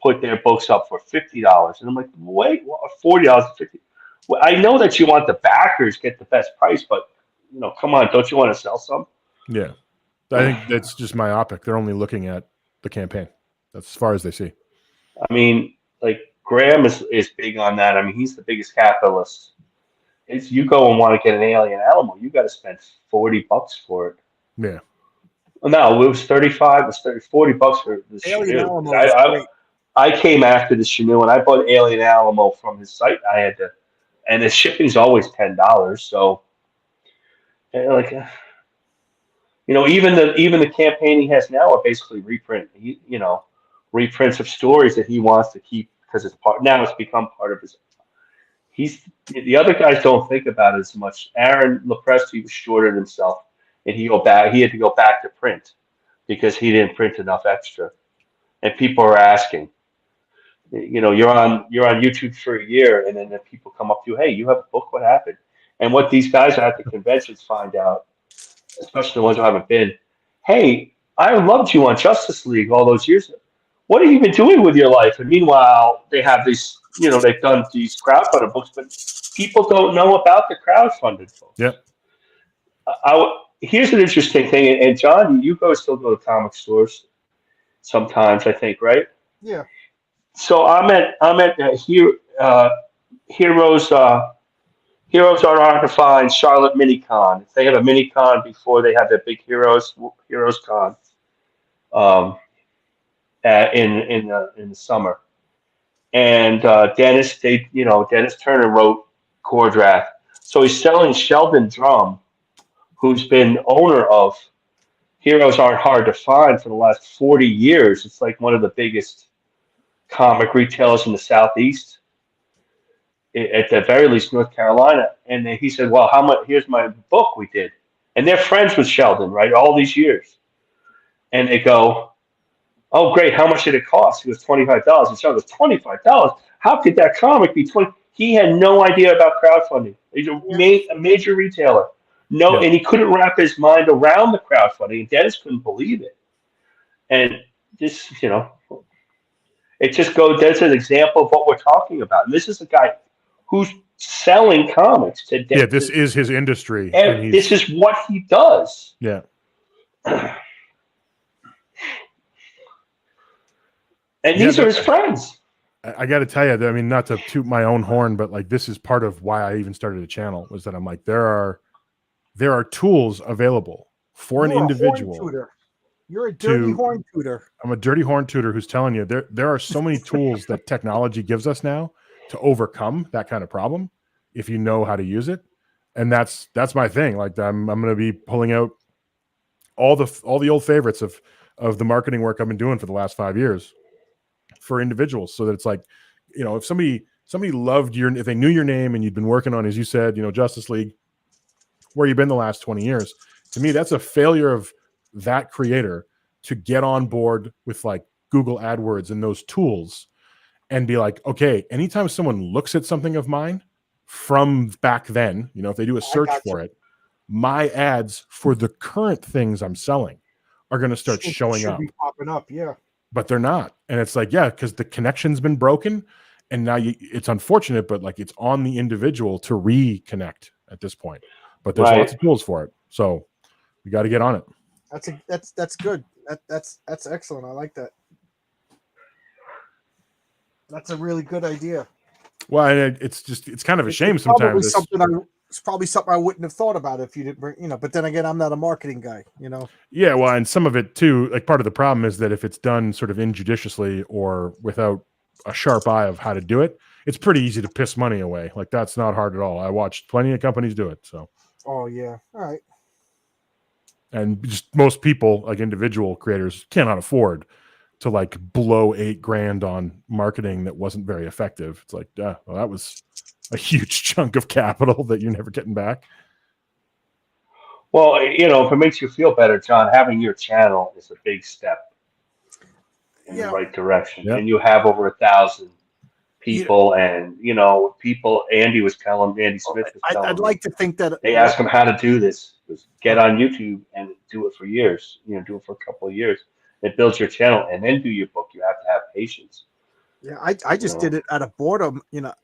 put their books up for $50, and I'm like, wait, what, $40, 50? Well, I know that you want the backers get the best price, but come on, don't you want to sell some? Yeah. I think that's just myopic. They're only looking at the campaign. That's as far as they see. I mean, like Graham is big on that. I mean, he's the biggest capitalist. It's you go and want to get an Alien Alamo, you got to spend $40 for it. Yeah. Well, no, it was 35. It was 30, $40 for the Alien Canoe. Alamo is great. I came after the Canoe and I bought Alien Alamo from his site. I had to, and the shipping's always $10. So, like, even the campaign he has now are basically reprints of stories that he wants to keep because it's become part of his. The other guys don't think about it as much. Aaron Lepresti was shorted himself, and he had to go back to print because he didn't print enough extra. And people are asking, you're on YouTube for a year, and then people come up to you, hey, you have a book, what happened? And what these guys at the conventions find out, especially the ones who haven't been, hey, I loved you on Justice League all those years. What have you been doing with your life? And meanwhile, they have these, they've done these crowdfunded books, but people don't know about the crowdfunded books. Yep. Here's an interesting thing, and John, you still go to comic stores sometimes, I think, right? Yeah. So I'm at Heroes Heroes are hard to find. Charlotte Minicon. They have a Minicon before they have their big Heroes Con. Um, in the summer, and Dennis Turner wrote Core Draft, so he's selling Sheldon Drum, who's been owner of Heroes Aren't Hard to Find for the last 40 years. It's like one of the biggest comic retailers in the Southeast, at the very least North Carolina. And then he said, well, how much? Here's my book we did. And they're friends with Sheldon, right, all these years. And they go, oh, great, how much did it cost? It was $25. And Sheldon goes, $25? How could that comic be 20? He had no idea about crowdfunding. He's a major retailer. No, and he couldn't wrap his mind around the crowdfunding. And Dennis couldn't believe it. And this, it just goes, that's an example of what we're talking about. And this is a guy who's selling comics today. Yeah, this is his industry. And this is what he does. Yeah. And these are his friends. I got to tell you, I mean, not to toot my own horn, but like this is part of why I even started a channel, was that I'm like, there are tools available for an individual. You're a dirty horn tutor. I'm a dirty horn tutor who's telling you there are so many tools that technology gives us now to overcome that kind of problem if you know how to use it. And that's my thing. Like I'm going to be pulling out all the old favorites of the marketing work I've been doing for the last 5 years for individuals, so that it's like, if somebody loved if they knew your name and you'd been working on, as you said, Justice League, where you've been the last 20 years, to me, that's a failure of that creator to get on board with like Google AdWords and those tools and be like, okay, anytime someone looks at something of mine from back then, if they do a search for it, my ads for the current things I'm selling are going to start showing up. Be popping up, yeah. But they're not. And it's like, yeah, because the connection's been broken. And now it's unfortunate, but like it's on the individual to reconnect at this point. But there's lots of tools for it. So we got to get on it. That's good. That's excellent. I like that. That's a really good idea. Well, it's kind of a shame sometimes. It's probably something I wouldn't have thought about if you didn't bring, but then again, I'm not a marketing guy, Yeah, well, and some of it too, like part of the problem is that if it's done sort of injudiciously or without a sharp eye of how to do it, it's pretty easy to piss money away. Like that's not hard at all. I watched plenty of companies do it. So. Oh yeah. All right. And just most people, like individual creators, cannot afford to like blow $8,000 on marketing that wasn't very effective. It's like, well, that was a huge chunk of capital that you're never getting back. Well, if it makes you feel better, John, having your channel is a big step in the right direction. Yep. And you have over 1,000 people, and people. Andy Smith was telling I'd like to think that they ask him how to do this. Just get on YouTube and do it for years. Do it for a couple of years. It builds your channel, and then do your book. You have to have patience. Yeah, I just did it out of boredom,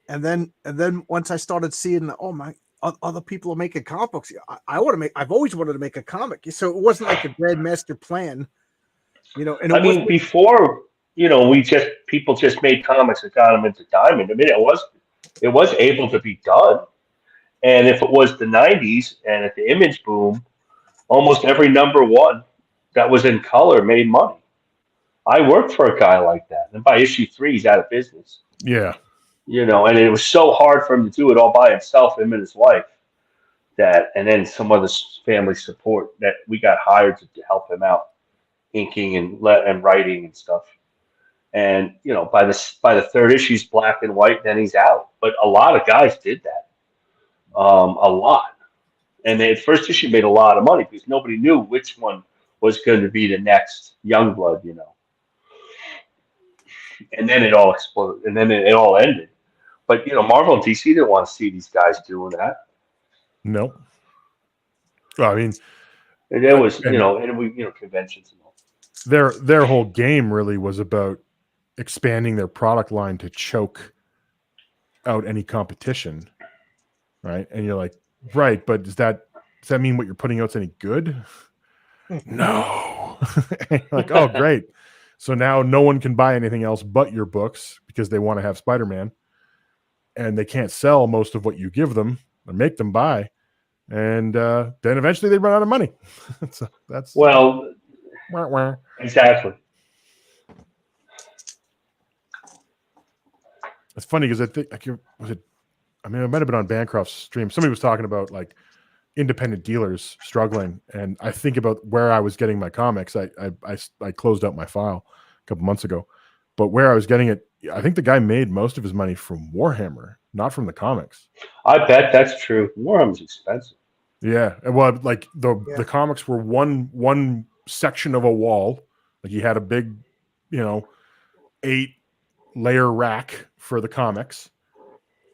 and then once I started seeing, oh my, other people are making comic books. I've always wanted to make a comic, so it wasn't like a grand master plan, And I mean, before people just made comics that got them into Diamond. I mean, it was able to be done, and if it was the '90s and at the Image boom, almost every number one that was in color made money. I worked for a guy like that, and by issue 3, he's out of business. Yeah. And it was so hard for him to do it all by himself, him and his wife, and then some other family support, that we got hired to help him out, inking and writing and stuff. And by the third issue, he's black and white, then he's out. But a lot of guys did that, a lot. And the first issue made a lot of money because nobody knew which one was going to be the next Youngblood, And then it all exploded, and then it all ended. But Marvel and DC didn't want to see these guys doing that. No. Well, I mean, and there was conventions and all. Their whole game really was about expanding their product line to choke out any competition, right? And you're like, right, but does that mean what you're putting out's any good? No. Like, oh, great. So now no one can buy anything else but your books because they want to have Spider-Man, and they can't sell most of what you give them or make them buy. And then eventually they run out of money. So that's exactly. It's funny because I think it might have been on Bancroft's stream. Somebody was talking about like independent dealers struggling, and I think about where I was getting my comics. I closed out my file a couple months ago, but where I was getting it, I think the guy made most of his money from Warhammer, not from the comics. I bet that's true. Warhammer's expensive. Yeah, well, like the comics were one section of a wall. Like he had a big, 8-layer rack for the comics.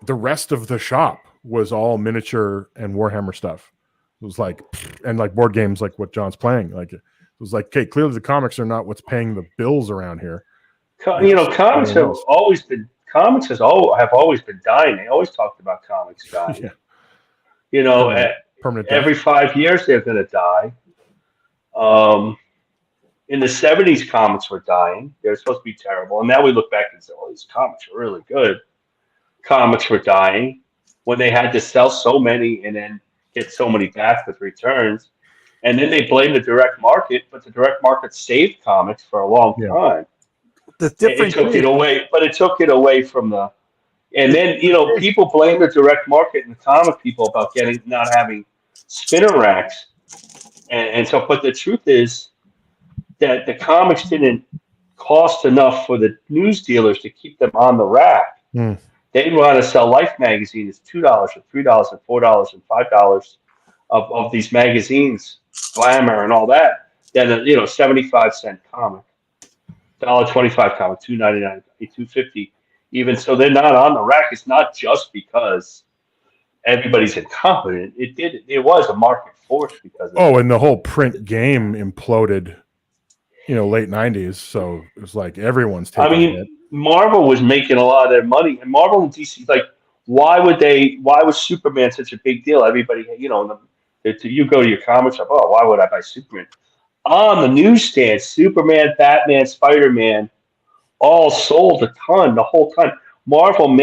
The rest of the shop was all miniature and Warhammer stuff. It was like, and like board games, like what John's playing. Like it was like, okay, clearly the comics are not what's paying the bills around here. Comics have always been dying. They always talked about comics dying. Yeah. Permanent every 5 years they're going to die. In the 70s, comics were dying. They were supposed to be terrible. And now we look back and say, well, these comics are really good. Comics were dying when they had to sell so many and then get so many back with returns. And then they blamed the direct market, but the direct market saved comics for a long time. The difference it took it away from the. And then people blame the direct market and the comic people about not having spinner racks, but the truth is that the comics didn't cost enough for the news dealers to keep them on the rack. They want to sell Life magazine as $2 or $3 and $4 and $5 of these magazines, Glamour and all that. Then 75-cent comic, $1.25 comic, $2.99, $2.50. Even so, they're not on the rack. It's not just because everybody's incompetent. It was a market force because of and the whole print game imploded, late 90s. So it was like everyone's taking it. Marvel was making a lot of their money, and Marvel and DC, like, why was Superman such a big deal? Everybody, you go to your comic shop, oh, why would I buy Superman? On the newsstand, Superman, Batman, Spider-Man, all sold a ton, the whole time. Marvel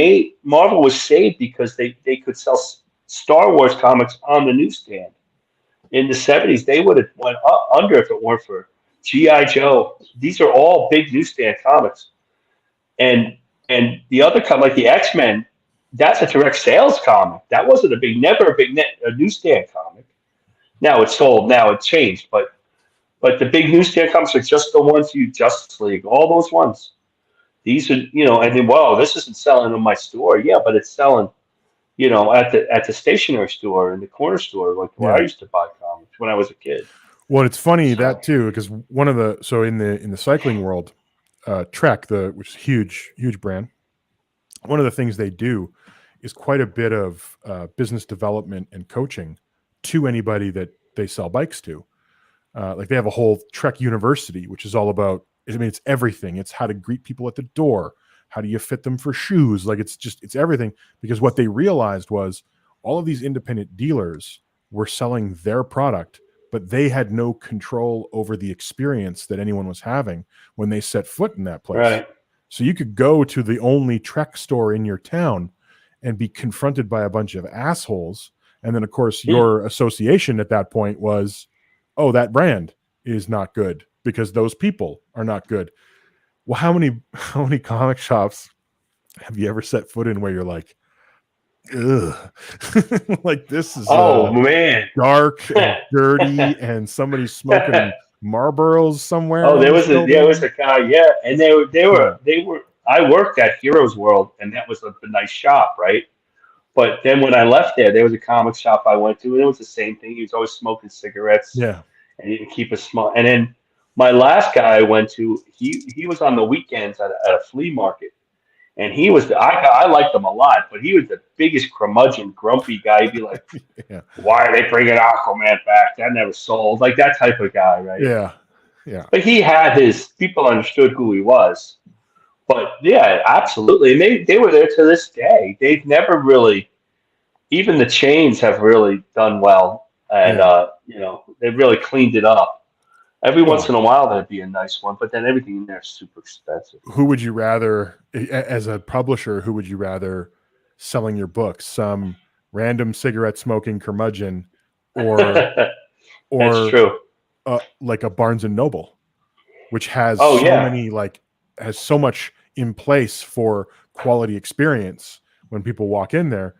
was saved because they could sell Star Wars comics on the newsstand. In the 70s, they would have went under if it weren't for G.I. Joe. These are all big newsstand comics. And the other comic, like the X-Men, that's a direct sales comic. That wasn't never a big newsstand comic. Now it's sold. Now it changed, but the big newsstand comics are just the ones you Justice League, all those ones. These are, and then, wow, this isn't selling in my store. Yeah, but it's selling, at the stationery store and the corner store, like where I Yeah. used to buy comics when I was a kid. Well, it's funny So, that too, because in the cycling world, Trek, which is a huge brand, one of the things they do is quite a bit of business development and coaching to anybody that they sell bikes to. Like they have a whole Trek University, which is all about, I mean, it's everything. It's how to greet people at the door. How do you fit them for shoes? Like it's everything. Because what they realized was all of these independent dealers were selling their product, but they had no control over the experience that anyone was having when they set foot in that place. right. So you could go to the only Trek store in your town and be confronted by a bunch of assholes. And then, of course, your association at that point was, oh, that brand is not good because those people are not good. Well, how many comic shops have you ever set foot in where you're like, ugh, like this is Oh, man. dark and dirty, and somebody's smoking Marlboros somewhere Oh, in this there was building? a guy, yeah, and they were. I worked at Heroes World, and that was a nice shop, right? But then when I left there was a comic shop I went to, and it was the same thing. He was always smoking cigarettes, Yeah, and he didn't keep a small. And then my last guy I went to, he was on the weekends at a flea market, and I liked him a lot, but he was the biggest curmudgeon, grumpy guy. He'd be like, yeah, "Why are they bringing Aquaman back? That never sold." Like that type of guy, right? yeah, yeah, But he had his people understood who he was. But yeah, absolutely. And they were there to this day. They've never really, even the chains have really done well. And, yeah. they've really cleaned it up. Every once Well, in a while, that'd be a nice one, but then everything in there is super expensive. who would you rather, as a publisher, who would you rather selling your books? Some random cigarette smoking curmudgeon, or That's or true. like a Barnes and Noble, which has Oh, so yeah. many, like, has so much in place for quality experience when people walk in there.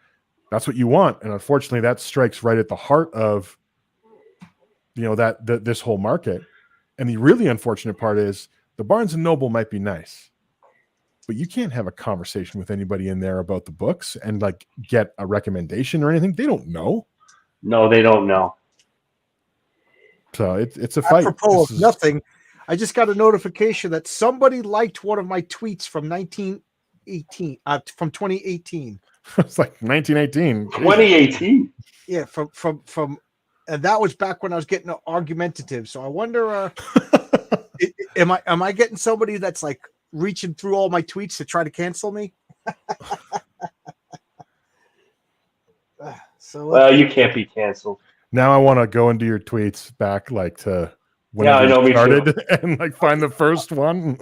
That's what you want, and unfortunately, that strikes right at the heart of this whole market. And the really unfortunate part is the Barnes and Noble might be nice, but you can't have a conversation with anybody in there about the books and like get a recommendation or anything. They don't know. No, they don't know. So it's a fight. Apropos of nothing, I just got a notification that somebody liked one of my tweets from 2018. It's like 1918. 2018. Yeah, from and that was back when I was getting argumentative. So I wonder, am I getting somebody that's like reaching through all my tweets to try to cancel me? Well, you can't be canceled. Now I want to go into your tweets back, like to Yeah, I whenever know, you me started, and like find the first one.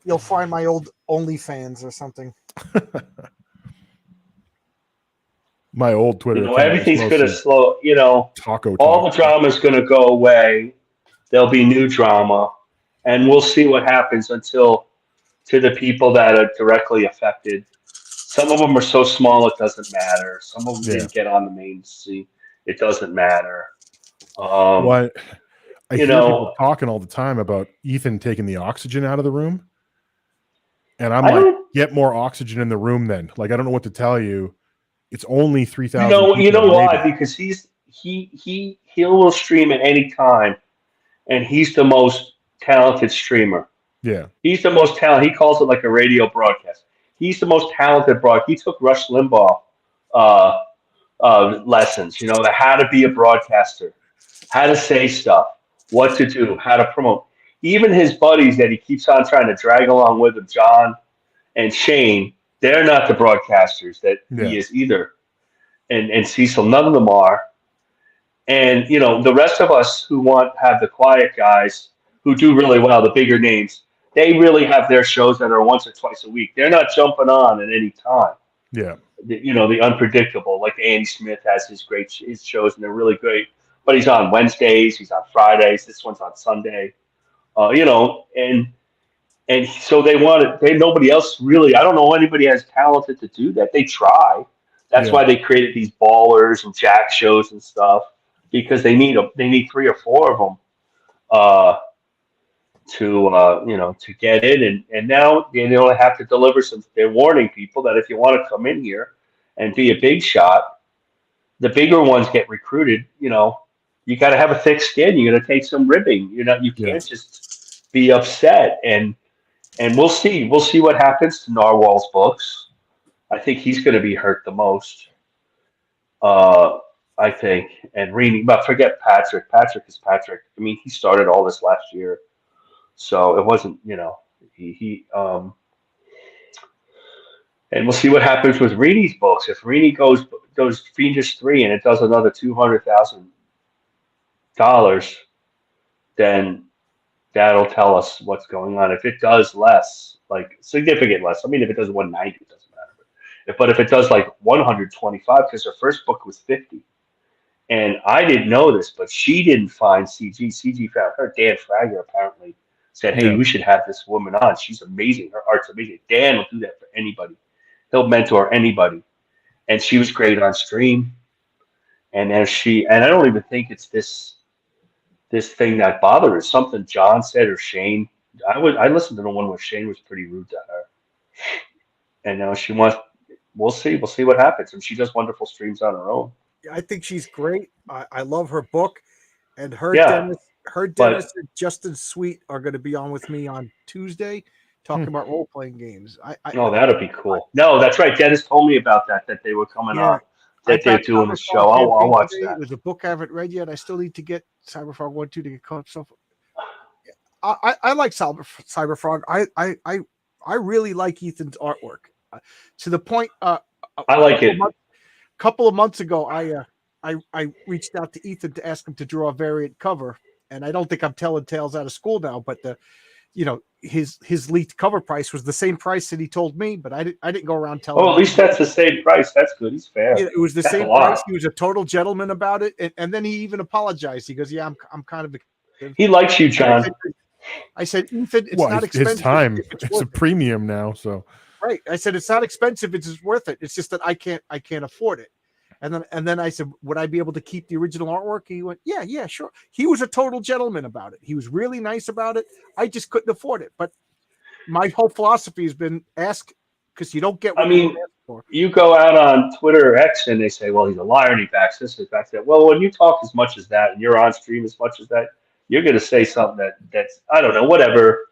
You'll find my old OnlyFans or something. My old Twitter account. Everything's going to slow. Taco all the drama is going to go away. There'll be new drama, and we'll see what happens until to the people that are directly affected. Some of them are so small it doesn't matter. Some of them didn't get on the main scene. It doesn't matter. I hear people talking all the time about Ethan taking the oxygen out of the room, and I'm like, get more oxygen in the room. Then, like, I don't know what to tell you. It's only 3,000. You know why? Because he will stream at any time, and he's the most talented streamer. Yeah, he's the most talented. He calls it like a radio broadcast. He's the most talented broadcast. He took Rush Limbaugh lessons. How to be a broadcaster, how to say stuff, what to do, how to promote. Even his buddies that he keeps on trying to drag along with him, John and Shane, they're not the broadcasters that he is either. And Cecil, none of them are. And, the rest of us who have the quiet guys who do really well, the bigger names, they really have their shows that are once or twice a week. They're not jumping on at any time. Yeah. The unpredictable, like Andy Smith has his shows, and they're really great. But he's on Wednesdays, he's on Fridays, this one's on Sunday. And so nobody else really, I don't know anybody as talented to do that. They try. That's why they created these ballers and jack shows and stuff. because they need 3 or 4 of them uh, to get in, and now they don't have to deliver some. They're warning people that if you want to come in here and be a big shot, the bigger ones get recruited. You got to have a thick skin. You got to take some ribbing. You Yeah. can't just be upset. And we'll see what happens to Narwhal's books. I think he's going to be hurt the most. Uh, I think, and Reenie, but forget Patrick. Patrick is Patrick. I mean, he started all this last year, so it wasn't, he. And we'll see what happens with Reenie's books. If Reenie goes Fiendish 3 and it does another $200,000, then that'll tell us what's going on. If it does less, like significant less, I mean, if it does 190, it doesn't matter. But if it does like 125, because her first book was 50, and I didn't know this, but she didn't find CG. CG found her. Dan Frager apparently said, "Hey, Yeah. we should have this woman on. She's amazing. Her art's amazing." Dan will do that for anybody. He'll mentor anybody, and she was great on stream. And I don't even think it's this thing that bothered her. Something John said or Shane. I listened to the one where Shane was pretty rude to her, and now she wants. We'll see what happens, and she does wonderful streams on her own. I think she's great. I love her book, and her Yeah, Dennis but and Justin Sweet are going to be on with me on Tuesday, talking about role playing games. oh, that'd be cool. No, that's right. Dennis told me about that they were coming Yeah, on, I've that they're got doing a Cyberfrog show. I'll campaign watch today. that. There's a book I haven't read yet. I still need to get Cyberfrog 1, 2 to get caught up. So I like Cyberfrog. I really like Ethan's artwork to the point. I like it. Couple of months ago, I reached out to Ethan to ask him to draw a variant cover, and I don't think I'm telling tales out of school now, but his leaked cover price was the same price that he told me, but I didn't go around telling Oh, at him. least that's the same price. That's good. He's fair. It was the That's a same lot. price. He was a total gentleman about it, and then he even apologized. He goes, "Yeah, I'm kind of expensive." He likes you, John. I said, Ethan, it's Well, not his expensive. time, If it's a worth it. premium now. So Right. I said, it's not expensive. It's just worth it. It's just that I can't afford it. And then I said, would I be able to keep the original artwork? He went, yeah, sure. He was a total gentleman about it. He was really nice about it. I just couldn't afford it. But my whole philosophy has been ask, because you don't get I what you mean, don't ask for. you go out on Twitter or X and they say, well, he's a liar and he backs this and backs that. Well, when you talk as much as that and you're on stream as much as that, you're going to say something that's, I don't know, whatever.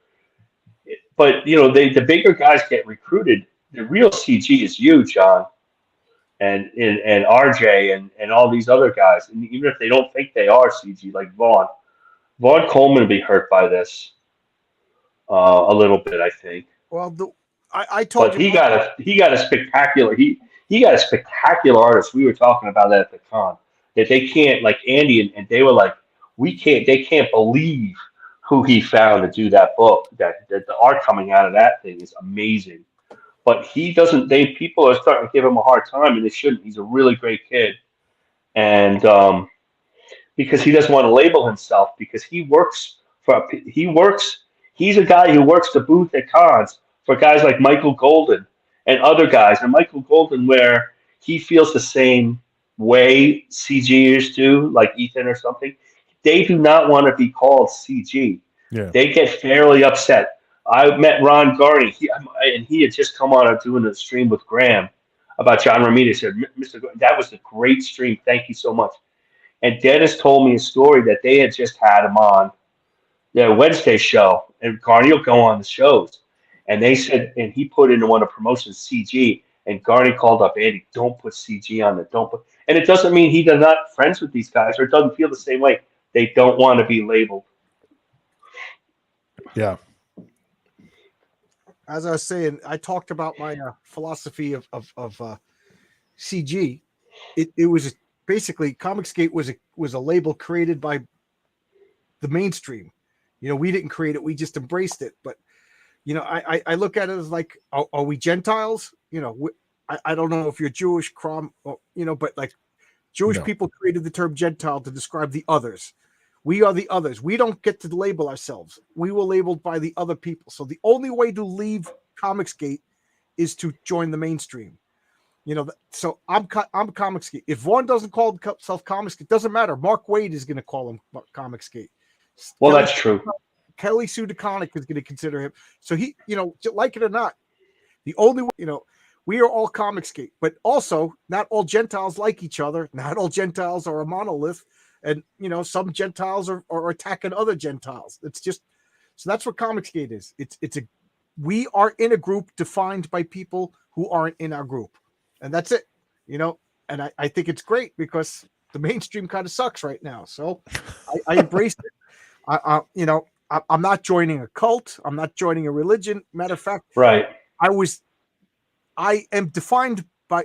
But, the bigger guys get recruited. The real CG is you, John, and RJ and all these other guys. And even if they don't think they are CG, like Vaughn Coleman will be hurt by this a little bit, I think. Well, I told But you. he got a spectacular artist. We were talking about that at the con, that they can't, like Andy and they were like, they can't believe who he found to do that book. That the art coming out of that thing is amazing. But he doesn't. People are starting to give him a hard time, and they shouldn't. He's a really great kid, and because he doesn't want to label himself, because he works. He's a guy who works the booth at cons for guys like Michael Golden and other guys. And Michael Golden, where he feels the same way CGers do, like Ethan or something, they do not want to be called CG. yeah, They get fairly upset. I met Ron Garney, and he had just come on doing a stream with Graham about John Romita. He said, "Mr. That was a great stream. Thank you so much." And Dennis told me a story that they had just had him on their Wednesday show, and Garney will go on the shows. And they said, and he put into one of the promotions CG, and Garney called up Andy, don't put CG on it, don't put. And it doesn't mean he does not friends with these guys or doesn't feel the same way. They don't want to be labeled. yeah, As I was saying, I talked about my philosophy of CG. It was basically Comicsgate was a label created by the mainstream. We didn't create it; we just embraced it. But I look at it as like, are we Gentiles? I don't know if you're Jewish, but like Jewish No. people created the term Gentile to describe the others. We are the others. We don't get to label ourselves. We were labeled by the other people. So the only way to leave Comicsgate is to join the mainstream. So I'm Comics Gate. If Vaughn doesn't call himself Comics Gate, doesn't matter. Mark Wade is going to call him Comics Gate. Well, that's true. Kelly Sue DeConnick is going to consider him. So he, like it or not, the only way, we are all Comics Gate, but also not all Gentiles like each other. Not all Gentiles are a monolith, and some Gentiles are attacking other Gentiles. It's just so that's what Comics Gate is. We are in a group defined by people who aren't in our group, and that's it. And I think it's great because the mainstream kind of sucks right now. So I embrace it. I'm not joining a cult. I'm not joining a religion. Matter of fact, right. I am defined by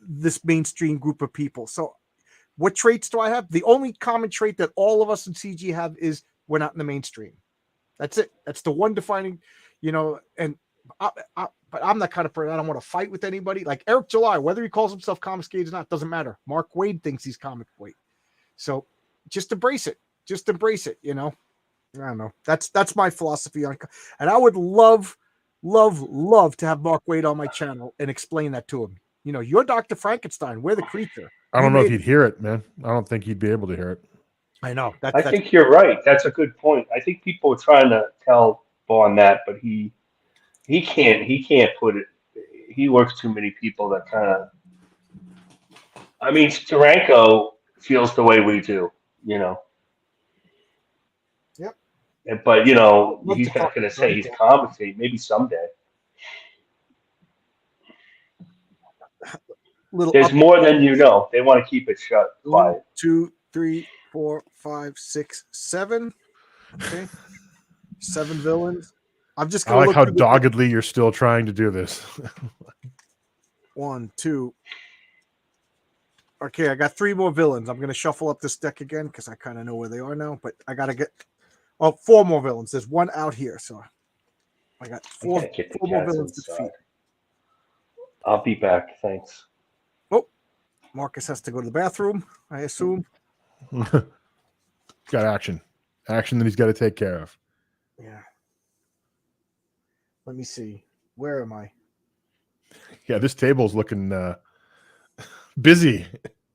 this mainstream group of people. So what traits do I have? The only common trait that all of us in CG have is we're not in the mainstream. That's it. That's the one defining, and but I'm that kind of person. I don't want to fight with anybody. Like Eric July, whether he calls himself Comics Gate or not, doesn't matter. Mark Wade thinks he's Comic Wade. So just embrace it. Just embrace it, I don't know. That's my philosophy on, and I would love to have Mark Wade on my channel and explain that to him. You're Dr. Frankenstein. We're the creature. I don't know if he'd hear it, man. I don't think he'd be able to hear it. I know. I think you're right. That's a good point. I think people are trying to tell Vaughn that, but he can't put it. He works too many people that kind of. I mean, Steranko feels the way we do, Yep. But he's not going to say he's Comics Gate. Maybe someday. There's more than you know. They want to keep it shut. 1, 2, 3, 4, 5, 6, 7. Okay, 7 villains. I'm just going to like how doggedly you're still trying to do this. 1, 2. Okay, I got 3 more villains. I'm going to shuffle up this deck again because I kind of know where they are now. But I got to get 4 more villains. There's 1 out here, so I got 4 more villains to defeat. I'll be back. Thanks. Oh, Marcus has to go to the bathroom, I assume. Got action that he's got to take care of. Yeah. Let me see. Where am I? Yeah, this table's looking busy.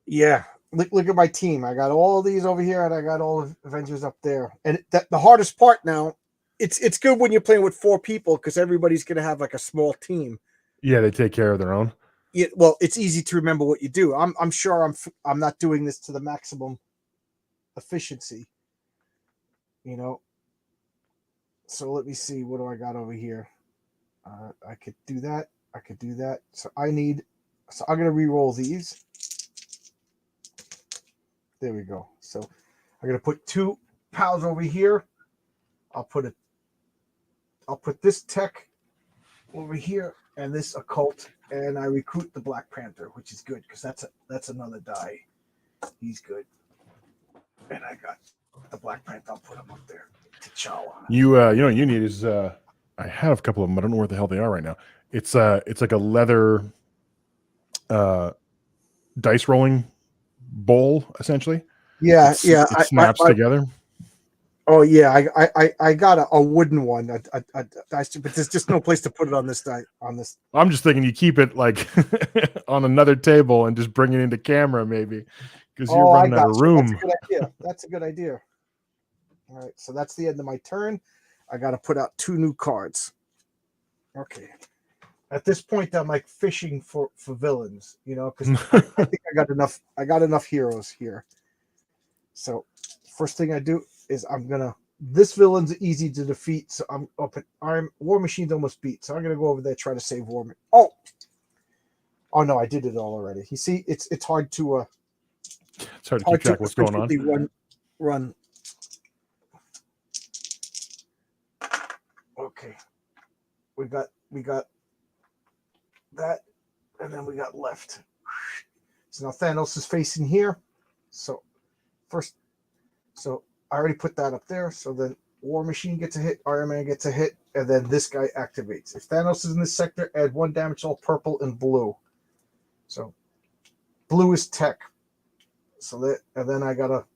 Yeah. Look at my team. I got all these over here, and I got all the Avengers up there. And the hardest part now, it's good when you're playing with 4 people because everybody's going to have like a small team. Yeah, they take care of their own. Yeah, well, it's easy to remember what you do. I'm sure I'm not doing this to the maximum efficiency. So let me see. What do I got over here? I could do that. I could do that. So I'm going to re-roll these. There we go. So I'm going to put 2 pals over here. I'll put this tech over here and this occult, and I recruit the Black Panther, which is good because that's another die. He's good. And I got the Black Panther. I'll put him up there. T'Challa. You know what you need is I have a couple of them. I don't know where the hell they are right now. It's like a leather dice rolling bowl, essentially. Yeah, it snaps together. Oh yeah, I got a wooden one, but there's just no place to put it on this die. I'm just thinking you keep it like on another table and just bring it into camera, maybe, because you're running out of room. That's a good idea. That's a good idea. All right, so that's the end of my turn. I got to put out 2 new cards. Okay. At this point, I'm like fishing for villains, because I think I got enough heroes here. So first thing I do is this villain's easy to defeat. So I'm up at War Machine's almost beat. So I'm gonna go over there, try to save War Machine. Oh no, I did it all already. You see, it's hard to it's hard to keep track of what's going on. Run. Okay. We got that, and then we got left. So now Thanos is facing here. So I already put that up there. So then War Machine gets a hit, Iron Man gets a hit, and then this guy activates. If Thanos is in this sector, add 1 damage to all purple and blue. So blue is tech. So and then I got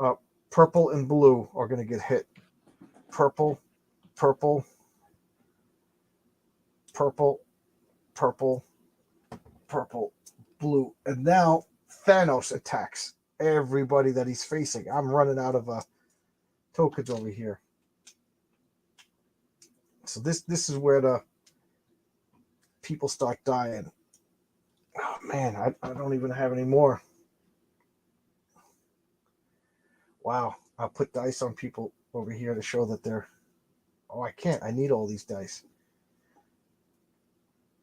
a purple and blue are going to get hit. Purple, purple, purple, purple, purple, blue, and now Thanos attacks everybody that he's facing. I'm running out of tokens over here. So this is where the people start dying. Oh man, I don't even have any more. Wow, I'll put dice on people over here to show that they're. Oh, I can't. I need all these dice.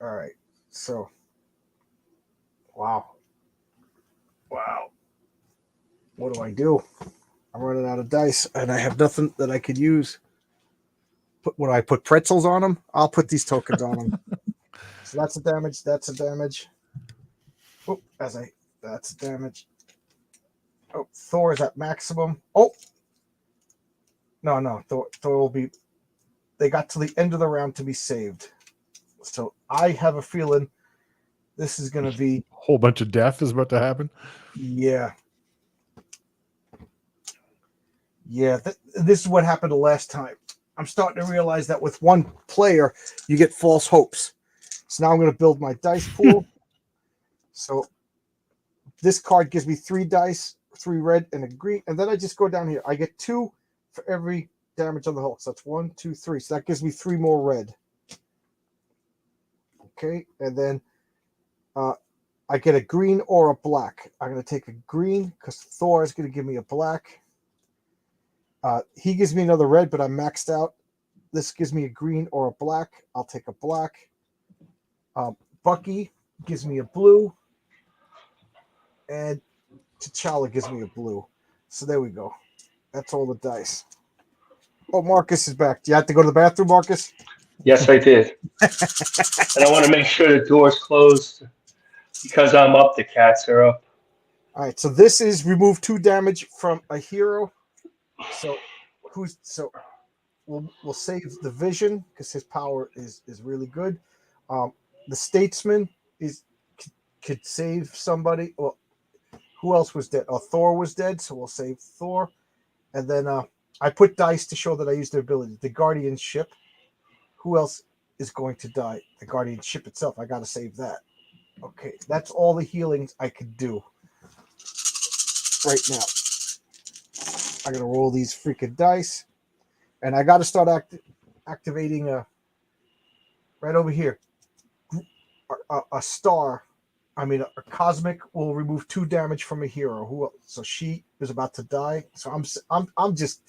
All right, so. Wow. What do? I'm running out of dice, and I have nothing that I could use. When I put pretzels on them, I'll put these tokens on them. So that's a damage. That's a damage. Oh, that's a damage. Oh, Thor is at maximum. Oh, no. Thor will be. They got to the end of the round to be saved. So I have a feeling this is going to be a whole bunch of death is about to happen. Yeah. This is what happened the last time. I'm starting to realize that with one player, you get false hopes. So now I'm going to build my dice pool. So this card gives me 3 dice, 3 red and a green. And then I just go down here. I get 2 for every damage on the Hulk. So that's 1, 2, 3. So that gives me 3 more red. Okay. And then I get a green or a black. I'm going to take a green because Thor is going to give me a black. He gives me another red, but I'm maxed out. This gives me a green or a black. I'll take a black. Bucky gives me a blue. And T'Challa gives me a blue. So there we go. That's all the dice. Oh, Marcus is back. Do you have to go to the bathroom, Marcus? Yes, I did. And I want to make sure the door's closed because I'm up. The cats are up. All right. So this is remove 2 damage from a hero. So we'll save the Vision because his power is really good. The Statesman could save somebody. Well, who else was dead? Thor was dead, so we'll save Thor. And then I put dice to show that I used their ability. The Guardian ship. Who else is going to die? The Guardian ship itself. I got to save that. Okay, that's all the healings I could do right now. I'm gonna roll these freaking dice, and I got to start activating right over here. A star. I mean, a cosmic will remove 2 damage from a hero. So she is about to die. So I'm just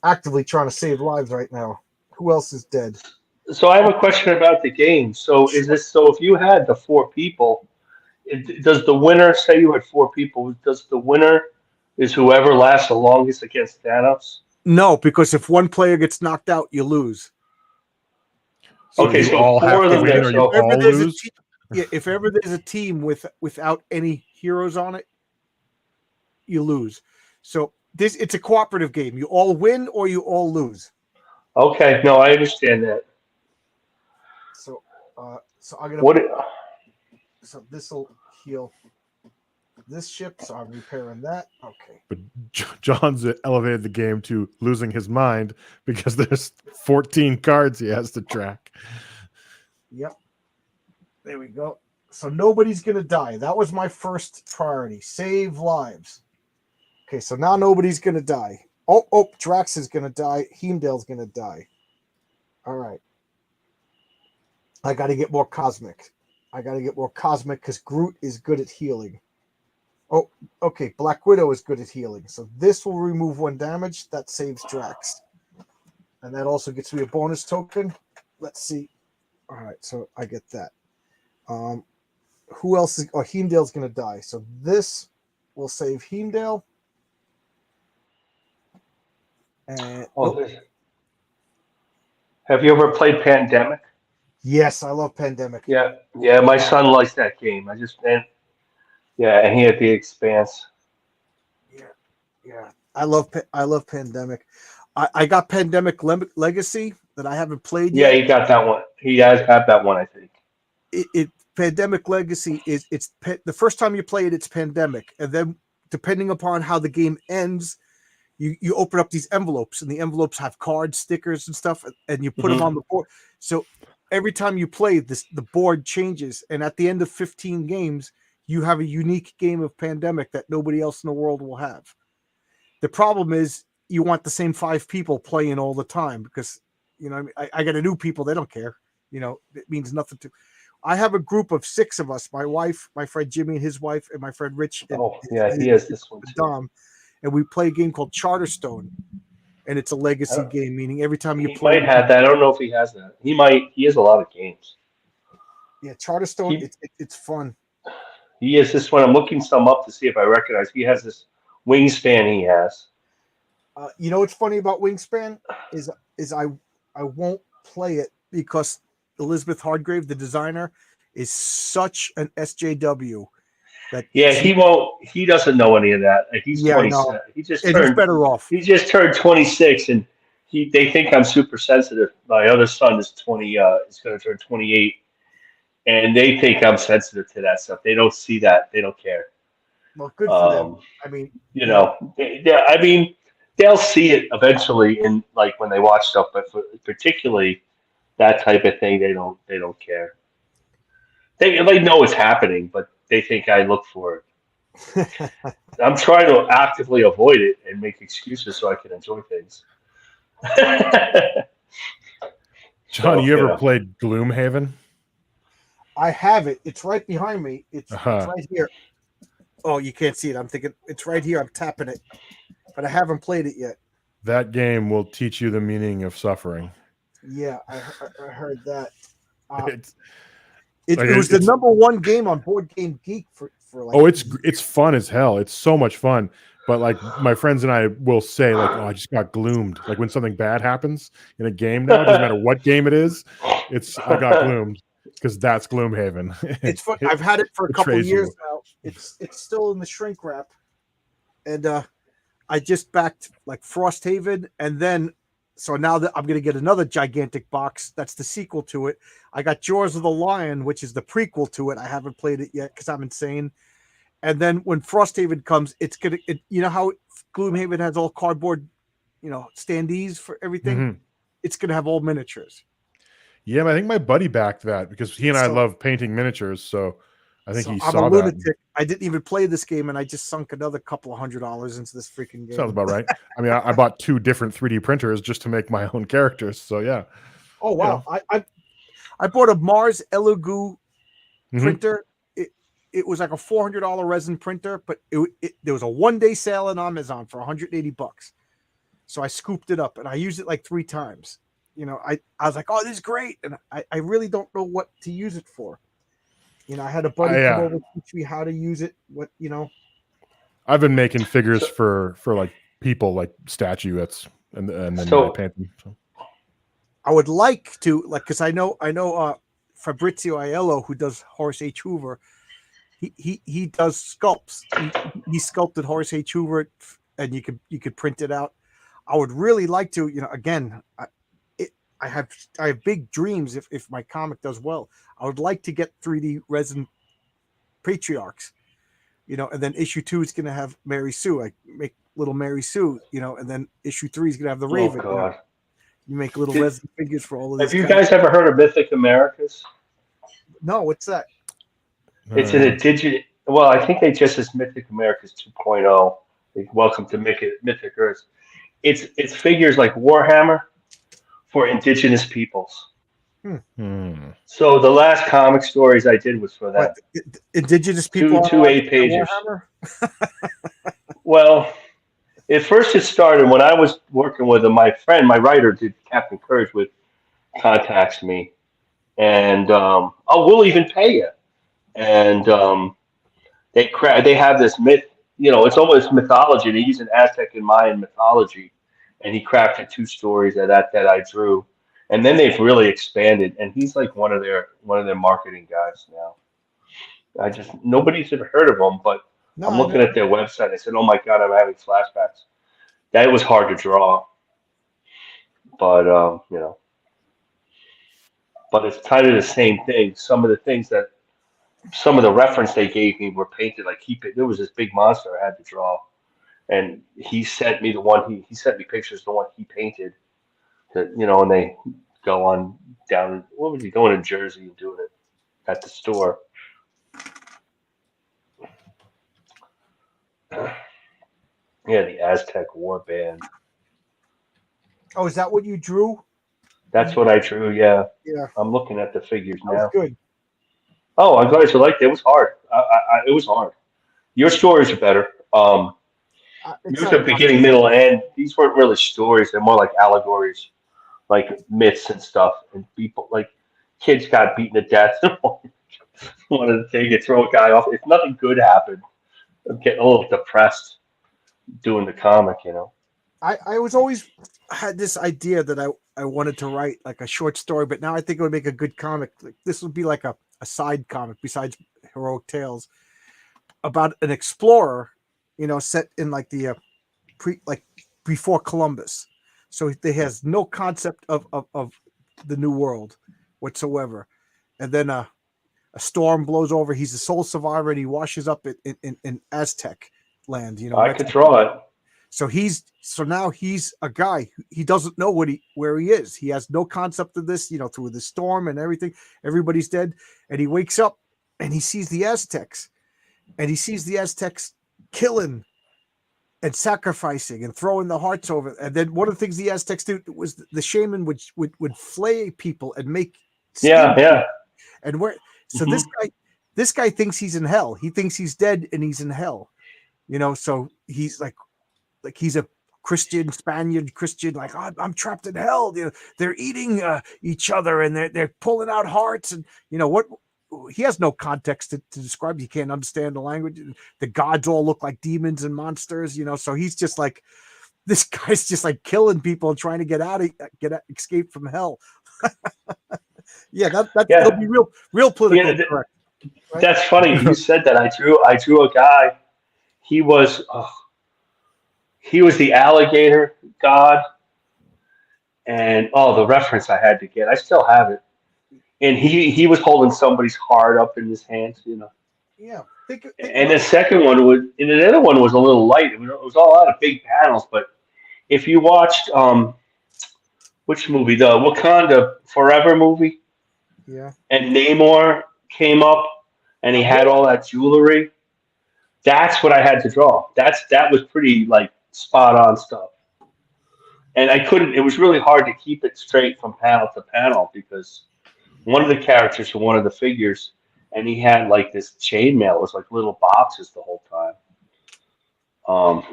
actively trying to save lives right now. Who else is dead? So I have a question about the game. So is this so? If you had the 4 people, does the winner say you had 4 people? Does the winner is whoever lasts the longest against Thanos? No, because if one player gets knocked out, you lose. So Okay, you so all 4 have of to them win, there. or you So all lose. If ever there's a team without any heroes on it, you lose. So it's a cooperative game. You all win or you all lose. okay, no, I understand that. So I'm gonna. What? So this will heal this ship. So I'm repairing that. Okay. But John's elevated the game to losing his mind because there's 14 cards he has to track. Yep. There we go. So nobody's gonna die. That was my first priority. Save lives. Okay, so now nobody's gonna die. Oh, Drax is gonna die. Heimdall's gonna die. All right. I got to get more cosmic. Because Groot is good at healing. Oh, okay. Black Widow is good at healing. So this will remove 1 damage. That saves Drax. And that also gets me a bonus token. Let's see. All right, so I get that. Who else is... Oh, Heimdall's going to die. So this will save Heimdall. And Have you ever played Pandemic? yes, I love Pandemic. Yeah, my son likes that game. And he had the Expanse. Yeah. I love Pandemic. I got Pandemic Legacy that I haven't played Yeah, yet. he got that one. He has had that one, I think. Pandemic Legacy it's the first time you play it, it's Pandemic, and then depending upon how the game ends, you open up these envelopes, and the envelopes have cards, stickers, and stuff, and you put them on the board. So every time you play this, the board changes, and at the end of 15 games, you have a unique game of Pandemic that nobody else in the world will have. The problem is you want the same 5 people playing all the time because I got a new people, they don't care. It means nothing to. I have a group of 6 of us: my wife, my friend Jimmy and his wife, and my friend Rich and Oh, yeah, he has this one too. Dom, and we play a game called Charterstone, and it's a legacy game, meaning every time you He play, might have that. I don't know if he has that. He might. He has a lot of games. yeah, Charterstone, He it's fun. he has this one. I'm looking some up to see if I recognize. He has this Wingspan. He has. What's funny about Wingspan is I won't play it because Elizabeth Hardgrave, the designer, is such an SJW that Yeah, he won't. He doesn't know any of that. He's yeah, I know, 27. He just and he's turned. better off. He just turned 26, and they think I'm super sensitive. My other son is 20. Is going to turn 28, and they think I'm sensitive to that stuff. They don't see that. They don't care. Well, good for them. Um, I mean, I mean, they'll see it eventually in like when they watch stuff, but particularly that type of thing, they don't care. They know it's happening, but they think I look for it. I'm trying to actively avoid it and make excuses so I can enjoy things. John, So you ever played Gloomhaven? I have it. It's right behind me. It's Uh-huh. right here. Oh, you can't see it. I'm thinking it's right here. I'm tapping it, but I haven't played it yet. That game will teach you the meaning of suffering. Yeah, I heard that. It's It like was the number 1 game on Board Game Geek for like. oh, it's fun as hell. It's so much fun. But like my friends and I will say, like, oh, I just got gloomed. Like when something bad happens in a game now, it doesn't matter what game it is, I got gloomed because that's Gloomhaven. It's fun. I've had it for a couple betrays years you. now. It's still in the shrink wrap, and I just backed like Frosthaven, and then so now that I'm going to get another gigantic box, that's the sequel to it. I got Jaws of the Lion, which is the prequel to it. I haven't played it yet because I'm insane. And then when Frosthaven comes, it's gonna. You know how Gloomhaven has all cardboard, standees for everything. Mhm. It's gonna have all miniatures. Yeah, but I think my buddy backed that because he and I So, love painting miniatures. So I think he I'm a saw that. lunatic. I didn't even play this game, and I just sunk another couple of $100 into this freaking game. Sounds about right. I mean, I bought 2 different 3D printers just to make my own characters. So yeah. Oh wow! I bought a Mars Elugu printer. It was like a $400 resin printer, but there was a 1-day sale on Amazon for $180. So I scooped it up and I used it like 3 times. I was like, oh, this is great, and I really don't know what to use it for. I had a buddy come over and teach me how to use it. I've been making figures for like people, like statuettes, and then I paint them. So. I would like to because I know Fabrizio Aiello, who does Horace H. Hoover. He does sculpts. He sculpted Horace H. Hoover, and you could print it out. I would really like to. Again, I have big dreams if my comic does well. I would like to get 3D resin patriarchs, and then issue 2 is going to have Mary Sue. I make little Mary Sue, and then issue 3 is going to have the Raven. Oh God! You make little resin figures for all of Have these. you guys ever heard of Mythic Americas? No, what's that? It's an indigenous. Well, I think they just as Mythic Americas 2.0. Like, welcome to Mythic Earth. It's figures like Warhammer for indigenous peoples. So the last comic stories I did was for that. Indigenous people. Two 8 pages. Well, at first it started when I was working with my friend, my writer, did Captain Courage with contacts me, and we'll even pay you. And they have this myth, it's almost mythology. They use an Aztec and Mayan mythology, and he crafted 2 stories that I drew, and then they've really expanded. And he's like one of their marketing guys now. Nobody's ever heard of him, but No, I'm looking at their website. I said, "Oh my God, I'm having flashbacks." That was hard to draw, but but it's kind of the same thing. Some of the reference they gave me were painted like there was this big monster I had to draw, and he sent me the one he sent me pictures of the one he painted, and they go on down. What was he going in Jersey and doing it at the store? Yeah, the Aztec War Band. Oh, is that what you drew? That's what I drew. Yeah, Yeah, I'm looking at the figures that was now. good. Oh, I'm glad you liked it. It was hard. It was hard. Your stories are better. It's Yours not are beginning, middle, and end. These weren't really stories. They're more like allegories, like myths and stuff. And people, like kids, got beaten to death. Wanted to take it, throw a guy off. If nothing good happened, I'm getting a little depressed doing the comic. I was always had this idea that I wanted to write like a short story, but now I think it would make a good comic. Like, this would be like a side comic besides Heroic Tales about an explorer, set in like the like before Columbus. So he has no concept of the new world whatsoever. And then a storm blows over. He's a sole survivor and he washes up in Aztec land, I could draw it. So now he's a guy. He doesn't know where he is. He has no concept of this, through the storm and everything. Everybody's dead. And he wakes up and he sees the Aztecs. And he sees the Aztecs killing and sacrificing and throwing the hearts over. And then one of the things the Aztecs do was the shaman would flay people and make Yeah, skin. yeah. And so hmm this guy thinks he's in hell. He thinks he's dead and he's in hell. So he's like he's a Spaniard Christian, like, oh, I'm trapped in hell. They're eating each other and they're pulling out hearts, and what he has no context to describe. He can't understand the language. The gods all look like demons and monsters, so he's just like, this guy's just like killing people and trying to escape from hell. Yeah, it'll Yeah. be real political Yeah, correct. Right? that's funny. You said that. I drew a guy. He was he was the alligator god, and the reference I had to get. I still have it. And he was holding somebody's heart up in his hands. Yeah. Think And about the second one was, and the other one was a little light. It was all out of big panels. But if you watched which movie, the Wakanda Forever movie, yeah. and Namor came up, and he had Yeah. all that jewelry. That's what I had to draw. That was pretty like spot on stuff. And I couldn't. It was really hard to keep it straight from panel to panel because one of the characters from one of the figures, and he had like this chainmail. It was like little boxes the whole time.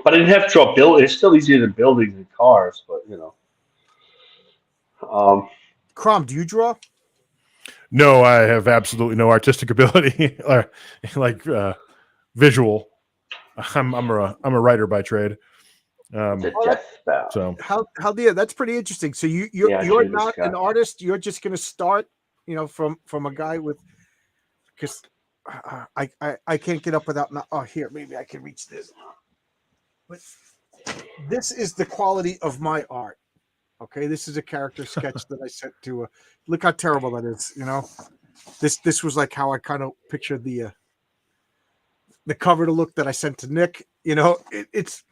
But I didn't have to draw build. It's still easier than buildings and cars, but Um, Crom, do you draw? No, I have absolutely no artistic ability or like visual. I'm a writer by trade. the Oh, death spell. So that's pretty interesting. So Yeah, I you're drew this not guy. an artist. You're just going to start, from a guy with, because I can't get up without not. Oh, here, maybe I can reach this. But this is the quality of my art. Okay, this is a character sketch that I sent to. Look how terrible that is. This was like how I kind of pictured the cover to look that I sent to Nick. It's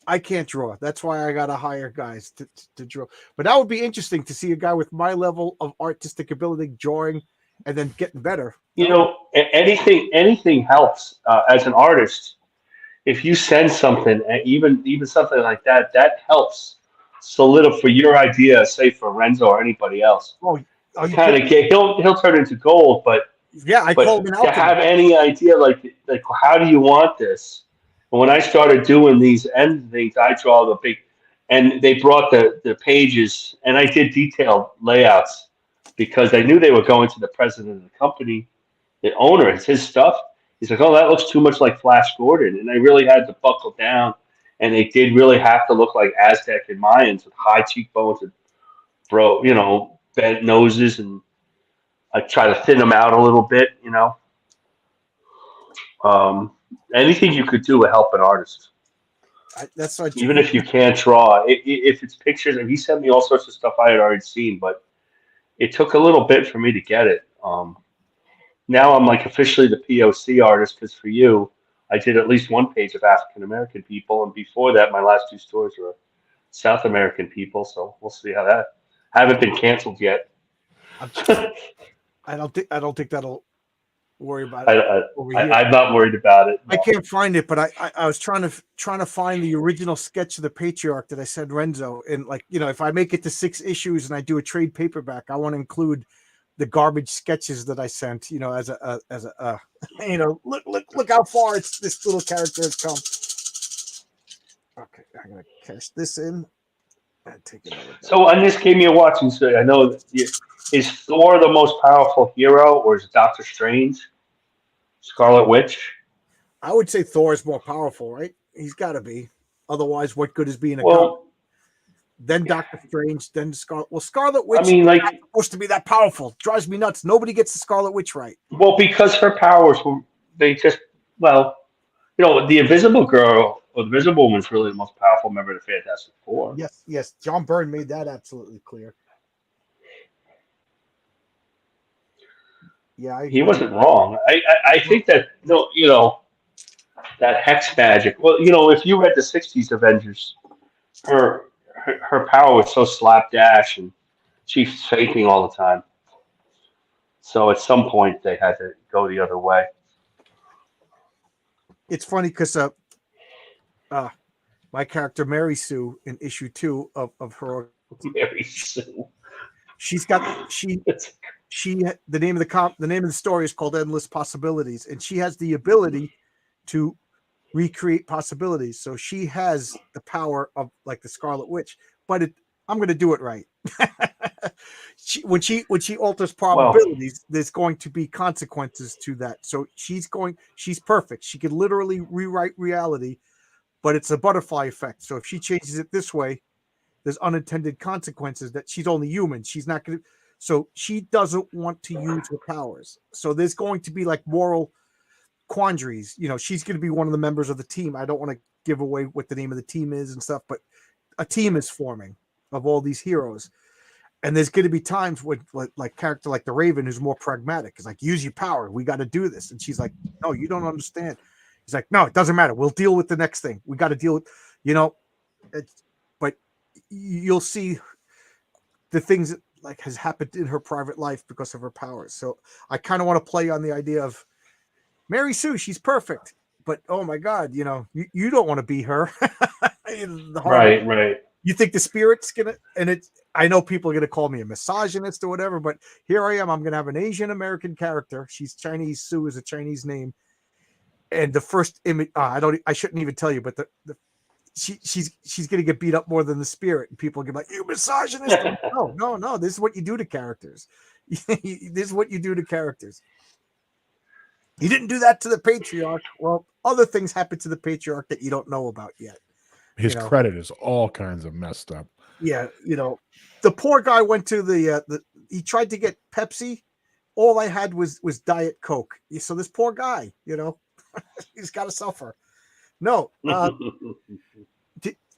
I can't draw. That's why I gotta hire guys to draw. But that would be interesting to see a guy with my level of artistic ability drawing and then getting better. Anything helps as an artist. If you send something, even something like that, that helps solidify your idea. Say for Renzo or anybody else, Oh, are to you kind kidding? of get he'll turn into gold. But Yeah, I call him an to have alchemist. any idea like how do you want this? And when I started doing these end things, I draw the big, and they brought the pages, and I did detailed layouts because I knew they were going to the president of the company, the owner. It's his stuff. He's like, oh, that looks too much like Flash Gordon, and I really had to buckle down, and they did really have to look like Aztec and Mayans with high cheekbones and bent noses, and I try to thin them out a little bit. Um, Anything you could do to help an artist, That's what even if you can't draw. If it's pictures, and he sent me all sorts of stuff I had already seen, but it took a little bit for me to get it. Now I'm like officially the POC artist because for you, I did at least one page of African American people, and before that, my last two stories were South American people. So we'll see Haven't been canceled yet. I'm, I don't think that'll worry about I, it I, over here. I'm not worried about it. I No. can't find it, but I was trying to find the original sketch of the Patriarch that I said Renzo, and like, you know, if I make it to 6 issues and I do a trade paperback, I want to include the garbage sketches that I sent, you know, as a you know, look how far this little character has come. Okay, I'm gonna cash this in and take another bite. So on this game you're watching, so I know that is Thor the most powerful hero, or is Doctor Strange, Scarlet Witch? I would say Thor is more powerful, right? He's got to be. Otherwise, what good is being a god? Well, Then Doctor Strange, then Scarlet. Well, Scarlet I Witch is mean, not like, supposed to be that powerful. Drives me nuts. Nobody gets the Scarlet Witch right. well, because her powers were they just well, the Invisible Girl or the Invisible Woman's really the most powerful member of the Fantastic Four. Yes, yes. John Byrne made that absolutely clear. Yeah, I He agree. wasn't wrong. I think that that hex magic. Well, if you read the '60s Avengers, her power was so slapdash and she's faking all the time. So at some point they had to go the other way. It's funny because my character Mary Sue in issue 2 of her, Mary Sue. she's got the name of the story is called Endless Possibilities, and she has the ability to recreate possibilities. So she has the power of like the Scarlet Witch, but I'm going to do it right. When she alters Well, probabilities, there's going to be consequences to that. So she's perfect. She can literally rewrite reality, but it's a butterfly effect. So if she changes it this way, there's unintended consequences that she's only human. She's not going to. So she doesn't want to use her powers. So there's going to be like moral quandaries. You know, she's going to be one of the members of the team. I don't want to give away what the name of the team is and stuff, but a team is forming of all these heroes. And there's going to be times when like character like the Raven, who's more pragmatic, is like, use your power. We got to do this. And she's like, no, you don't understand. He's like, no, it doesn't matter. We'll deal with the next thing. We got to deal with, but you'll see the things that like has happened in her private life because of her powers. So I kind of want to play on the idea of Mary Sue. She's perfect, but oh my God, you don't want to be her. right. You think the spirit's gonna, and it's, I know people are gonna call me a misogynist or whatever, but here I am. I'm gonna have an Asian American character. She's Chinese. Sue is a Chinese name, and the first image, I shouldn't even tell you, but she's gonna get beat up more than the spirit, and people are gonna be like, you misogynist. No. This is what you do to characters. This is what you do to characters. You didn't do that to the Patriarch. Well, other things happen to the Patriarch that you don't know about yet. His credit is all kinds of messed up. Yeah, the poor guy went to he tried to get Pepsi. All I had was Diet Coke. So this poor guy, he's got to suffer. No,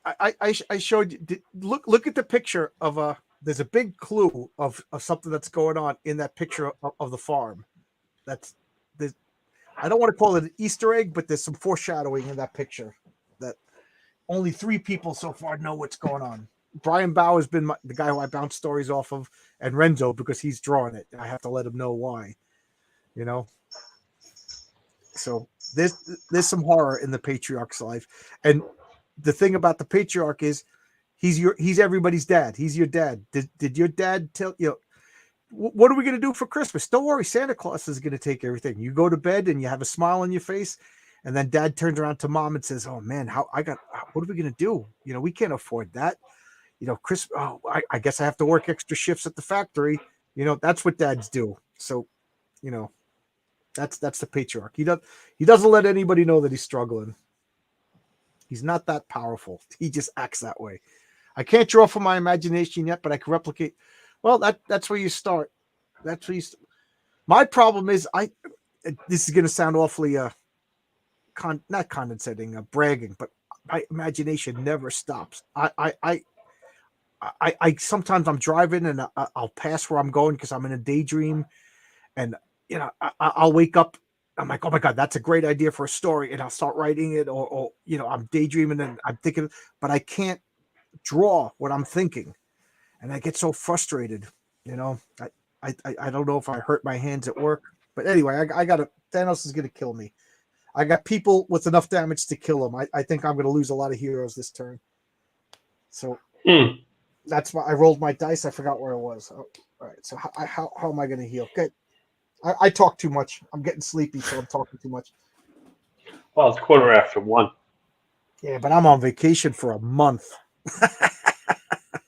I showed you. Look at the picture of there's a big clue of something that's going on in that picture of the farm. I don't want to call it an Easter egg, but there's some foreshadowing in that picture that only 3 people so far know what's going on. Brian Bow has been the guy who I bounce stories off of, and Renzo, because he's drawing it. I have to let him know why, So there's some horror in the Patriarch's life, and the thing about the Patriarch is he's everybody's dad. He's your dad. Did your dad tell you? What are we going to do for Christmas? Don't worry, Santa Claus is going to take everything. You go to bed and you have a smile on your face, and then Dad turns around to Mom and says, "Oh man, what are we going to do? We can't afford that. Chris. Oh, I guess I have to work extra shifts at the factory. That's what dads do. So, that's the Patriarch. He doesn't let anybody know that he's struggling. He's not that powerful. He just acts that way. I can't draw from my imagination yet, but I can replicate. Well, that's where you start. That's where you. My problem is this is going to sound awfully not condescending, bragging, but my imagination never stops. I sometimes I'm driving and I'll pass where I'm going because I'm in a daydream, and I'll wake up. I'm like, oh my God, that's a great idea for a story, and I'll start writing it, or I'm daydreaming and I'm thinking, but I can't draw what I'm thinking. and I get so frustrated. I don't know if I hurt my hands at work, but anyway, I got to Thanos is going to kill me. I got people with enough damage to kill him. I think I'm going to lose a lot of heroes this turn. So that's why I rolled my dice. I forgot where it was. Oh, all right. So how am I going to heal? Good. I talk too much. I'm getting sleepy, so I'm talking too much. Well, it's 1:15. Yeah, but I'm on vacation for a month.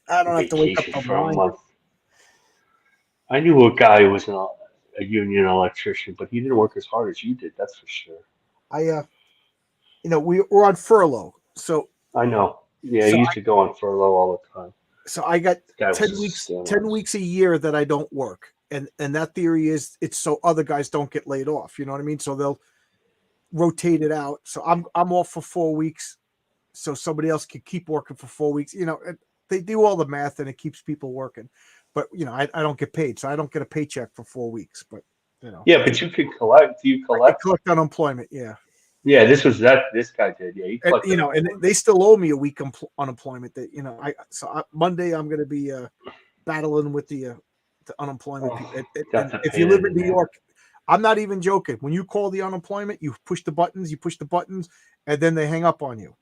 I don't have to wake up Vacation till for a 9. month. I knew a guy who was a union electrician, but he didn't work as hard as you did. That's for sure. We're on furlough, so I know. Yeah, so he used to go on furlough all the time. I got This guy was 10 a weeks scam 10 artist. weeks a year that I don't work, and that theory is it's so other guys don't get laid off. You know what I mean? So they'll rotate it out. So I'm off for 4 weeks, so somebody else can keep working for 4 weeks. They do all the math and it keeps people working, but I don't get paid, so I don't get a paycheck for 4 weeks. But Yeah, but you could collect. Do you I can collect? collect unemployment. Yeah. Yeah, this guy did. Yeah, he And collected and unemployment. they still owe me a week unemployment. Monday I'm going to be battling with the unemployment people. Oh, And that's a if you pain live in in the New neck. York, I'm not even joking. When you call the unemployment, you push the buttons, and then they hang up on you.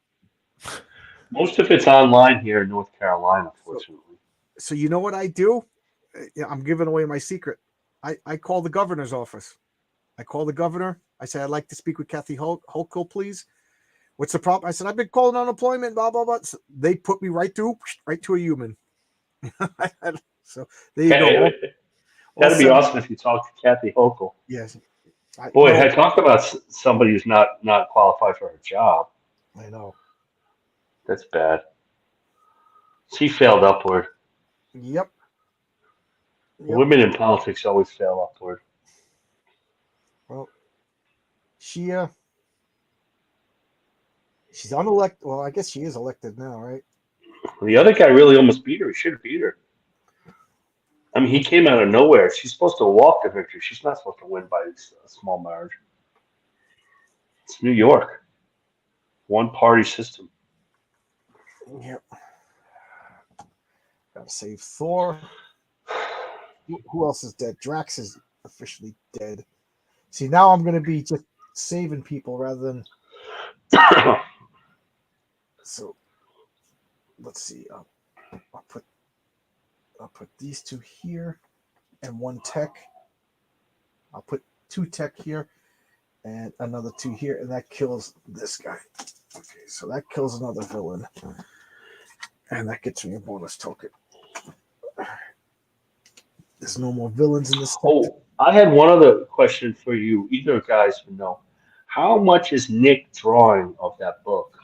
Most of it's online here in North Carolina, So, unfortunately. so you know what I do? I'm giving away my secret. I call the governor's office. I call the governor. I say, I'd like to speak with Kathy Hochul, please. What's the problem? I said, I've been calling unemployment, blah, blah, blah. So they put me right to a human. So there you go. All That'd be seven. awesome if you talked to Kathy Hochul. Yes. Boy, I talk about somebody who's not qualified for her job. I know. That's bad. She failed upward. Yep. Women in politics always fail upward. Well, she's unelected. Well, I guess she is elected now, right? The other guy really almost beat her. He should have beat her. I mean, he came out of nowhere. She's supposed to walk to victory. She's not supposed to win by a small margin. It's New York. One party system. Yep. Gotta save Thor. Who else is dead? Drax is officially dead. See, now I'm gonna be just saving people rather than. So, let's see. I'll put these two here, and one tech. I'll put 2 tech here, and another 2 here, and that kills this guy. Okay, so that kills another villain, and that gets me a bonus token. There's no more villains in this sector. Oh, I had one other question for you. Either guys would know. How much is Nick drawing of that book?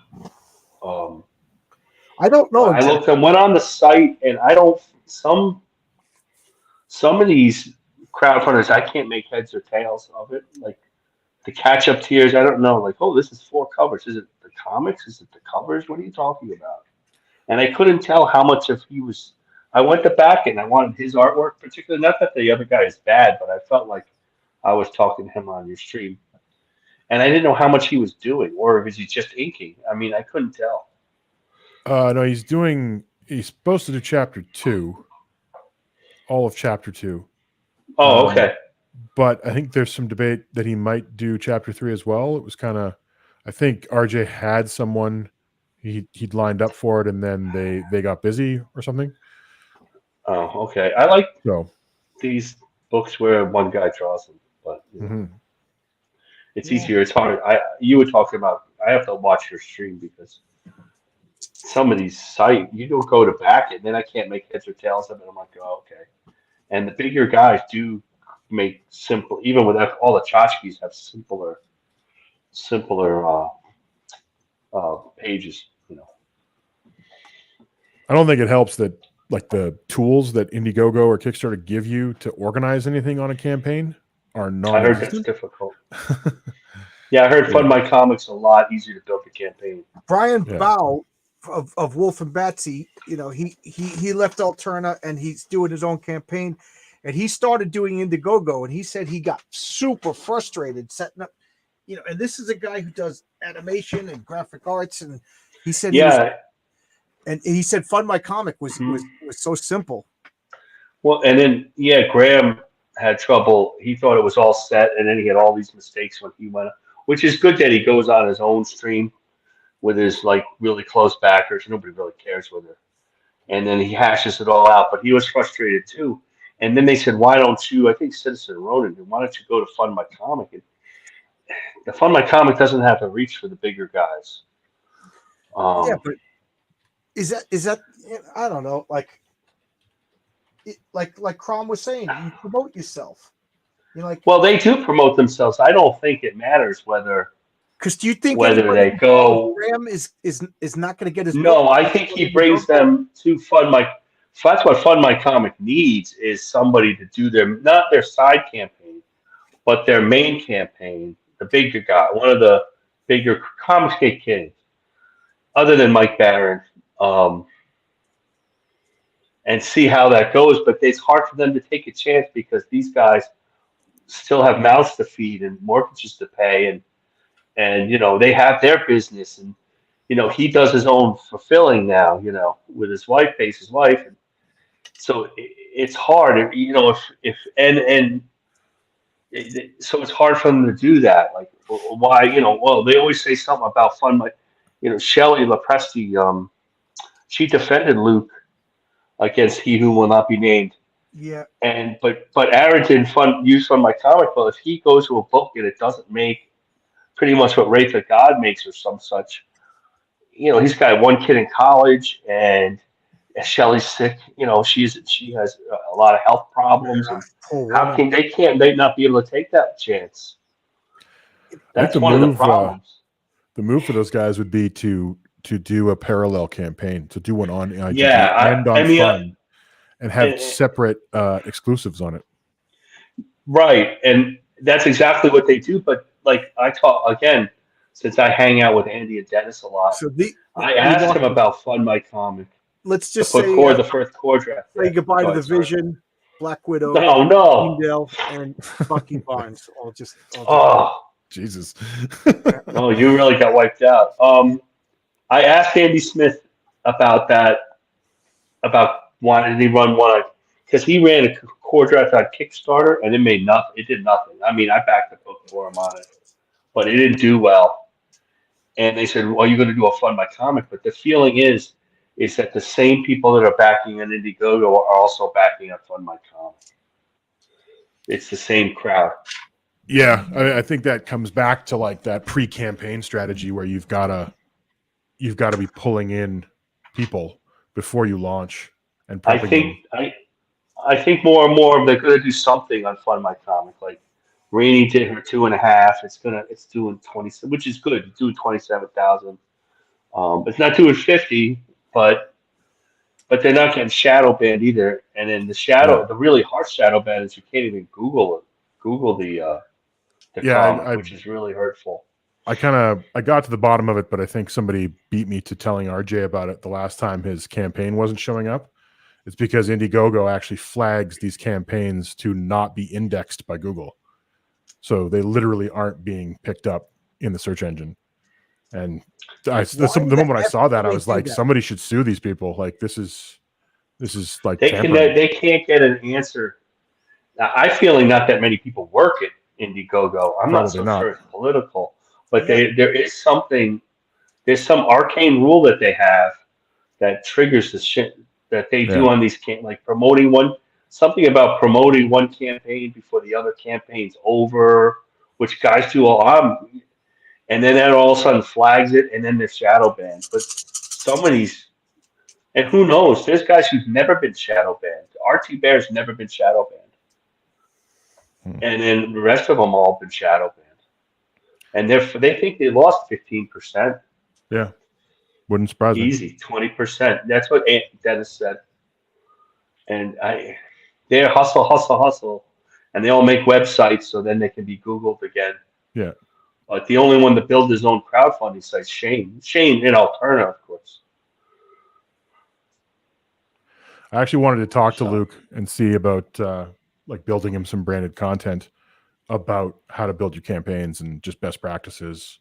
I don't know I exactly. looked and went on the site, and I don't. Some of these crowdfunders, I can't make heads or tails of it. Like the catch-up tiers, I don't know. Like, oh, this is 4 covers. Is it the comics? Is it the covers? What are you talking about? And I couldn't tell how much of he was. I went to back and I wanted his artwork, particularly. Not that the other guy is bad, but I felt like I was talking to him on your stream, and I didn't know how much he was doing, or is he just inking? I mean, I couldn't tell. No, he's supposed to do chapter 2, all of chapter 2. Oh, okay. But I think there's some debate that he might do chapter 3 as well. It was kind of, I think RJ had someone he'd lined up for it, and then they got busy or something. Oh, okay. I like So these books where one guy draws them, but it's easier. It's hard. You were talking about. I have to watch your stream because some of these sites you don't go to back it, and then I can't make heads or tails of it. I'm like, oh, okay. And the bigger guys do make simple, even with all the tchotchkes have simpler pages. I don't think it helps that like the tools that Indiegogo or Kickstarter give you to organize anything on a campaign are I heard that's non-existent. difficult. Yeah, I heard Fund My Comics a lot easier to build the campaign. Brian Bow of Wolf and Batsy, he left Alterna and he's doing his own campaign, and he started doing Indiegogo, and he said he got super frustrated setting up, and this is a guy who does animation and graphic arts, and he said And he said, "Fund my comic" was Mhm. was so simple. Well, and then Graham had trouble. He thought it was all set, and then he had all these mistakes when he went. Which is good that he goes on his own stream with his like really close backers. Nobody really cares with it, and then he hashes it all out. But he was frustrated too. And then they said, "Why don't you?" I think Citizen Ronan. "Why don't you go to Fund My Comic?" And the Fund My Comic doesn't have to reach for the bigger guys. Yeah, Um, but is that I don't know, like Crom was saying, you promote yourself. You know, like, well, they do promote themselves. I don't think it matters whether because do you think whether anybody they who follows go. Graham is not going to get his book? No, I think he brings them to Fund My. That's what Fund My Comic needs is somebody to do their not their side campaign, but their main campaign. The bigger guy, one of the bigger Comicsgate Kings, other than Mike Barron, um, and see how that goes. But it's hard for them to take a chance because these guys still have mouths to feed and mortgages to pay, and they have their business, and he does his own fulfilling now, with his wife, pays his wife, and so it's hard, if and so it's hard for them to do that. Like, why, well, they always say something about fun, like, Shelley Lepresti, she defended Luke against He Who Will Not Be Named, Yeah, and but Aaron didn't use Fund My Comic, but if he goes to a book and it doesn't make pretty much what Wraith of God makes or some such, he's got one kid in college, and Shelly's sick. She has a lot of health problems, and poor how woman. can they not be able to take that chance? I think That's one of the problems. the move for those guys would be to do a parallel campaign, to do one on IGG Yeah, and on I mean, Fun, and have and- separate exclusives on it. right, and that's exactly what they do. But like I talk again, since I hang out with Andy and Dennis a lot, So I we asked lost. him about Fund My Comic, Let's the just say the first core draft. say Yeah, goodbye go to the ahead, sorry. Vision, Black Widow, No, no. Heimdall, and Bucky Barnes. All just Oh, Jesus. no, you really got wiped out. I asked Andy Smith about that, about why did he run one, because he ran a core draft on Kickstarter and it made nothing. It did nothing. I mean, I backed the book for him on it, but it didn't do well. And they said, "Well, you're going to do a Fund My Comic," but the feeling is that the same people that are backing an Indiegogo are also backing a Fund My Comic. It's the same crowd. Yeah, I think that comes back to like that pre-campaign strategy where you've got to be pulling in people before you launch and I prepping them. think I think more and more they're going to do something on Fund My Comic. Like Rainey did her 2.5. It's doing 20, which is good. It's doing 27,000. It's not doing 50, but they're not getting shadow banned either. And then Yeah, the really harsh shadow ban is you can't even Google it. Google the yeah. comic, which is really hurtful. I got to the bottom of it, but I think somebody beat me to telling RJ about it the last time his campaign wasn't showing up. It's because Indiegogo actually flags these campaigns to not be indexed by Google. So they literally aren't being picked up in the search engine. And the moment I saw that, I was like, somebody should sue these people. Like this is like tampering. They can't get an answer. Now, I feeling not that many people work at Indiegogo. I'm not Probably so not. sure it's political, but Yeah. there is something. There's some arcane rule that they have that triggers the shit that they do Yeah. on these like promoting something about promoting one campaign before the other campaign's over, which guys do a lot, and then that all of a sudden flags it, and then they're shadow banned. But some of these, and who knows? There's guys who've never been shadow banned. RT Bear's never been shadow banned, and then the rest of them all been shadow banned, and they think they lost 15%. Yeah. Wouldn't surprise me. Easy, 20%. That's what Dennis said. And they're hustle, hustle, hustle, and they all make websites so then they can be Googled again. Yeah. But the only one to build his own crowdfunding site, Shane, in Alterna, of course. I actually wanted to talk to So, Luke and see about like building him some branded content about how to build your campaigns and just best practices,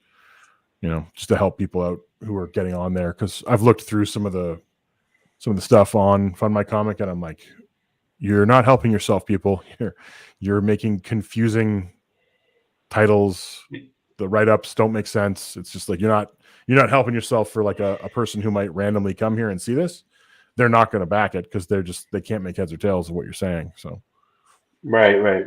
just to help people out who are getting on there. Because I've looked through some of the some of the stuff on Fund My Comic, and I'm like, you're not helping yourself, people. You're making confusing titles. The write-ups don't make sense. It's just like you're not helping yourself for like a person who might randomly come here and see this. They're not going to back it because they can't make heads or tails of what you're saying. So Right.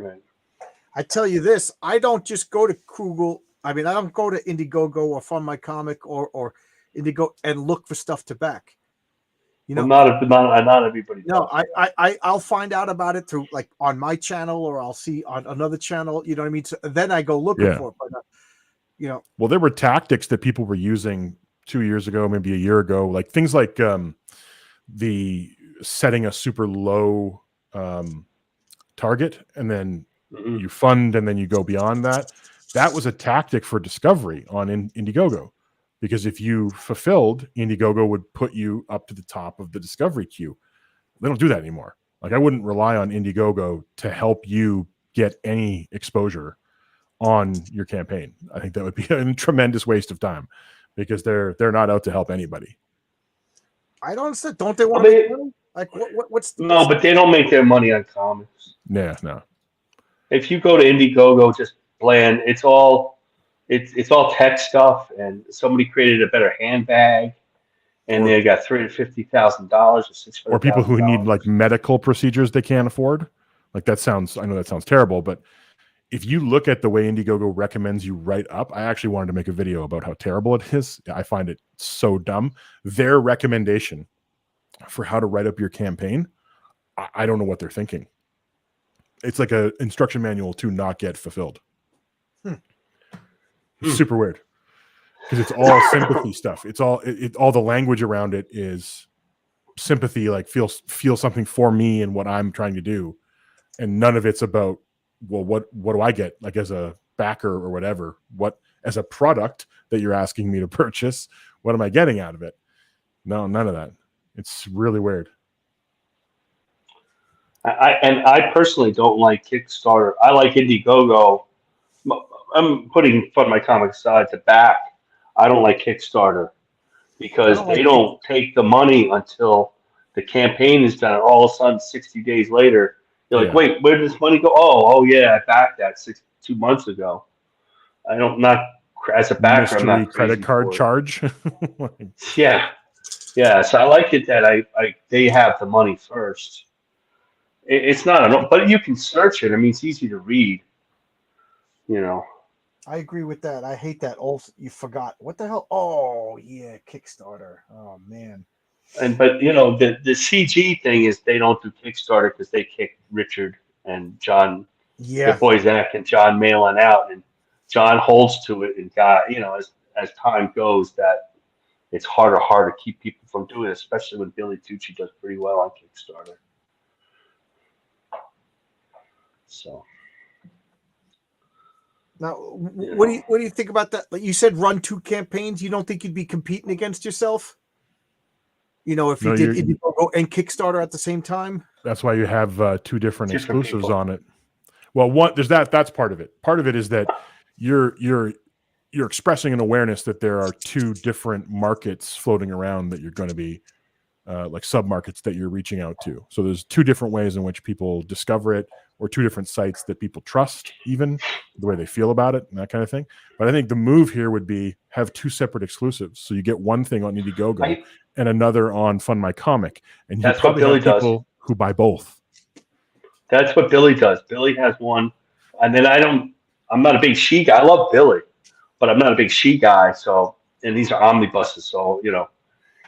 I tell you this, I don't just go to Google. I mean, I don't go to Indiegogo or Fund My Comic or Indigo and look for stuff to back. You know, Well, not everybody no, does. I'll find out about it through like on my channel or I'll see on another channel. You know what I mean? So then I go looking for it. But you know, well, there were tactics that people were using 2 years ago, maybe a year ago, like things like the setting a super low target and then you fund and then you go beyond that. That was a tactic for discovery on Indiegogo, because if you fulfilled, Indiegogo would put you up to the top of the discovery queue. They don't do that anymore. Like, I wouldn't rely on Indiegogo to help you get any exposure on your campaign. I think that would be a tremendous waste of time, because they're not out to help anybody. I don't understand. Don't they want to make money? Like what's no, but they don't make their money on comics. Yeah, no. If you go to Indiegogo, just bland. It's all tech stuff, and somebody created a better handbag, and they got $350,000 or $600,000. Or people who need like medical procedures they can't afford. Like, I know that sounds terrible, but if you look at the way Indiegogo recommends you write up, I actually wanted to make a video about how terrible it is. I find it so dumb. Their recommendation for how to write up your campaign, I don't know what they're thinking. It's like an instruction manual to not get fulfilled. Super weird, because it's all sympathy stuff. It's all all the language around it is sympathy, like feel something for me and what I'm trying to do, and none of it's about, well, what do I get, like, as a backer or whatever, what as a product that you're asking me to purchase, what am I getting out of it? No, none of that. It's really weird. I personally don't like Kickstarter. I like Indiegogo. I'm putting Fund My Comic aside to back. I don't like Kickstarter because they don't take the money until the campaign is done. All of a sudden, 60 days later, you're like, wait, where did this money go? Oh yeah, I backed that 2 months ago. I don't, not as a backer. Mystery I'm not credit card charge. Yeah. So I like it that they have the money first. It's not but you can search it. I mean, it's easy to read. You know. I agree with that. I hate that. Also, you forgot what the hell? Oh yeah, Kickstarter. Oh man. But you know, the CG thing is they don't do Kickstarter because they kicked Richard and John, their boy Zach and John Malin out, and John holds to it, and got, you know, as time goes, that it's harder to keep people from doing it, especially when Billy Tucci does pretty well on Kickstarter. So now, what do you think about that? Like you said, run 2 campaigns. You don't think you'd be competing against yourself? You know, if you did Indiegogo and Kickstarter at the same time. That's why you have 2 different exclusives people on it. Well, there's that's part of it. Part of it is that you're expressing an awareness that there are 2 different markets floating around that you're going to be like sub-markets that you're reaching out to. So there's 2 different ways in which people discover it, or 2 different sites that people trust, even the way they feel about it and that kind of thing. But I think the move here would be have 2 separate exclusives. So you get one thing on Indiegogo and another on Fund My Comic. And you probably have people who buy both. That's what Billy does. Billy has one. And then I'm not a big She guy. I love Billy, but I'm not a big She guy. So, and these are omnibuses. So, you know,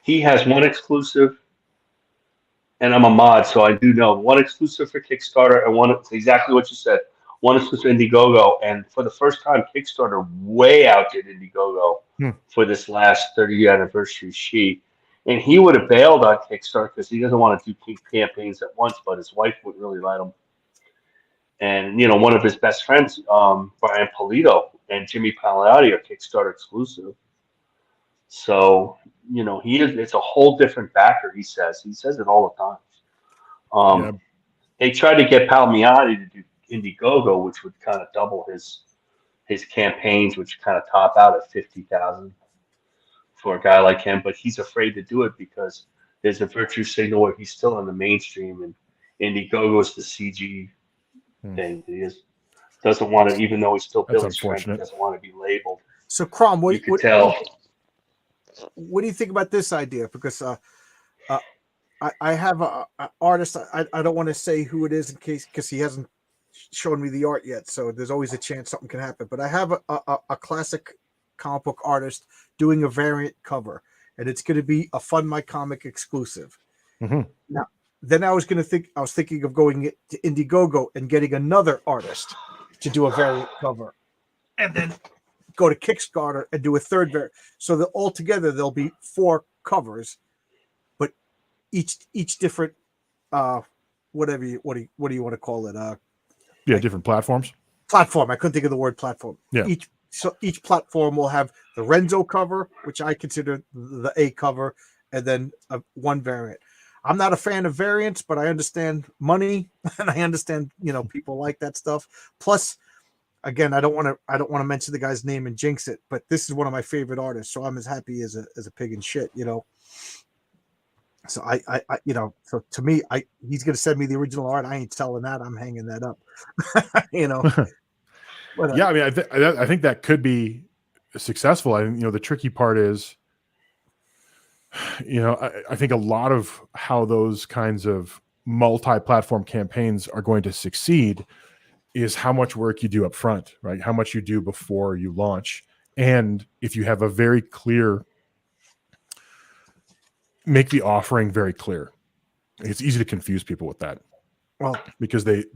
he has one exclusive, and I'm a mod, so I do know one exclusive for Kickstarter and one, exactly what you said, one exclusive Indiegogo. And for the first time, Kickstarter way outdid Indiegogo for this last 30th anniversary She. And he would have bailed on Kickstarter because he doesn't want to do campaigns at once, but his wife wouldn't really let him. And, you know, one of his best friends, Brian Polito and Jimmy Palmiotti, are Kickstarter exclusive. So, you know, it's a whole different backer, he says. He says it all the time. They tried to get Palmiotti to do Indiegogo, which would kind of double his campaigns, which kind of top out at $50,000 for a guy like him. But he's afraid to do it because there's a virtue signal where he's still in the mainstream, and Indiegogo is the CG thing. He just doesn't want to, even though he's still That's Billy Strength, he unfortunate. doesn't want to be labeled. So, Crom, You could tell. what do you think about this idea? Because I have a artist. I don't want to say who it is in case because he hasn't shown me the art yet. So there's always a chance something can happen. But I have a classic comic book artist doing a variant cover, and it's going to be a Fun My Comic exclusive. Mm-hmm. Now, then I was thinking of going to Indiegogo and getting another artist to do a variant cover, and then go to Kickstarter and do a third variant. So that altogether there'll be 4 covers, but each different what do you want to call it? Different platforms. Platform. I couldn't think of the word platform. Yeah. Each platform will have the Renzo cover, which I consider the A cover, and then one variant. I'm not a fan of variants, but I understand money and I understand, people like that stuff. Plus, again, I don't want to mention the guy's name and jinx it, but this is one of my favorite artists, so I'm as happy as a pig in shit, So I so to me, he's gonna send me the original art. I ain't selling that. I'm hanging that up. But, yeah, I mean, I think that could be successful. I the tricky part is, I think a lot of how those kinds of multi-platform campaigns are going to succeed is how much work you do up front, right? How much you do before you launch. And if you have a very clear, make the offering very clear. It's easy to confuse people with that. Well, because they'd,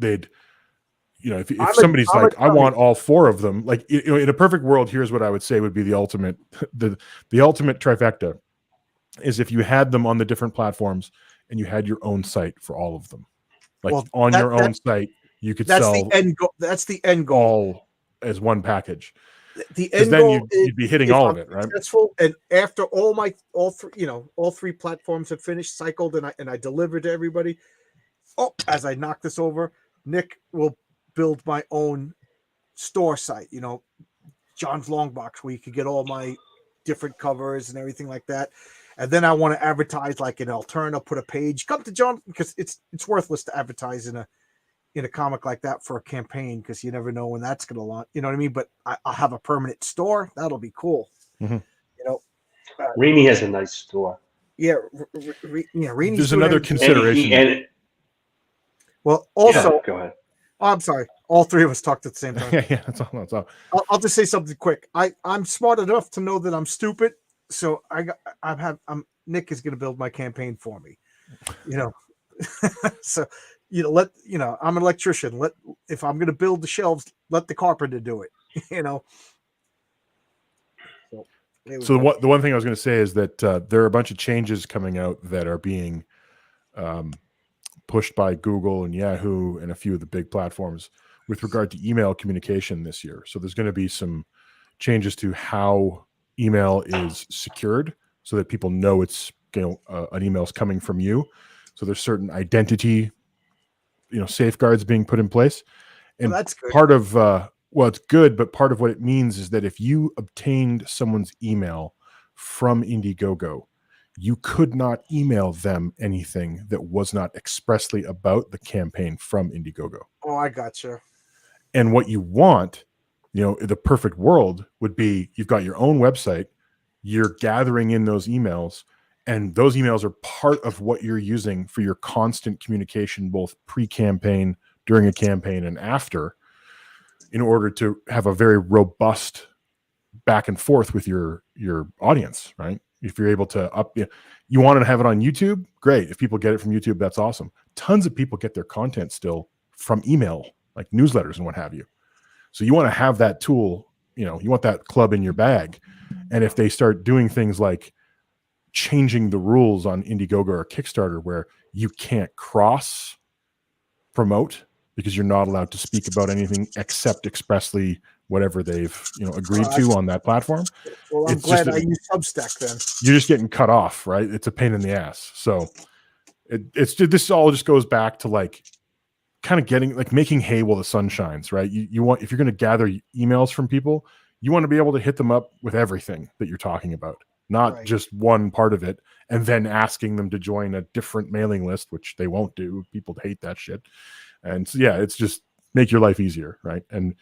if somebody's like, I want all 4 of them, like, in a perfect world, here's what I would say would be the ultimate, the ultimate trifecta is if you had them on the different platforms and you had your own site for all of them, like on your own site, you could sell the end goal. That's the end goal, all as one package. The end then goal you'd be hitting all of it, right? Successful, and after all 3 platforms have finished, cycled, and I delivered to everybody. Oh, as I knock this over, Nick will build my own store site. John's Long Box, where you could get all my different covers and everything like that. And then I want to advertise like an Alterna, put a page, come to John, because it's worthless to advertise in a comic like that for a campaign because you never know when that's going to launch. You know what I mean? But I'll have a permanent store. That'll be cool. Mm-hmm. Rainey has a nice store. Yeah, Rainey's. There's another consideration. Well, also, go ahead. Oh, I'm sorry. All 3 of us talked at the same time. Yeah, that's all. I'll just say something quick. I'm smart enough to know that I'm stupid, so Nick is going to build my campaign for me. So I'm an electrician. If I'm going to build the shelves, let the carpenter do it. So the one thing I was going to say is that there are a bunch of changes coming out that are being pushed by Google and Yahoo and a few of the big platforms with regard to email communication this year. So there's going to be some changes to how email is secured so that people know it's an email is coming from you. So there's certain identity safeguards being put in place. And that's good. Part of it's good, but part of what it means is that if you obtained someone's email from Indiegogo, you could not email them anything that was not expressly about the campaign from Indiegogo. Oh, I gotcha. And what you want, the perfect world would be you've got your own website, you're gathering in those emails, and those emails are part of what you're using for your constant communication, both pre-campaign, during a campaign, and after, in order to have a very robust back and forth with your audience, right? If you're able to you want to have it on YouTube, great. If people get it from YouTube, that's awesome. Tons of people get their content still from email, like newsletters and what have you. So you want to have that tool, you want that club in your bag. And if they start doing things like changing the rules on Indiegogo or Kickstarter where you can't cross promote because you're not allowed to speak about anything except expressly whatever they've agreed to on that platform. Well, I'm glad I use Substack then. You're just getting cut off, right? It's a pain in the ass. So this all just goes back to like kind of getting like making hay while the sun shines, right? You want, if you're going to gather emails from people, you want to be able to hit them up with everything that you're talking about. not Right. just one part of it, and then asking them to join a different mailing list, which they won't do. People hate that shit. And so, yeah, it's just make your life easier, right? And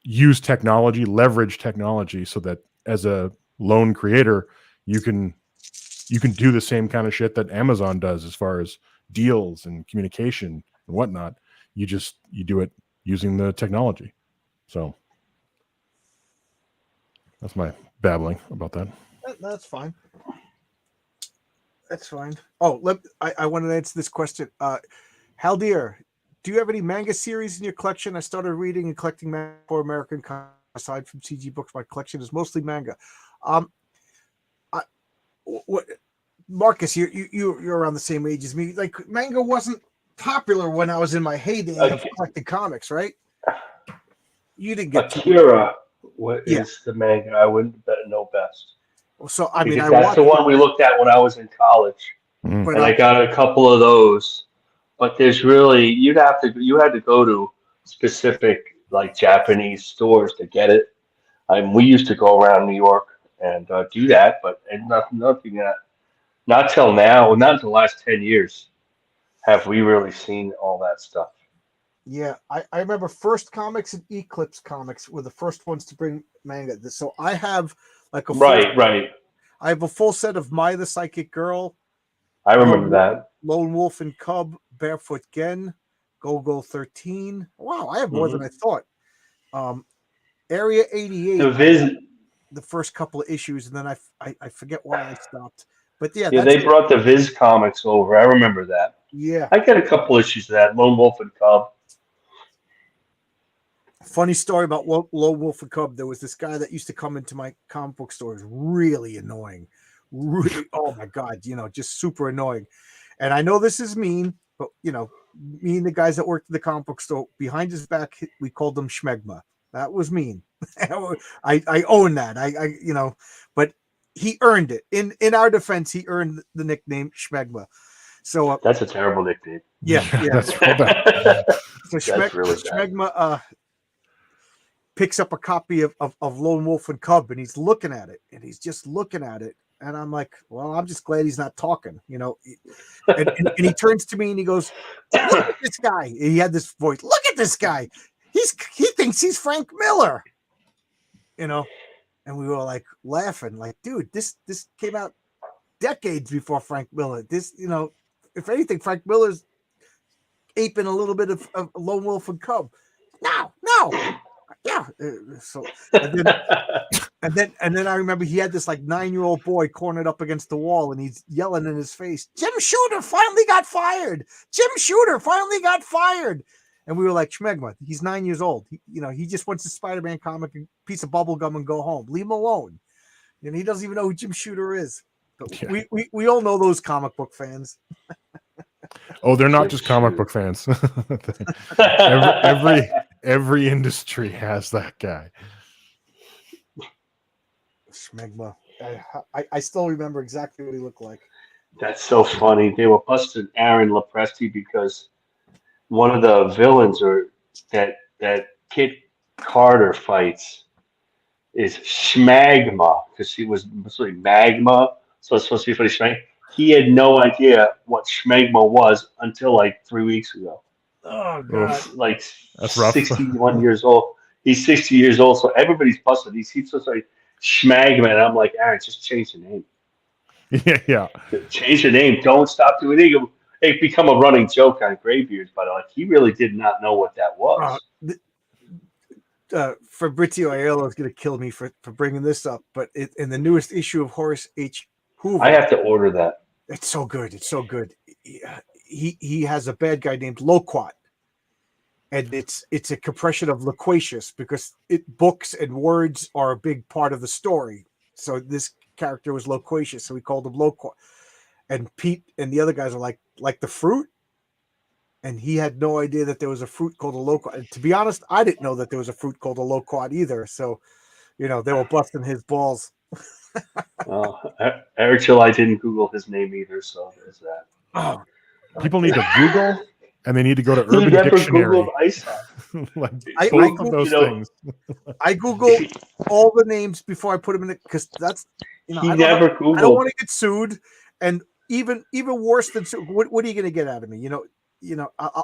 use technology, leverage technology so that as a lone creator, you can do the same kind of shit that Amazon does as far as deals and communication and whatnot. You do it using the technology. So that's my babbling about that. That's fine. That's fine. Oh, I wanted to answer this question. Haldir, do you have any manga series in your collection? I started reading and collecting manga for American comics. Aside from CG books, my collection is mostly manga. What, Marcus? You're around the same age as me. Like, manga wasn't popular when I was in my heyday of collecting comics, right? You didn't get Akira. What Yeah. is the manga I wouldn't know best? So I mean, Because I that's watched the one we looked at when I was in college, Mm. but and I got a couple of those. But there's really you had to go to specific like Japanese stores to get it. We used to go around New York and do that, but nothing not till now, not until the last 10 years have we really seen all that stuff. yeah, I remember First Comics and Eclipse Comics were the first ones to bring manga. So I have like a full Right. I have a full set of My the Psychic Girl, I remember that. Lone Wolf and Cub, Barefoot Gen, Go 13. Wow, I have more than I thought. Area 88, The Viz, the first couple of issues, and then I forget why I stopped. But yeah, yeah, that's they brought the Viz comics over. I remember that. yeah. I get a couple issues of that. Lone Wolf and Cub. Funny story about Lone Wolf and Cub. There was this guy that used to come into my comic book store. It was really annoying. Really, oh my god, just super annoying. And I know this is mean, but me and the guys that worked at the comic book store, behind his back, we called them Schmegma. That was mean. I own that. But he earned it. In our defense, he earned the nickname Schmegma. So That's a terrible nickname. yeah. That's real bad. So That's really bad. Schmegma picks up a copy of Lone Wolf and Cub, and he's looking at it, and he's just looking at it. And I'm like, well, I'm just glad he's not talking, And he turns to me and he goes, look at this guy. He had this voice. Look at this guy. He thinks he's Frank Miller, And we were like laughing, like, dude, this came out decades before Frank Miller. This, if anything, Frank Miller's aping a little bit of Lone Wolf and Cub. No. Yeah. So and then I remember he had this like 9-year-old boy cornered up against the wall, and he's yelling in his face, Jim Shooter finally got fired. Jim Shooter finally got fired. And we were like, Schmegma, he's 9 years old. He just wants a Spider-Man comic, a piece of bubble gum, and go home. Leave him alone. And he doesn't even know who Jim Shooter is. But Yeah. we all know those comic book fans. Oh, they're not just comic book fans. every industry has that guy. Schmegma. I still remember exactly what he looked like. That's so funny. They were busting Aaron Lepresti because one of the villains or that Kit Carter fights is Schmagma because he was supposed to be magma, so it's supposed to be for the Schmag. He had no idea what Schmagma was until like 3 weeks ago. Oh god, He's like That's rough. 61 years old. He's 60 years old, so everybody's busted. He's supposed to like Schmagma, and I'm like, Aaron, just change the name. Yeah. Change the name. Don't stop doing it. It become a running joke on Graybeards, but like he really did not know what that was. Fabrizio Aiello is going to kill me for bringing this up, but in the newest issue of Horace H. Hoover, I have to order that. It's so good. It's so good. He has a bad guy named Loquat, and it's a compression of loquacious because books and words are a big part of the story. So this character was loquacious, so we called him Loquat. And Pete and the other guys are like the fruit, and he had no idea that there was a fruit called a loquat. And to be honest, I didn't know that there was a fruit called a loquat either. So, they were busting his balls. Eric I didn't Google his name either, so there's that. Oh, People need to Google, and they need to go to You Urban never Dictionary. Googled ISOP. Like I both of those things. I Google all the names before I put them in it because He I don't know. never I don't Googled. want to get sued, and even worse than sued. What are you going to get out of me? All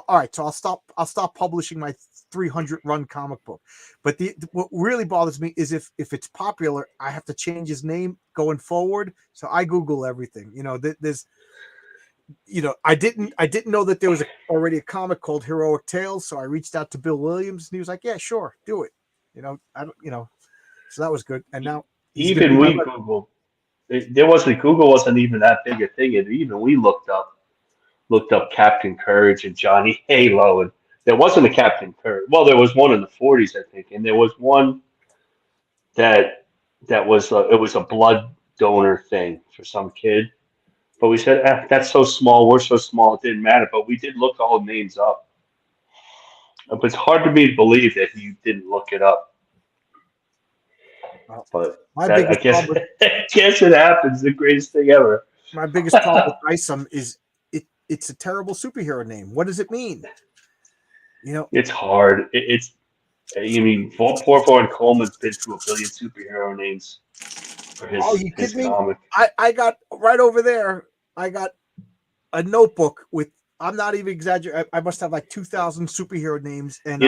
right. So I'll stop publishing my 300 run comic book. But what really bothers me is if it's popular, I have to change his name going forward. So I Google everything. There's I didn't know that there was already a comic called Heroic Tales. So I reached out to Bill Williams, and he was like, "Yeah, sure, do it." I don't. So that was good. And now he's going to be Even my. we Googled. There wasn't Google wasn't even that big a thing. And even we looked up Captain Courage and Johnny Halo, and there wasn't a Captain Courage. Well, there was one in the 40s, I think, and there was one that was it was a blood donor thing for some kid. But we said, that's so small. We're so small. It didn't matter. But we did look all the names up. But it's hard to me to believe that you didn't look it up. But My that, I biggest guess, problem. I guess it happens. The greatest thing ever. My biggest problem with Isom is it's a terrible superhero name. What does it mean? It's hard. You mean poor Vaughn Coleman's been through a billion superhero names for You his kidding me? comic. I got right over there. I got a notebook with. I'm not even exaggerating. I must have like 2,000 superhero names, and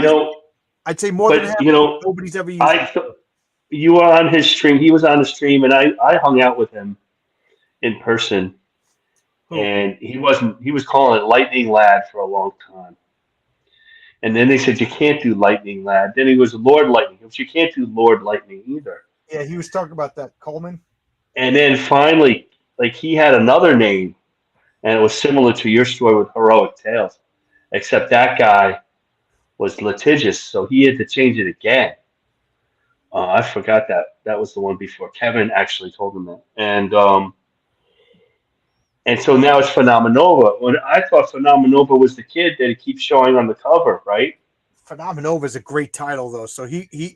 I'd say more than half. But Nobody's ever used. You were on his stream. He was on the stream, and I hung out with him in person. And he was calling it Lightning Lad for a long time. And then they said, you can't do Lightning Lad. Then he was Lord Lightning. But you can't do Lord Lightning either. Yeah, he was talking about that, Coleman. And then finally, like he had another name, and it was similar to your story with Heroic Tales, except that guy was litigious, so he had to change it again. I forgot that was the one before. Kevin actually told him that. And so now it's Phenomenova. When I thought Phenomenova was the kid that he keeps showing on the cover, right? Phenomenova is a great title, though. So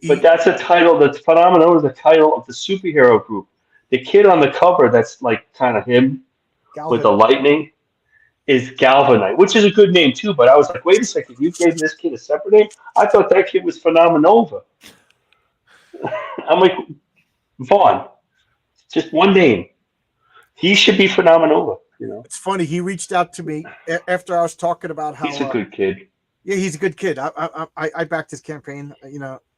But that's a title. That's Phenomenova is the title of the superhero group. The kid on the cover, that's like kind of him with the lightning, is Galvanite, which is a good name too. But I was like, wait a second, you gave this kid a separate name? I thought that kid was Phenomenova. I'm like, Vaughn, just one name. He should be Phenomenova. It's funny. He reached out to me after I was talking about how he's a good kid. Yeah, he's a good kid. I backed his campaign.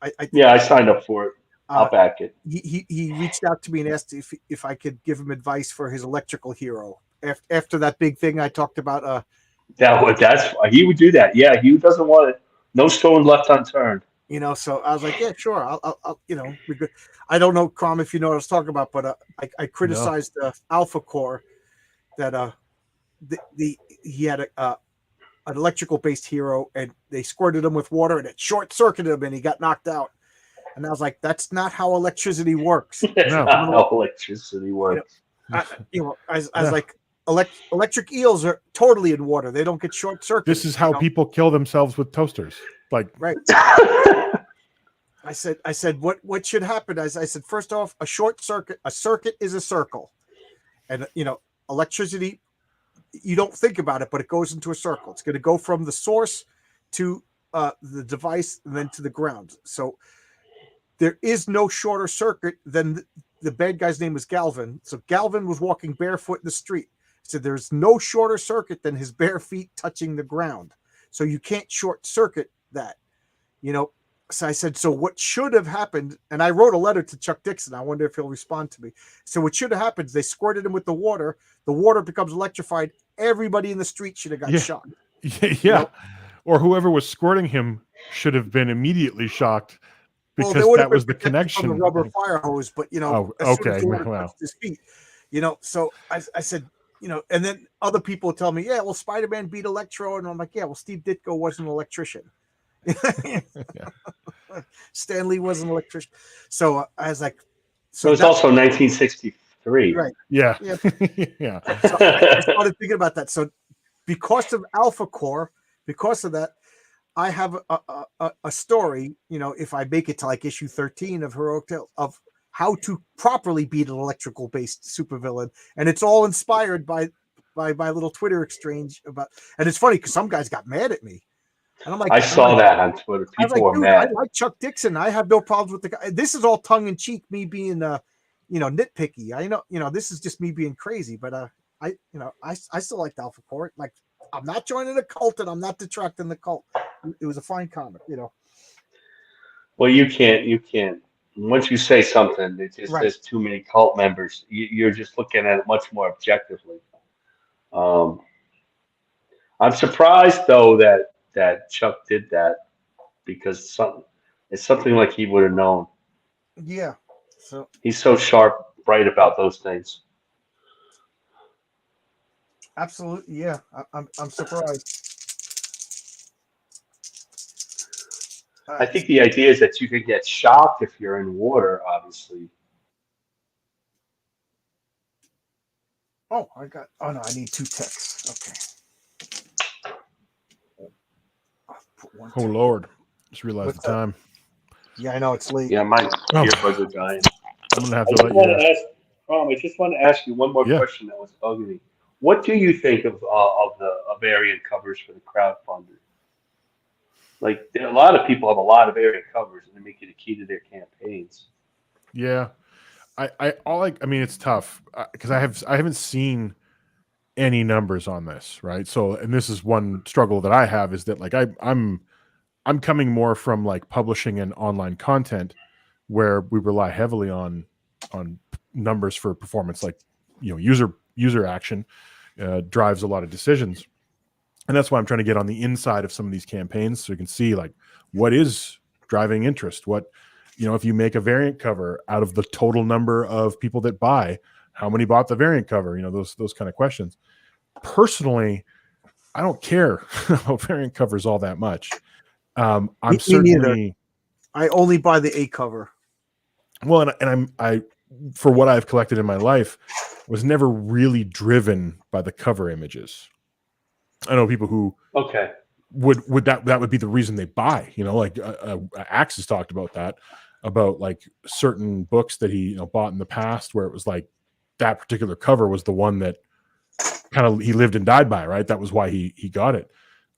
I signed up for it. I'll back it. He reached out to me and asked if I could give him advice for his electrical hero after that big thing I talked about. That's he would do that. Yeah, he doesn't want it. No stone left unturned. So I was like, yeah, sure. I'll we could. I don't know, Crom, if you know what I was talking about, but I criticized Alpha Core that he had an electrical based hero and they squirted him with water and it short circuited him and he got knocked out. And I was like, that's not how electricity works. That's not how electricity works. I was like, electric eels are totally in water. They don't get short circuited. This is how people kill themselves with toasters. Like, right. I said, what should happen? I said, first off, a circuit is a circle. And, electricity, you don't think about it, but it goes into a circle. It's going to go from the source to the device and then to the ground. So there is no shorter circuit than the bad guy's name was Galvin. So Galvin was walking barefoot in the street. So there's no shorter circuit than his bare feet touching the ground. So you can't short circuit that, So I said, so what should have happened? And I wrote a letter to Chuck Dixon. I wonder if he'll respond to me. So what should have happened is they squirted him with the water. The water becomes electrified. Everybody in the street should have got shocked. Yeah. Or whoever was squirting him should have been immediately shocked because that was the connection. From the rubber fire hose, but okay, wow. His feet, So I said, and then other people tell me, yeah, well, Spider-Man beat Electro, and I'm like, yeah, well, Steve Ditko was an electrician. Stan Lee was an electrician. So I was like, so it was also 1963, right? Yeah. Yeah. So I started thinking about that. So because of Alpha Core, because of that, I have a story, if I make it to like issue 13 of Heroic Tales of how to properly beat an electrical based supervillain. And it's all inspired by my little Twitter exchange about, and it's funny because some guys got mad at me. And I'm like, I saw that on Twitter. People were mad. I like Chuck Dixon. I have no problems with the guy. This is all tongue in cheek, me being nitpicky. I know, this is just me being crazy, but I still liked Alpha Court. Like, I'm not joining the cult and I'm not detracting the cult. It was a fine comic. Well, you can't. Once you say something, it just Right. there's too many cult members. You're just looking at it much more objectively. Um, I'm surprised though that Chuck did that because it's something like he would have known. Yeah. So He's so sharp, right about those things. absolutely, yeah. I'm surprised. All I right. think the idea is that you could get shocked if you're in water, obviously. Oh, oh no, I need 2 texts. Okay. I'll put one Oh text. Lord, just realized What's the that? time. Yeah, I know it's late. Yeah, my Oh, earbuds are dying. I'm gonna have I to just let want you. to ask, I just want to ask you one more Yeah, question that was bugging me. What do you think of the variant covers for the crowdfunder? Like, a lot of people have a lot of variant covers, and they make it a key to their campaigns. yeah. I mean, it's tough because I haven't seen any numbers on this, right? So, and this is one struggle that I have is that like I'm coming more from like publishing and online content where we rely heavily on numbers for performance, like user action drives a lot of decisions, and that's why I'm trying to get on the inside of some of these campaigns so you can see like what is driving interest. What if you make a variant cover out of the total number of people that buy, how many bought the variant cover? Those kind of questions. Personally, I don't care about variant covers all that much. I'm Me neither. certainly I only buy the A cover. well, I for what I've collected in my life was never really driven by the cover images. I know people who Okay. would that would be the reason they buy. Like Axe has talked about that, about like certain books that he bought in the past where it was like that particular cover was the one that kind of he lived and died by, right? That was why he got it.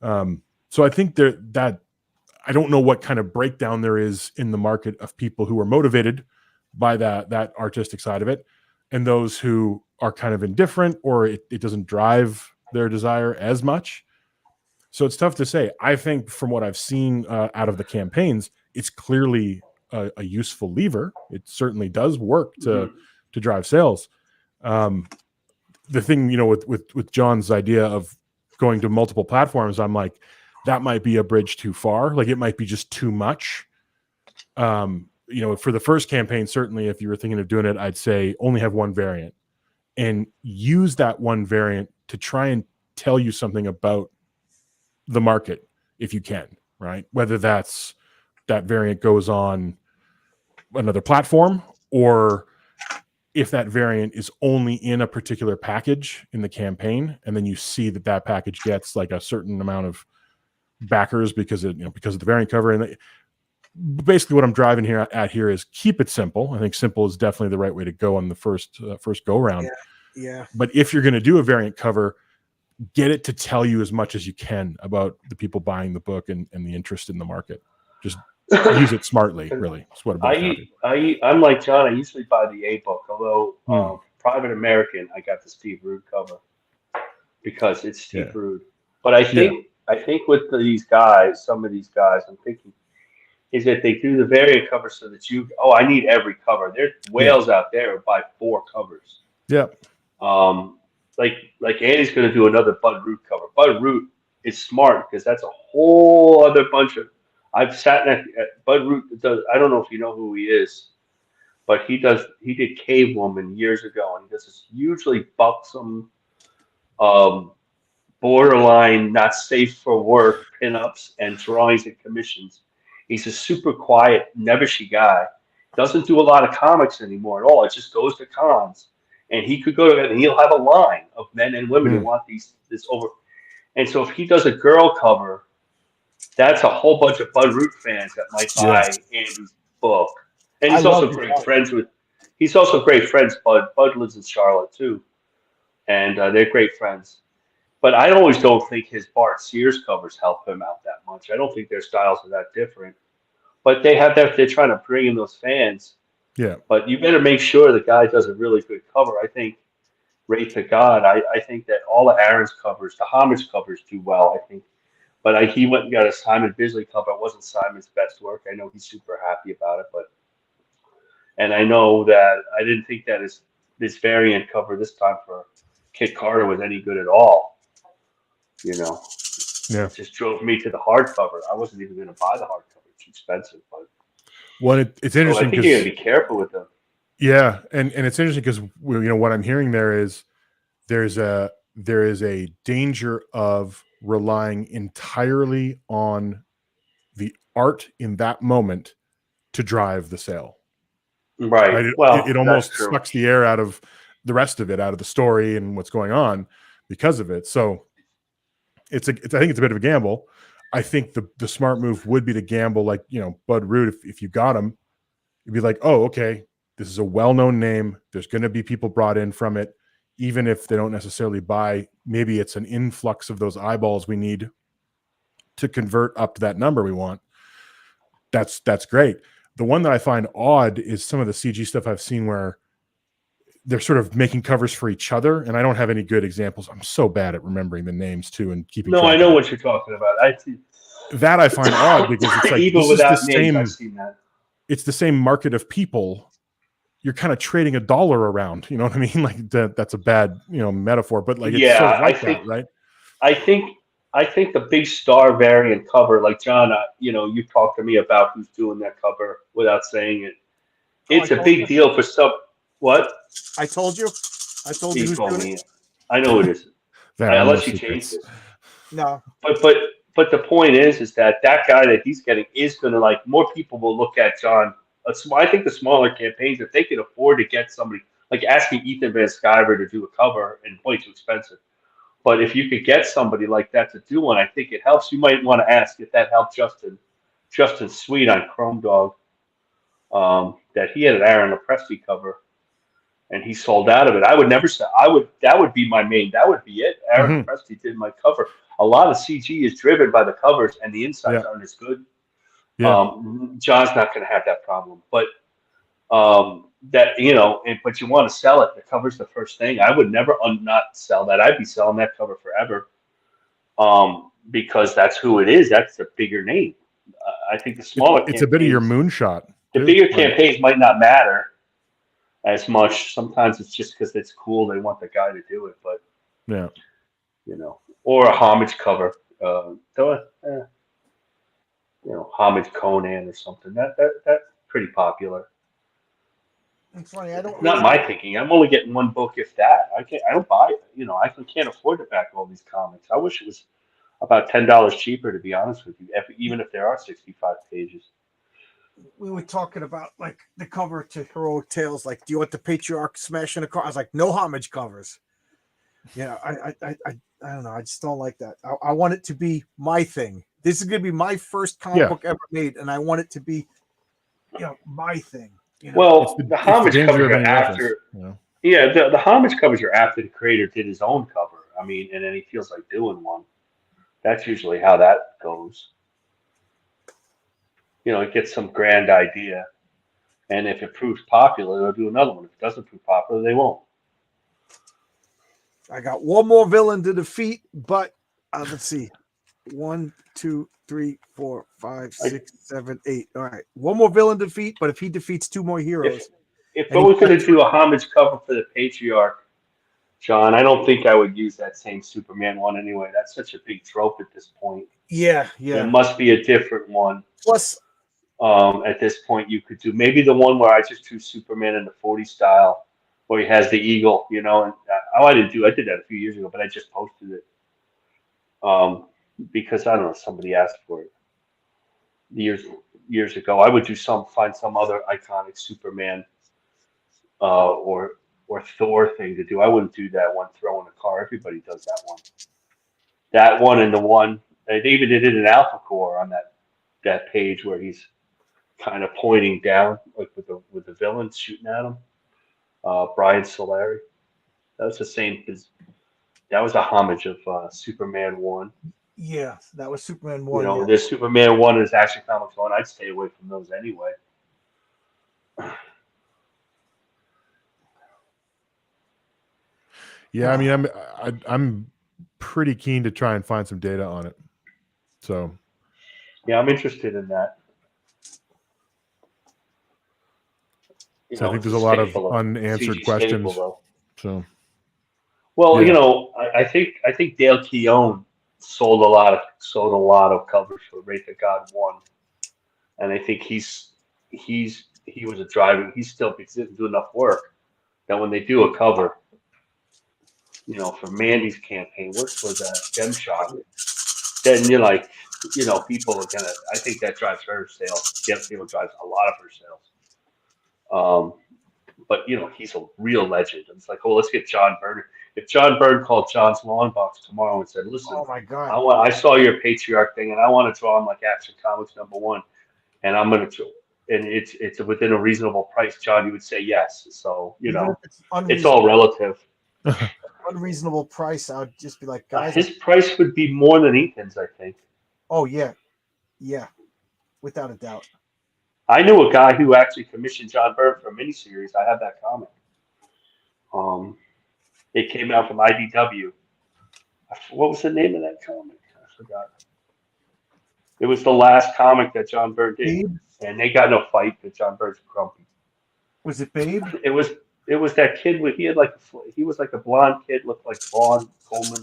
So I think that I don't know what kind of breakdown there is in the market of people who are motivated by that artistic side of it, and those who are kind of indifferent or it doesn't drive their desire as much. So it's tough to say. I think from what I've seen out of the campaigns, it's clearly a useful lever. It certainly does work Hmm. to drive sales. Um, the thing, with John's idea of going to multiple platforms, I'm like, that might be a bridge too far. Like it might be just too much. For the first campaign, certainly if you were thinking of doing it, I'd say only have one variant and use that one variant to try and tell you something about the market if you can, right? Whether that variant goes on another platform or if that variant is only in a particular package in the campaign, and then you see that package gets like a certain amount of backers because of the variant cover. And basically what I'm driving here is keep it simple. I think simple is definitely the right way to go on the first go round. Yeah. But if you're going to do a variant cover, get it to tell you as much as you can about the people buying the book and the interest in the market. Just use it smartly, really. That's what it boils down to. I'm like John. I usually buy the A book, although Hmm. Private American, I got the Steve Rude cover because it's Steve Yeah. Rude. But I think with these guys, some of these guys, I'm thinking is that they do the variant cover so that I need every cover. There's Yeah. whales out there who buy 4 covers. Yeah. Um, like Andy's going to do another Bud Root cover. Bud Root is smart because that's a whole other bunch of. I've sat at Bud Root. I don't know if you know who he is, but he did Cave Woman years ago, and he does this hugely buxom, um, borderline not safe for work pinups and drawings and commissions. He's a super quiet, nebbishy guy. Doesn't do a lot of comics anymore at all. It just goes to cons, and he could go to and he'll have a line of men and women who Hmm. want this over. And so if he does a girl cover, that's a whole bunch of Bud Root fans that might Yeah. buy Andy's book. And I he's love also the great art. friends with. He's also great friends. Bud lives in Charlotte too, and they're great friends. But I always don't think his Bart Sears covers help him out that much. I don't think their styles are that different. But they have that they're trying to bring in those fans. Yeah. But you better make sure the guy does a really good cover. I think, rate to God, I think that all of Aaron's covers, the homage covers, do well. I think, but he went and got a Simon Bisley cover. It wasn't Simon's best work. I know he's super happy about it, and I know that I didn't think that this variant cover this time for Kit Carter was any good at all. You know, Yeah. it just drove me to the hardcover. I wasn't even going to buy the hardcover; it's expensive. But Well, it's so I interesting think you're going because to be careful with them. yeah, and it's interesting because what I'm hearing there is there is a danger of relying entirely on the art in that moment to drive the sale. Right. Right? It Well, that's almost true. sucks the air out of the rest of it, out of the story and what's going on because of it. So I think it's a bit of a gamble. I think the smart move would be to gamble like, Bud Root, if you got him, you'd be like, oh, okay, this is a well-known name. There's going to be people brought in from it, even if they don't necessarily buy. Maybe it's an influx of those eyeballs we need to convert up to that number we want. That's great. The one that I find odd is some of the CG stuff I've seen where they're sort of making covers for each other, and I don't have any good examples. I'm so bad at remembering the names too and keeping No, track I of know it. what you're talking about. That I find odd because it's like Even this is the without names, I've same. seen that. It's the same market of people. You're kind of trading $1 around. You know what I mean? Like that's a bad metaphor, but like it's sort of Yeah, like that, right? I think, I think the big star variant cover, like John, you talked to me about who's doing that cover without saying it. Oh, I It's a told you. big deal for some. What? I told you. I told you He who's told doing it. me. I know it is. There are no Unless you changed secrets. it. No. But the point is that guy that he's getting is going to, like, more people will look at John. I think the smaller campaigns, if they can afford to get somebody like asking Ethan Van Sciver to do a cover, and way too expensive. But if you could get somebody like that to do one, I think it helps. You might want to ask if that helped Justin Sweet on Chrome Dog. That he had an Aaron Lepresti cover, and he sold out of it. I would never say I would. That would be my main. That would be it. Aaron Mm-hmm. Lepresti did my cover. A lot of CG is driven by the covers, and the insides Yeah. aren't as good. Yeah. John's not going to have that problem, but but you want to sell it. The cover's the first thing. I would never not sell that. I'd be selling that cover forever. Because that's who it is. That's the bigger name. I think the smaller It's a bit of your campaigns, moonshot. the Too, bigger right? campaigns might not matter as much. Sometimes it's just because it's cool. They want the guy to do it, but Yeah. or a homage cover. Homage Conan or something. That's pretty popular. It's funny. I don't Not really my get. thinking. I'm only getting one book, if that. I don't buy. Can't afford to back all these comics. I wish it was about $10 cheaper, to be honest with you. Even if there are 65 pages. We were talking about like the cover to Heroic Tales. Like, do you want the patriarch smashing a car? I was like, no homage covers. I don't know. I just don't like that. I want it to be my thing. This is going to be my first comic book ever made, and I want it to be, my thing. Well, the It's the homage danger covers of are any reference. after. Yeah, the homage covers are after the creator did his own cover. I mean, and then he feels like doing one. That's usually how that goes. It gets some grand idea, and if it proves popular, they'll do another one. If it doesn't prove popular, they won't. I got one more villain to defeat, but let's see. 1, 2, 3, 4, 5, 6, 7, 8. All right. One more villain to defeat, but if he defeats 2 more heroes. If I was going to do a homage cover for the Patriarch, John, I don't think I would use that same Superman one anyway. That's such a big trope at this point. Yeah. There must be a different one. Plus, at this point, you could do maybe the one where I just drew Superman in the 40 style, where he has the eagle, and I did that a few years ago, but I just posted it because I don't know, somebody asked for it years ago. I would find some other iconic Superman or Thor thing to do. I wouldn't do that one throwing a car. Everybody does that one. That one and the one they even did it in Alpha Core on that page where he's kind of pointing down, like with the villain shooting at him. Brian Solari. That was the same. That was a homage of Superman 1. yeah, that was Superman 1. Yeah. This Superman 1 is Action Comics 1. I'd stay away from those anyway. Yeah, I mean, I'm pretty keen to try and find some data on it. So Yeah, I'm interested in that. So I think It's there's a a lot of staple of unanswered CG staple questions. though. So Well, yeah, I think Dale Keown sold a lot of covers for Wraith of God 1, and I think he was a driving. He still didn't do enough work that when they do a cover, for Mandy's campaign, works for the Gem Shot, then you're like, people are gonna. I think that drives her sales. Dale Keown drives a lot of her sales. Um, but he's a real legend. And it's like, oh, let's get John Byrne. If John Byrne called John's Lawn Box tomorrow and said, listen, Oh my God. I saw your Patriarch thing, and I want to draw him like Action Comics #1, and I'm gonna, and it's within a reasonable price, John, you would say yes. So Even if it's it's all relative. unreasonable price, I would just be like, guys. His price would be more than Ethan's, I think. Oh yeah, yeah, without a doubt. I knew a guy who actually commissioned John Byrne for a miniseries. I have that comic. It came out from IDW. What was the name of that comic? I forgot. It was the last comic that John Byrne did, Babe? and they got no fight because John Byrne's grumpy. Was it Babe? It was that kid with he was like a blonde kid, looked like Vaughn Coleman,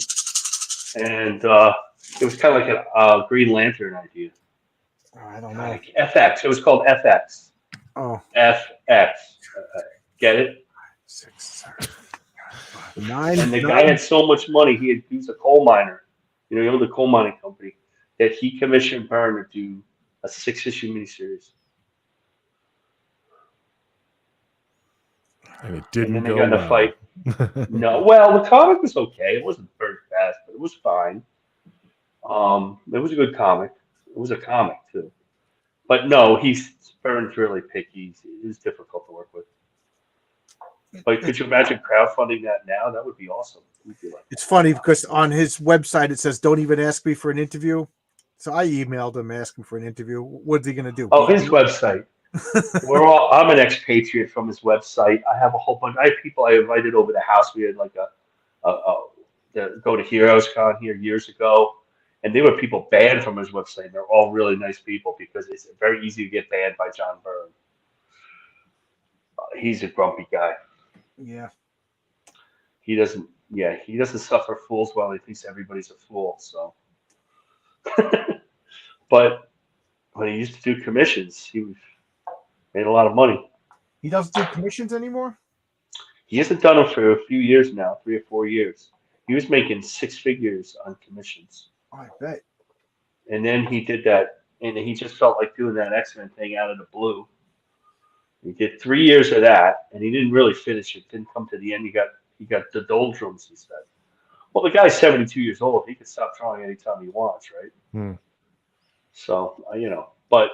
and it was kind of like a Green Lantern idea. Oh, I don't know. FX. It was called FX. Oh, FX. Get it? 6, 7, 9. And the guy had so much money. He was a coal miner. He owned a coal mining company that he commissioned Byrne to do a 6-issue miniseries. and it And didn't then they go got in a well. fight. No, well, the comic was okay. It wasn't very fast, but it was fine. It was a good comic. It was a comic too. But no, Byrne's really picky. He's difficult to work with. But could you imagine crowdfunding that now? That would be awesome. We'd be like, It's funny because on his website it says, "Don't even ask me for an interview." So I emailed him asking for an interview. What's he gonna do? oh, his website. I'm an expatriate from his website. I have a whole bunch. I have people I invited over the house. We had like the Go to Heroes Con here years ago, and they were people banned from his website. They're all really nice people because it's very easy to get banned by John Byrne. He's a grumpy guy. Yeah. He doesn't. Yeah, he doesn't suffer fools while he thinks everybody's a fool. So, but when he used to do commissions, made a lot of money. He doesn't do commissions anymore? He hasn't done them for a few years now, 3 or 4 years. He was making 6 figures on commissions. I bet. And then he did that, and he just felt like doing that X-Men thing out of the blue. He did 3 years of that, and he didn't really finish it. Didn't come to the end. He got the doldrums, he said. Well, the guy's 72 years old. He can stop drawing anytime he wants, right? Hmm. So, but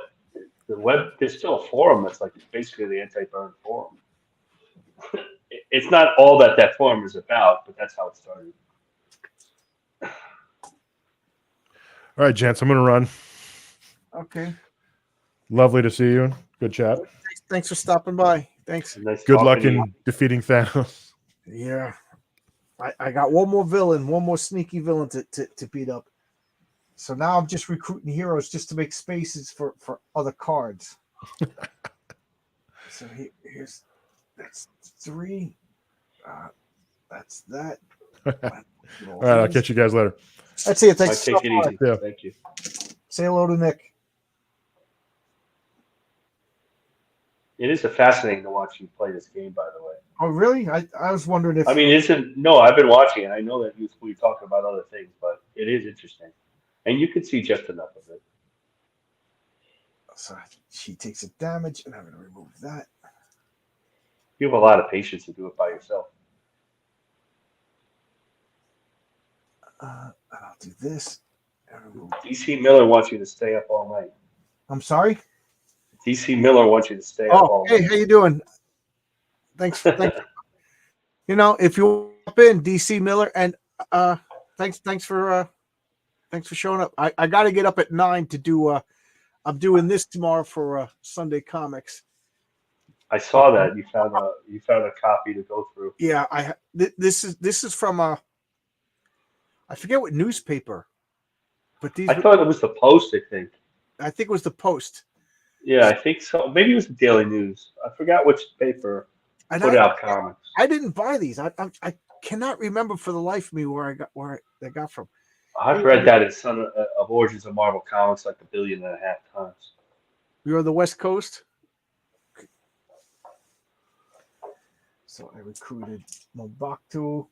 there's still a forum that's like basically the anti-Byrne forum. It's not all that forum is about, but that's how it started. All right, gents, I'm going to run. Okay. Lovely to see you. Good chat. Thanks for stopping by. Thanks. Nice Good talking luck to you. in defeating Thanos. Yeah. I got one more villain, one more sneaky villain to beat up. So now I'm just recruiting heroes just to make spaces for other cards. So that's 3. That's that. All right, I'll catch you guys later. That's it. Mike, Thanks. take it easy. Yeah. Thank you. Say hello to Nick. It is fascinating to watch you play this game, by the way. Oh, really? I was wondering if. I mean, no, I've been watching it. I know that we talk about other things, but it is interesting. And you can see just enough of it. So she takes a damage, and I'm going to remove that. You have a lot of patience to do it by yourself. And I'll do this. DC Miller wants you to stay up all night. I'm sorry? DC Miller wants you to stay up all hey, night. how you doing? Thanks. If you up in DC Miller, and thanks for showing up. I got to get up at 9 to do. I'm doing this tomorrow for Sunday Comics. I saw that you found a copy to go through. Yeah, this is from I forget what newspaper, but these I thought it was the Post. I think. I think it was the Post, Yeah, I think so. Maybe it was the Daily News. I forgot which paper and put out comics. I didn't buy these. I cannot remember for the life of me where they got from. I've read that in Son of Origins of Marvel Comics like 1.5 billion times. You're on the West Coast, so I recruited Mobaktu.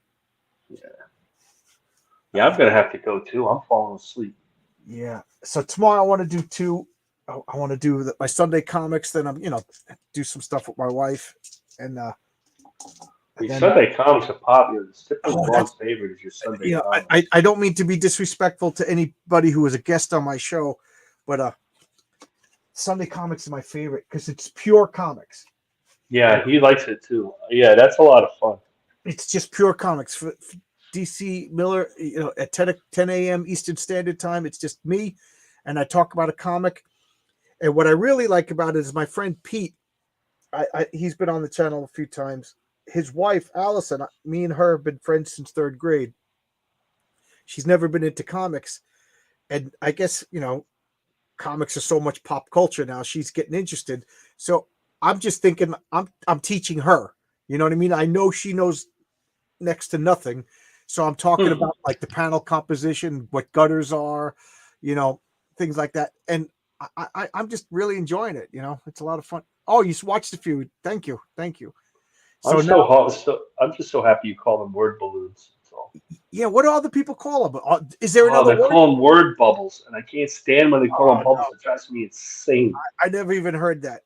Yeah, I'm gonna have to go too. I'm falling asleep. Yeah. So tomorrow I want to do two. I want to do my Sunday comics. Then I'm do some stuff with my wife, and Your then Sunday comics are popular. Stifling oh, Vaughn's favorite is your Sunday I comics. I don't mean to be disrespectful to anybody who was a guest on my show, but Sunday comics is my favorite because it's pure comics. Yeah, he likes it too. Yeah, that's a lot of fun. It's just pure comics. For DC Miller, at 10 a.m. Eastern Standard Time, it's just me, and I talk about a comic. And what I really like about it is my friend Pete. He's been on the channel a few times. His wife Allison, me and her have been friends since third grade. She's never been into comics, and I guess comics are so much pop culture now. She's getting interested, so I'm just thinking I'm teaching her. You know what I mean? I know she knows next to nothing, so I'm talking Hmm. about like the panel composition, what gutters are, you know, things like that, and I'm just really enjoying it. It's a lot of fun. Oh, you watched a few. Thank you, thank you. I'm So now, I'm just so happy you call them word balloons. That's all. yeah, what do other people call them? Is there Oh, another they word? call them word bubbles, and I can't stand when they call them Oh bubbles. no, It drives me insane. I never even heard that.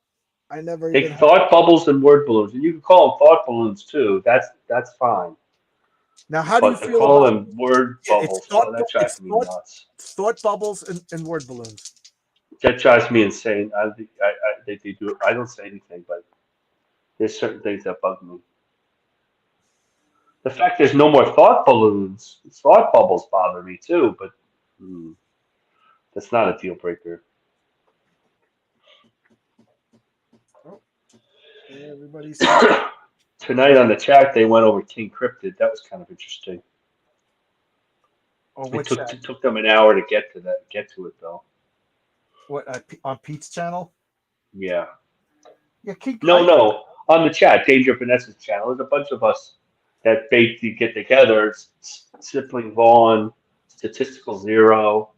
I never They even heard. thought bubbles and word balloons, and you can call them thought balloons too. That's fine. Now, how do you But to feel call about? them word Yeah, it's bubbles, oh, that drives me nuts. thought bubbles and word balloons. That drives me insane. They do. I don't say anything, but there's certain things that bug me. The fact there's no more thought balloons, thought bubbles bother me too. But hmm, that's not a deal breaker. Oh, yeah, everybody's. Tonight on the chat, they went over King Cryptid. That was kind of interesting. Oh, It what's took that? it took them an hour to get to it though. What on Pete's channel? Yeah. Yeah, King. No, no. On the chat, Danger Vanessa's channel, there's a bunch of us that basically get together. Sibling Vaughn, Statistical Zero,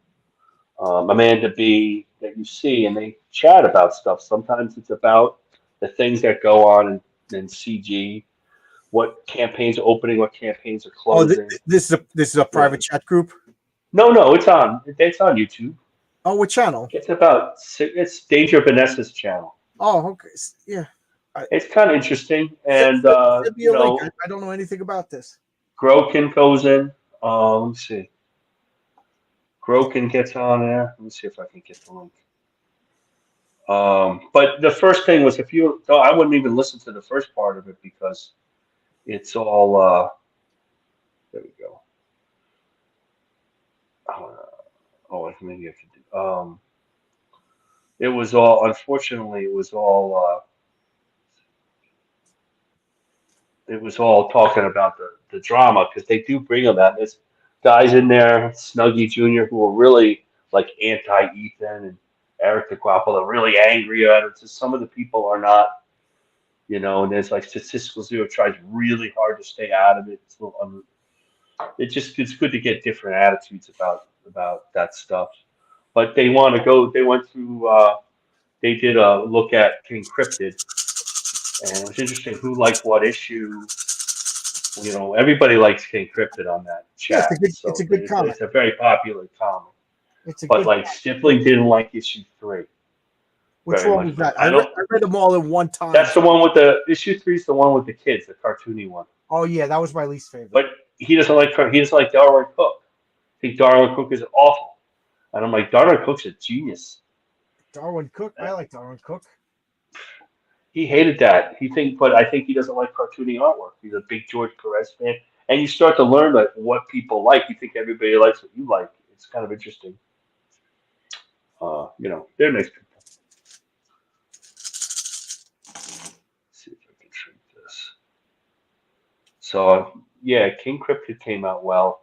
Amanda B, that you see, and they chat about stuff. Sometimes it's about the things that go on in CG, what campaigns are opening, what campaigns are Oh, closing. this is a Yeah. private chat group. No, no, it's on YouTube. Oh, what channel? It's Danger Vanessa's channel. Oh, okay. Yeah. It's kind of interesting, and Send me a link. I don't know anything about this. Grokin goes in. Let me see. Grokin gets on there. Let me see if I can get the link. But the first thing was no, I wouldn't even listen to the first part of it because it's all. There we go. Maybe I could do. It was all. Unfortunately, it was all. It was all talking about the drama because they do bring them out. There's guys in there, Snuggy Jr., who are really like anti Ethan, and Eric the Guapo are really angry at it. Just some of the people are not, and there's like Statistical Zero tries really hard to stay out of it. It's good to get different attitudes about that stuff. But they want to go. They went through. They did a look at King Cryptid, and it was interesting who liked what issue. Everybody likes King Cryptid on that Yeah, chat, it's a so good comic. it's a very popular comic. It's a But good. like Stifling didn't like issue 3 Which very one much. was But that? I don't. I read them all in one time. That's the one with the issue 3 is the one with the kids, the cartoony one. Oh yeah, that was my least favorite. But he doesn't like Darwin Cook. I think Darwin Cook is awful, and I'm like Darwin Cook's a genius. Darwin Cook. I like Darwin Cook. He hated that. But I think he doesn't like cartoony artwork. He's a big George Perez fan, and you start to learn like what people like. You think everybody likes what you like. It's kind of interesting. They're nice people. So yeah, King Cryptid came out well.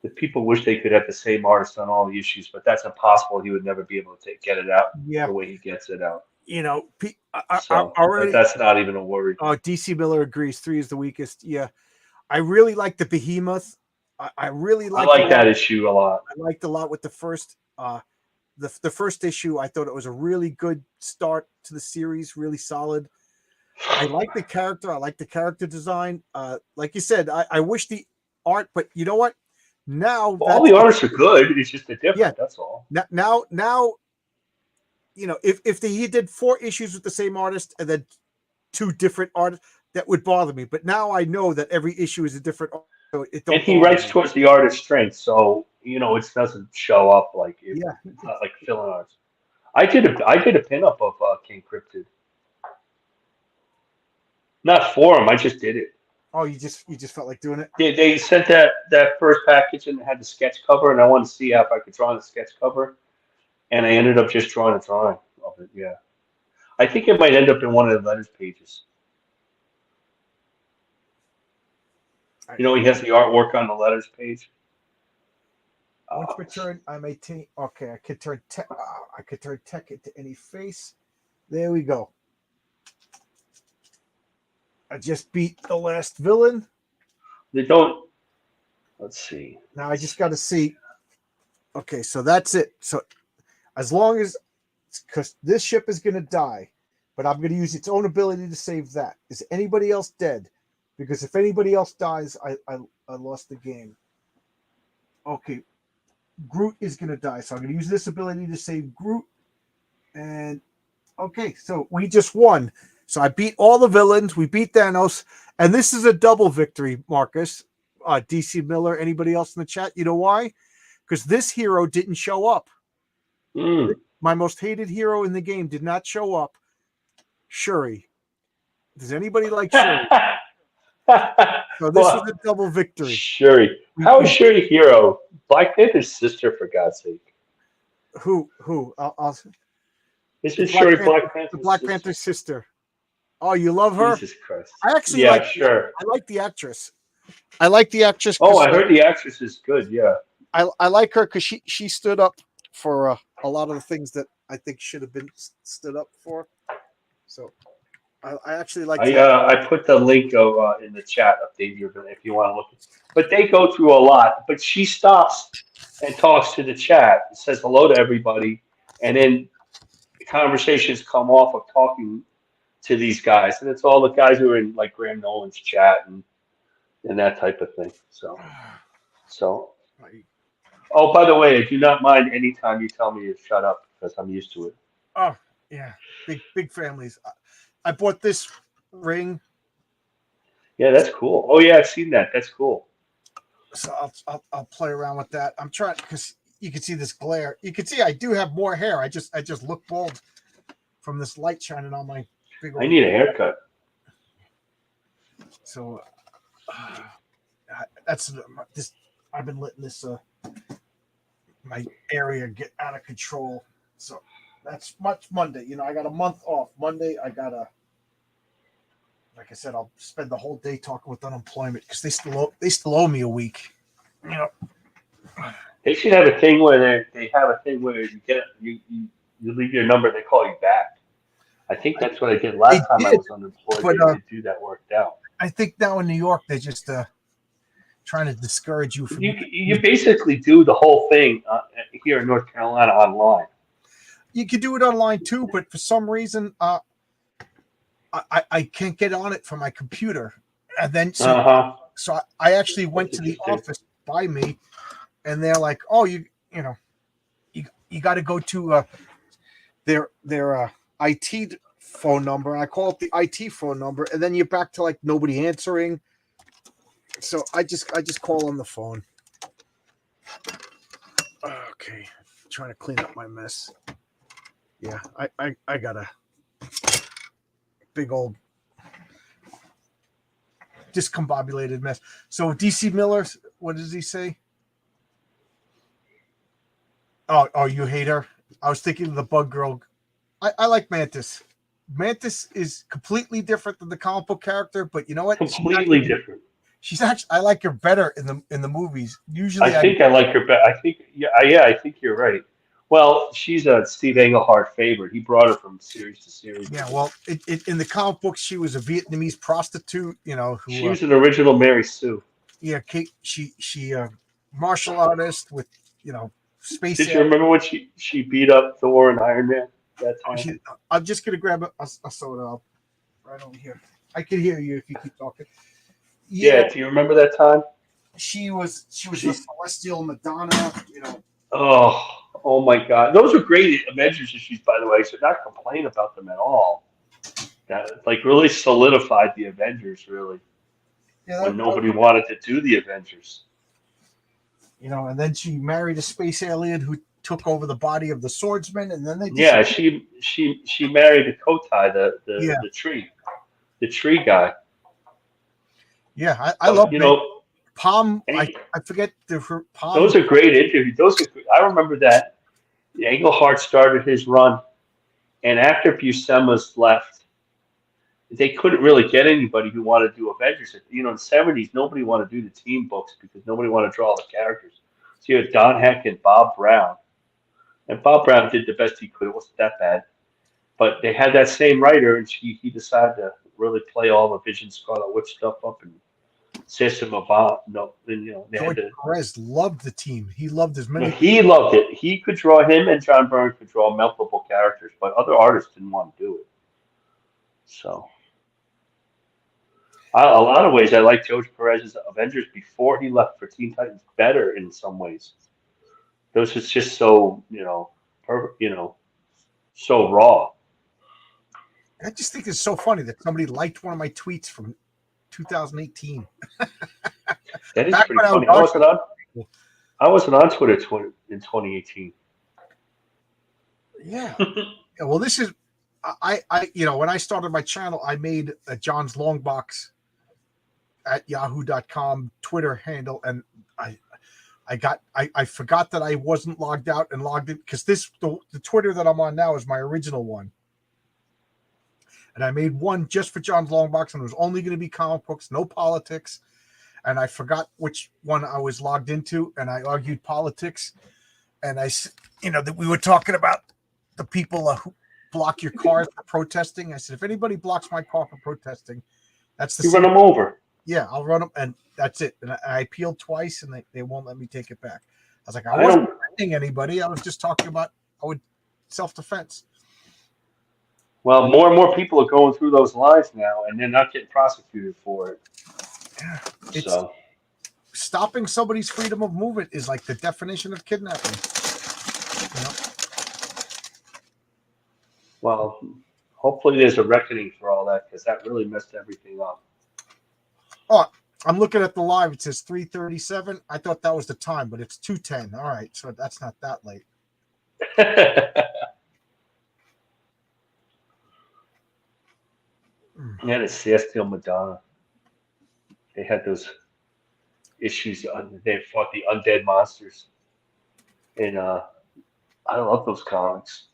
The people wish they could have the same artist on all the issues, but that's impossible. He would never be able to get it out Yeah, the way he gets it out. you know, I So already. that's not even a worry. DC Miller agrees. 3 is the weakest. Yeah, I really like the Behemoth. I really I liked a like lot. that issue a lot. I liked a lot with the first. The first issue. I thought it was a really good start to the series. Really solid. I like the character. I like the character design. Like you said, I wish the art, but you know what? Now Well, all that's the artists are good. It's just yeah. different. That's all. Now, if he did 4 issues with the same artist and then 2 different artists, that would bother me. But now I know that every issue is a different artist, so it And don't he bother writes me. towards the artist's strength, so it doesn't show up like Yeah. it's not like filling arts. I did a pinup of King Cryptid. Not for him. I just did it. Oh, you just felt like doing it. They sent that first package and it had the sketch cover, and I wanted to see if I could draw on the sketch cover, and I ended up just drawing a drawing of it. Yeah, I think it might end up in one of the letters pages. He has the artwork on the letters page. Once per turn, I may take. Okay, I could turn tech. I could turn tech into any face. There we go. I just beat the last villain. They don't. Let's see. Now I just got to see. Okay, so that's it. So as long as, because this ship is going to die, but I'm going to use its own ability to save that. Is anybody else dead? Because if anybody else dies, I lost the game. Okay, Groot is going to die, so I'm going to use this ability to save Groot. And okay, so we just won. So I beat all the villains. We beat Thanos, and this is a double victory, Marcus. DC Miller, anybody else in the chat? You know why? Because this hero didn't show up. Mm. My most hated hero in the game did not show up. Shuri. Does anybody like Shuri? So this is Well, a double victory. Shuri. How is Shuri a hero? Black Panther's sister, for God's sake. Who? Isn't Shuri Black The Panther's Black sister? Panther's sister. Oh, you love her? Jesus Christ. I actually Yeah, like. sure. I like the actress. I like the actress. Oh, I heard the actress is good. Yeah. I like her because she stood up for a lot of the things that I think should have been stood up for. So I actually like. I put the link of in the chat of Dave if you want to look. But they go through a lot. But she stops and talks to the chat, says hello to everybody, and then conversations come off of talking to these guys, and it's all the guys who are in like Graham Nolan's chat and that type of thing. So. Oh, by the way, I do not mind anytime you tell me to shut up because I'm used to it. Oh yeah, big families. I bought this ring, Yeah, that's cool. Oh yeah, I've seen that. That's cool. so I'll play around with that. I'm trying because you can see this glare. You can see I do have more hair. I just look bald from this light shining on my big old. I need a haircut. So that's this. I've been letting this my area get out of control. So that's Monday. I got a month off. Monday I gotta, like I said, I'll spend the whole day talking with unemployment because they still owe me a week. They should have a thing where they have a thing where you leave your number, they call you back. I think that's what I did last time I was unemployed. But, they did do that, worked out. I think now in New York they just trying to discourage you from. You basically do the whole thing here in North Carolina online. You could do it online too, but for some reason, I can't get on it from my computer, and then so I actually went to the office by me, and they're like, "Oh, you got to go to their IT phone number." And I call up the IT phone number, and then you're back to like nobody answering. So I just call on the phone. Okay, trying to clean up my mess. Yeah, I got a big old discombobulated mess. So DC Miller, what does he say? Oh, you hate her? I was thinking of the Bug Girl. I like Mantis. Mantis is completely different than the comic book character, but you know what? Completely different. She's actually I like her better in the movies. Usually, I think I like her better. I think yeah, I think you're right. Well, she's a Steve Englehart favorite. He brought her from series to series. yeah. Well, in the comic books, she was a Vietnamese prostitute. You know She who was an original Mary Sue. yeah, Kate, she martial artist with space Did you alien. remember when she beat up Thor and Iron Man that time? I'm just gonna grab a soda up right over here. I can hear you if you keep talking. Yeah, Yeah, do you remember that time? she was the She, celestial Madonna. oh my God, those are great Avengers issues, by the way. So not complain about them at all. That like really solidified the Avengers, really, Yeah, when nobody wanted to do the Avengers. and then she married a space alien who took over the body of the swordsman, and then they Yeah, disappeared. she married the Kotai, Yeah, the tree guy. yeah, I love But you it. know, Palm. I any, I forget her Palm. those are great interviews. Those are. I remember that Englehart started his run, and after Buscema's left, they couldn't really get anybody who wanted to do Avengers. You know, in the '70s, nobody wanted to do the team books because nobody wanted to draw the characters. So you had Don Heck and Bob Brown, and Bob Brown did the best he could. It wasn't that bad, but they had that same writer, and he decided to really play all the Vision Scarlet Witch stuff up and System of no, and, they had George to. Perez loved the team. He loved as Well, many. he loved it. He could draw him, and John Byrne could draw multiple characters, but other artists didn't want to do it. So, a lot of ways, I like George Perez's Avengers before he left for Teen Titans better in some ways. Those was just so so raw. I just think it's so funny that somebody liked one of my tweets from 2018. That is Back pretty when I was funny. I wasn't on Twitter in 2018. yeah. Yeah, well, this is when I started my channel, I made a John's Long Box at yahoo.com Twitter handle, and I forgot that I wasn't logged out and logged in because the Twitter that I'm on now is my original one. And I made one just for John's Long Box, and it was only going to be comic books, no politics. And I forgot which one I was logged into, and I argued politics. And that we were talking about the people who block your cars for protesting. I said, if anybody blocks my car for protesting, that's the You same. run them over. Yeah, I'll run them, and that's it. And I appealed twice, and they won't let me take it back. I was like, I wasn't threatening anybody. I was just talking about self-defense. Well, more and more people are going through those lines now, and they're not getting prosecuted for it. Yeah, So stopping somebody's freedom of movement is like the definition of kidnapping. Well, hopefully there's a reckoning for all that because that really messed everything up. Oh, I'm looking at the live. It says 3:37. I thought that was the time, but it's 2:10. All right, so that's not that late. Yeah, the Celestial Madonna. They had those issues. They fought the undead monsters, and I love those comics.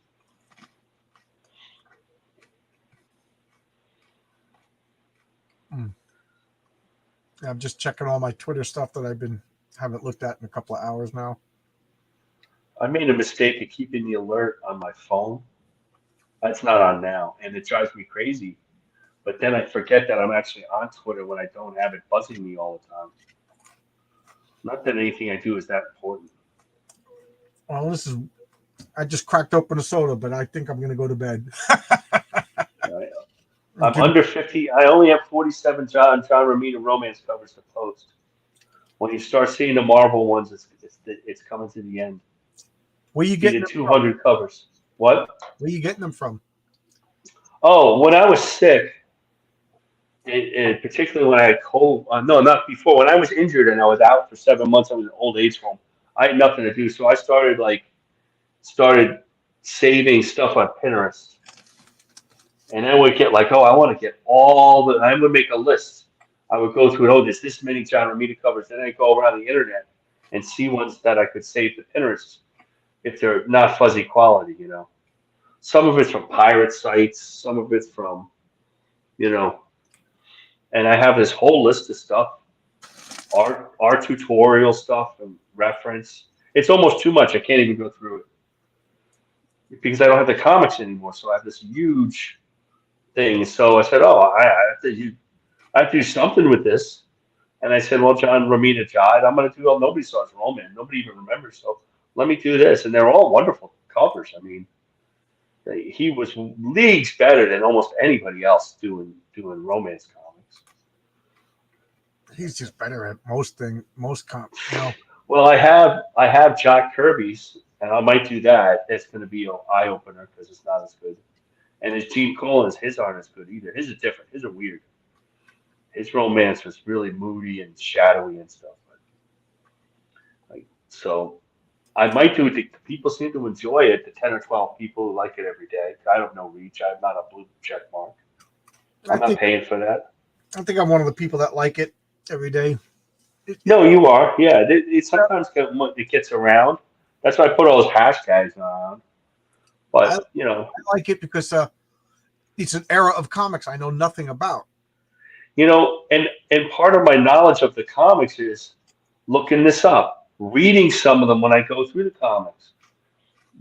I'm just checking all my Twitter stuff that haven't looked at in a couple of hours now. I made a mistake of keeping the alert on my phone. That's not on now, and it drives me crazy. But then I forget that I'm actually on Twitter when I don't have it buzzing me all the time. Not that anything I do is that important. Well, I just cracked open a soda, but I think I'm going to go to bed. I'm under 50. I only have 47 John Romita romance covers to post. When you start seeing the Marvel ones, it's coming to the end. Where you getting the 200 covers? What? Where you getting them from? Oh, when I was sick, particularly when I had cold. No, not before. When I was injured and I was out for 7 months, I was in an old age home. I had nothing to do, so I started saving stuff on Pinterest. And I would get I want to get I would make a list. I would go through, there's this many John Romita covers. Then I'd go around the internet and see ones that I could save to Pinterest if they're not fuzzy quality, Some of it's from pirate sites, some of it's from, and I have this whole list of stuff. art tutorial stuff and reference. It's almost too much. I can't even go through it because I don't have the comics anymore. So I have this huge thing. So I said, "Oh, I have to do something with this." And I said, "Well, John Romita died. I'm going to do all. Nobody saw his romance. Nobody even remembers. So let me do this." And they're all wonderful covers. I mean, he was leagues better than almost anybody else doing romance comics. He's just better at most Well, I have Jack Kirby's, and I might do that. That's going to be an eye opener because it's not as good. And his Gene Colan's, his aren't as good either. His is different. His are weird. His romance was really moody and shadowy and stuff. But like so, I might do it. People seem to enjoy it. The 10 or 12 people who like it every day. I have no reach. I'm not a blue check mark. I I'm not think paying for that. I'm one of the people that like it every day. No, you are. Yeah, it sometimes it gets around. That's why I put all those hashtags on. I But you know, like it because it's an era of comics I know nothing about. and part of my knowledge of the comics is looking this up, reading some of them when I go through the comics,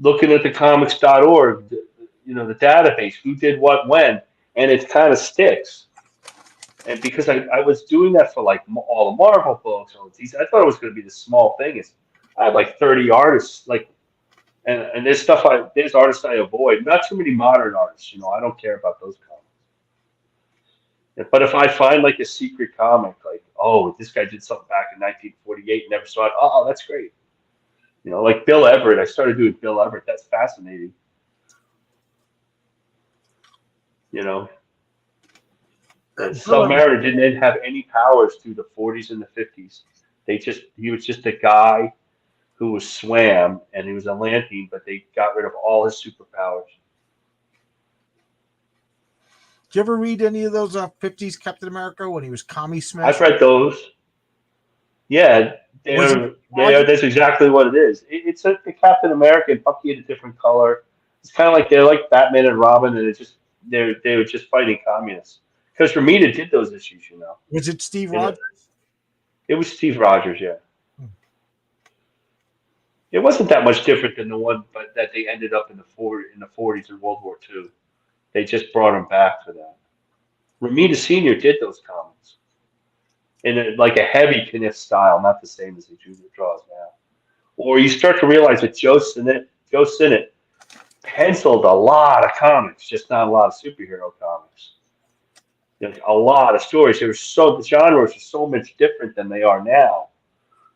looking at the comics.org, the database, who did what when, and it kind of sticks. And because I was doing that for like all the Marvel books, all these, I thought it was going to be this small thing. I had like 30 artists, like, and there's artists I avoid. Not too many modern artists, I don't care about those comics. But if I find like a secret comic, like, oh, this guy did something back in 1948, never saw it. Oh, that's great. Like Bill Everett. I started doing Bill Everett. That's fascinating. And Submariner didn't have any powers through the 40s and the 50s. He was just a guy who was swam and he was a Atlantean, but they got rid of all his superpowers. Did you ever read any of those 50s Captain America when he was Commie Smash? I've read those. Yeah, that's exactly what it is. It's a the Captain America and Bucky in a different color. It's kind of like they're like Batman and Robin, and they were just fighting communists. Because Romita did those issues. Was it Steve Rogers? It was Steve Rogers, yeah. It wasn't that much different than the one, but that they ended up in the 40s in World War II. They just brought him back for that. Romita Sr. did those comics in like a heavy Kniff style, not the same as he draws now. Or you start to realize that Joe Sinnott penciled a lot of comics, just not a lot of superhero comics. A lot of stories. The genres are so much different than they are now.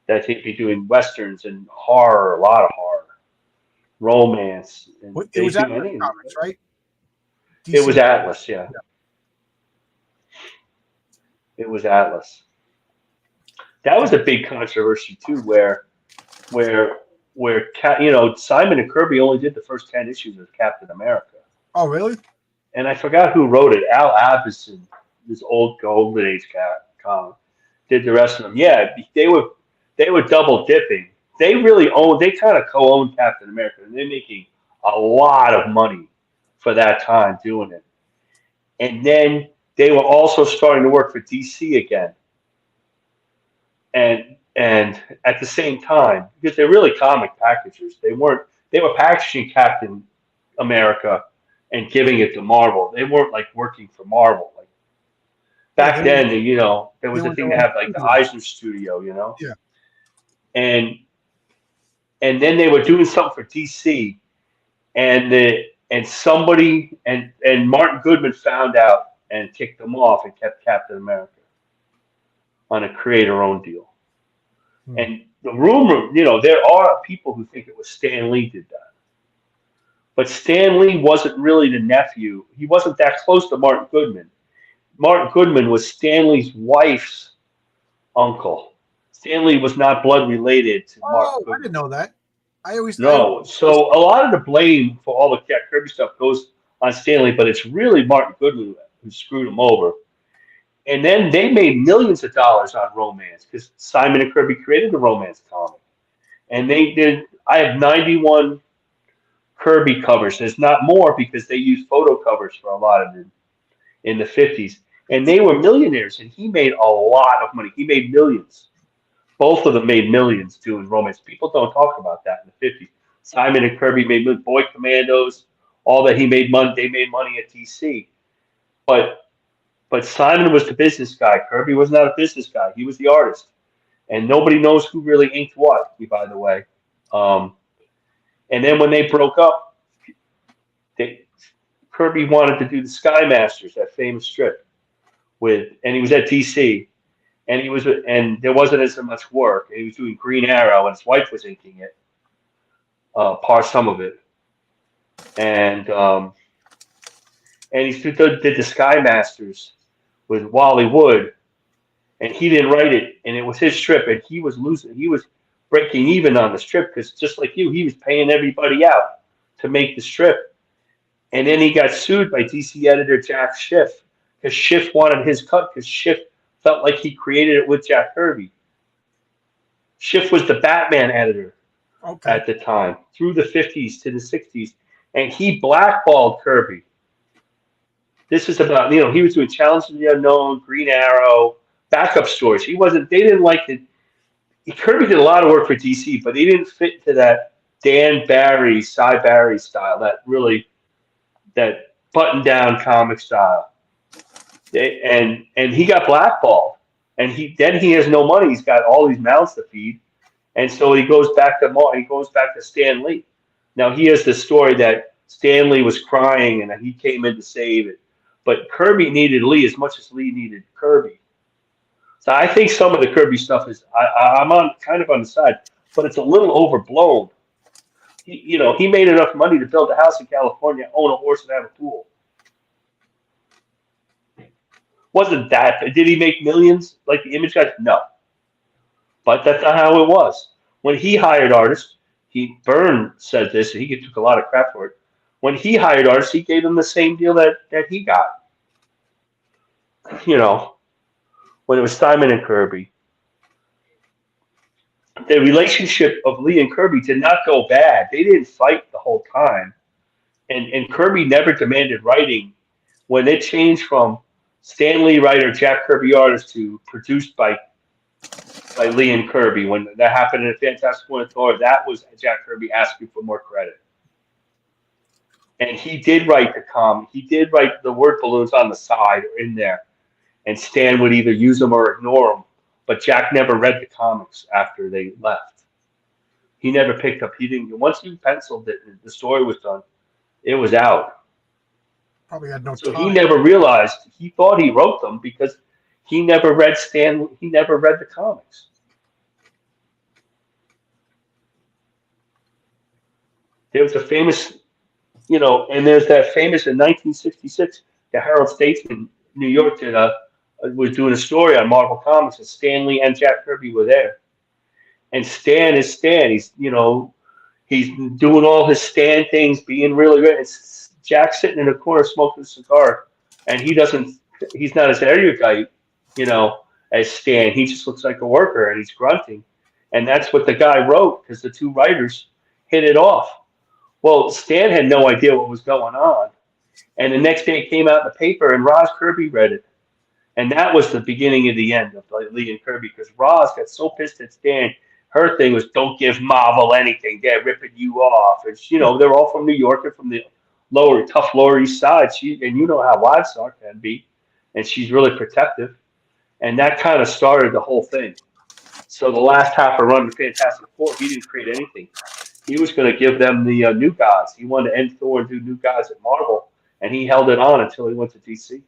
That he'd be doing westerns and horror, a lot of horror, romance. And it was Atlas Comics, right? DC. It was Atlas, yeah. It was Atlas. That was a big controversy too, where Simon and Kirby only did the first 10 issues of Captain America. Oh, really? And I forgot who wrote it. Al Avison, this old Golden Age comic, did the rest of them. Yeah, they were double dipping. They kind of co-owned Captain America, and they're making a lot of money for that time doing it. And then they were also starting to work for DC again. And at the same time, because they're really comic packagers, they were packaging Captain America and giving it to Marvel. They weren't like working for Marvel. Like back then, there was a thing to have like the Eisner Studio, Yeah. And then they were doing something for DC, and somebody and Martin Goodman found out and kicked them off and kept Captain America on a creator-owned deal. And the rumor, there are people who think it was Stan Lee did that. But Stan Lee wasn't really the nephew. He wasn't that close to Martin Goodman. Martin Goodman was Stan Lee's wife's uncle. Stan Lee was not blood related to Martin Goodman. I didn't know that. So a lot of the blame for all the Jack Kirby stuff goes on Stan Lee, but it's really Martin Goodman who screwed him over. And then they made millions of dollars on romance because Simon and Kirby created the romance comic. And I have 91 Kirby covers. There's not more because they used photo covers for a lot of them in the 50s. And they were millionaires, and he made a lot of money. He made millions Both of them made millions doing romance. People don't talk about that in the 50s. Simon and Kirby made Boy Commandos, all that he made money. They made money at DC. But Simon was the business guy. Kirby was not a business guy. He was the artist, and nobody knows who really inked what. By the way, um, and then when they broke up, Kirby wanted to do the Sky Masters, that famous strip, and he was at DC, and there wasn't as much work. And he was doing Green Arrow, and his wife was inking it, some of it, and he did the Sky Masters with Wally Wood, and he didn't write it, and it was his strip, and he was losing. He was breaking even on the strip because just like you, he was paying everybody out to make the strip, and then he got sued by DC editor Jack Schiff because Schiff wanted his cut because Schiff felt like he created it with Jack Kirby. Schiff was the Batman editor at the time, through the 50s to the 60s, and he blackballed Kirby. This is about, he was doing Challenge of the Unknown, Green Arrow, backup stories. They didn't like it. Kirby did a lot of work for DC, but he didn't fit into that Dan Barry, Cy Barry style, that button-down comic style. And he got blackballed. And then he has no money. He's got all these mouths to feed. And so he goes back to Stan Lee. Now, he has the story that Stan Lee was crying and he came in to save it. But Kirby needed Lee as much as Lee needed Kirby. So I think some of the Kirby stuff I'm kind of on the side, but it's a little overblown. He made enough money to build a house in California, own a horse, and have a pool. Wasn't that? Did he make millions like the Image guys? No. But that's not how it was. When he hired artists, Byrne said this, and he took a lot of crap for it. When he hired artists, he gave them the same deal that he got. When it was Simon and Kirby. The relationship of Lee and Kirby did not go bad. They didn't fight the whole time. And Kirby never demanded writing. When it changed from Stan Lee writer, Jack Kirby artist, to produced by Lee and Kirby, when that happened in Fantastic Four and Thor, that was Jack Kirby asking for more credit. And he did write the comic. He did write the word balloons on the side or in there. And Stan would either use them or ignore them. But Jack never read the comics after they left. He never picked up. He didn't. Once you penciled it, the story was done. It was out. Probably had no so time. He never realized. He thought he wrote them because he never read He never read the comics. There was a famous, and there's that famous in 1966. The Herald Statesman, New York, was doing a story on Marvel Comics, and Stan Lee and Jack Kirby were there. And Stan is Stan. He's doing all his Stan things, being really good. It's Jack sitting in a corner smoking a cigar, and he's not as erudite, as Stan. He just looks like a worker, and he's grunting. And that's what the guy wrote, because the two writers hit it off. Well, Stan had no idea what was going on. And the next day it came out in the paper, and Roz Kirby read it. And that was the beginning of the end of Lee and Kirby, because Roz got so pissed at Stan. Her thing was, don't give Marvel anything. They're ripping you off. And, they're all from New York and from the tough Lower East Side. And you know how Wadsaw can be. And she's really protective. And that kind of started the whole thing. So the last half a run of Fantastic Four, he didn't create anything. He was going to give them the New Gods. He wanted to end Thor and do New Gods at Marvel. And he held it on until he went to DC.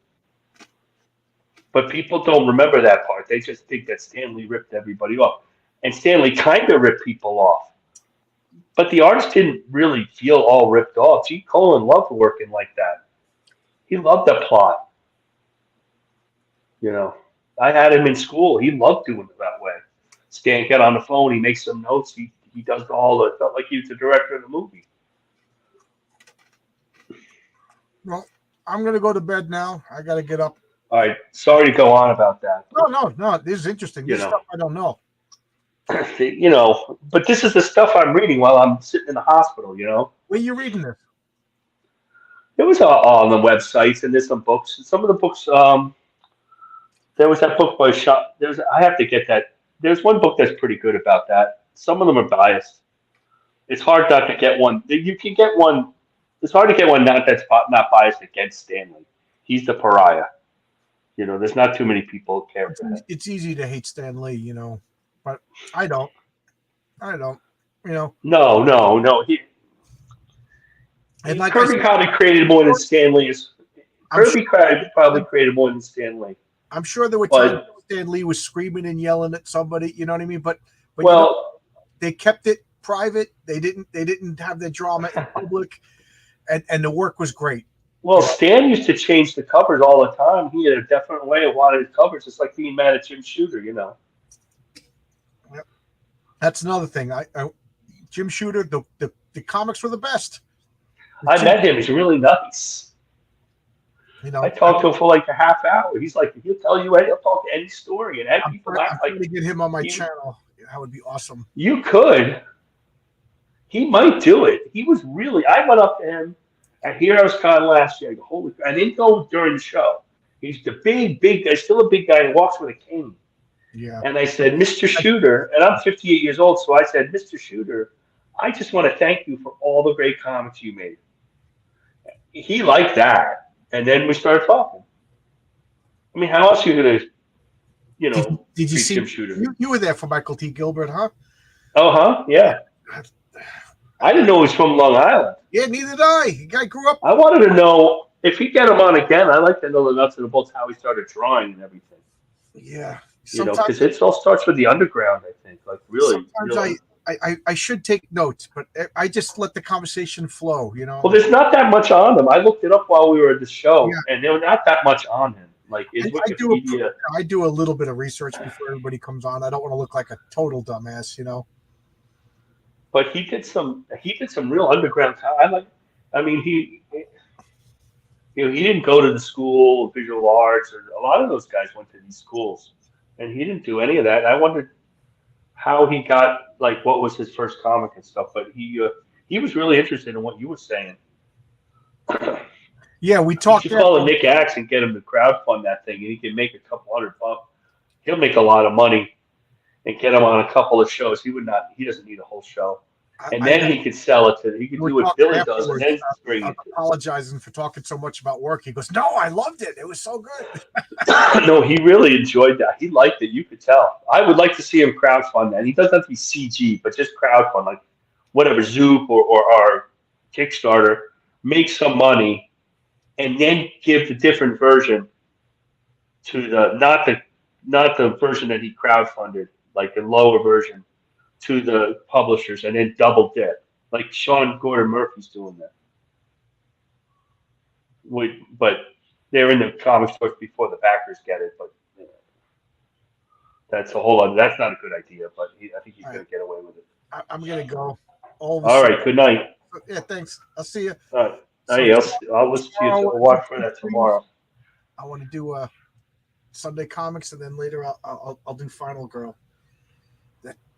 But people don't remember that part. They just think that Stan Lee ripped everybody off. And Stan Lee kind of ripped people off. But the artist didn't really feel all ripped off. G. Colan loved working like that. He loved the plot. I had him in school. He loved doing it that way. Stan got on the phone. He makes some notes. He does all the, felt like he was the director of the movie. Well, I'm going to go to bed now. I got to get up. All right. Sorry to go on about that. No. This is interesting. This stuff I don't know. But this is the stuff I'm reading while I'm sitting in the hospital, Where are you reading this? It was on the websites, and there's some books. Some of the books, there was that book by I have to get that there's one book that's pretty good about that. Some of them are biased. It's hard not to get one. You can get one. It's hard to get one not biased against Stanley. He's the pariah. There's not too many people who care for him. It's easy to hate Stan Lee, but I don't. No. And like Kirby probably created more than Stanley. Kirby probably created more than Stanley. I'm sure there were times Stan Lee was screaming and yelling at somebody. You know what I mean? But they kept it private. They didn't have the drama in public, and the work was great. Well, Stan used to change the covers all the time. He had a definite way of wanting his covers. It's like being mad at Jim Shooter, Yep. That's another thing. Jim Shooter, the comics were the best. I met him. He's really nice. I talked to him for like a half hour. He's like, he'll tell you, he'll talk to any story, and people act like. I'm trying to get him on my channel. That would be awesome. You could. He might do it. He was really. I went up to him at Heroes Con last year. I go, holy! I didn't go during the show. He's the big guy, still a big guy, and walks with a cane. Yeah. And I said, Mr. Shooter, and I'm 58 years old, so I said, Mr. Shooter, I just want to thank you for all the great comics you made. He liked that, and then we started talking. I mean, how else are you gonna, Did you see Jim Shooter? You were there for Michael T. Gilbert, huh? Oh, huh? Yeah. I didn't know he was from Long Island. Yeah, neither did I. The guy grew up. I wanted to know if he get him on again. I'd like to know the nuts and the bolts, how he started drawing and everything. Yeah. Because it all starts with the underground, I think. Like, really. Sometimes I should take notes, but I just let the conversation flow, Well, there's not that much on him. I looked it up while we were at the show, and there was not that much on him. Like, I do a little bit of research before everybody comes on. I don't want to look like a total dumbass, But he did some real underground. He didn't go to the school of visual arts, or a lot of those guys went to these schools, and he didn't do any of that. I wondered how he got, like, what was his first comic and stuff. But he was really interested in what you were saying. Yeah, we talked. You should call Nick Axe and get him to crowdfund that thing, and he can make a couple $100. He'll make a lot of money, and get him on a couple of shows. He doesn't need a whole show. And then he could sell it to. He could do what Billy does, and then bring it. Apologizing for talking so much about work. He goes, "No, I loved it. It was so good." No, he really enjoyed that. He liked it. You could tell. I would like to see him crowdfund that. He doesn't have to be CG, but just crowdfund, like whatever, Zoop or our Kickstarter. Make some money, and then give the different version to the not the version that he crowdfunded, like the lower version, to the publishers, and then double dip, like Sean Gordon Murphy's doing that. But they're in the comic stores before the backers get it. But that's a whole other. That's not a good idea. But I think he's going to get away with it. I'm going to go. All right. Good night. Yeah. Thanks. I'll see you. All right. Hey, I'll listen to you. I'll watch for that tomorrow. I want to do Sunday comics, and then later I'll do Final Girl.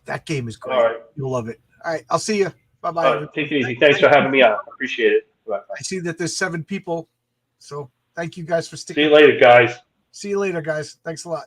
That game is great. All right. You'll love it. All right. I'll see you. Bye-bye. All right, take it easy. Thanks for having me on. Appreciate it. Bye. I see that there's 7 people. So thank you guys for sticking. See you later, guys. See you later, guys. Thanks a lot.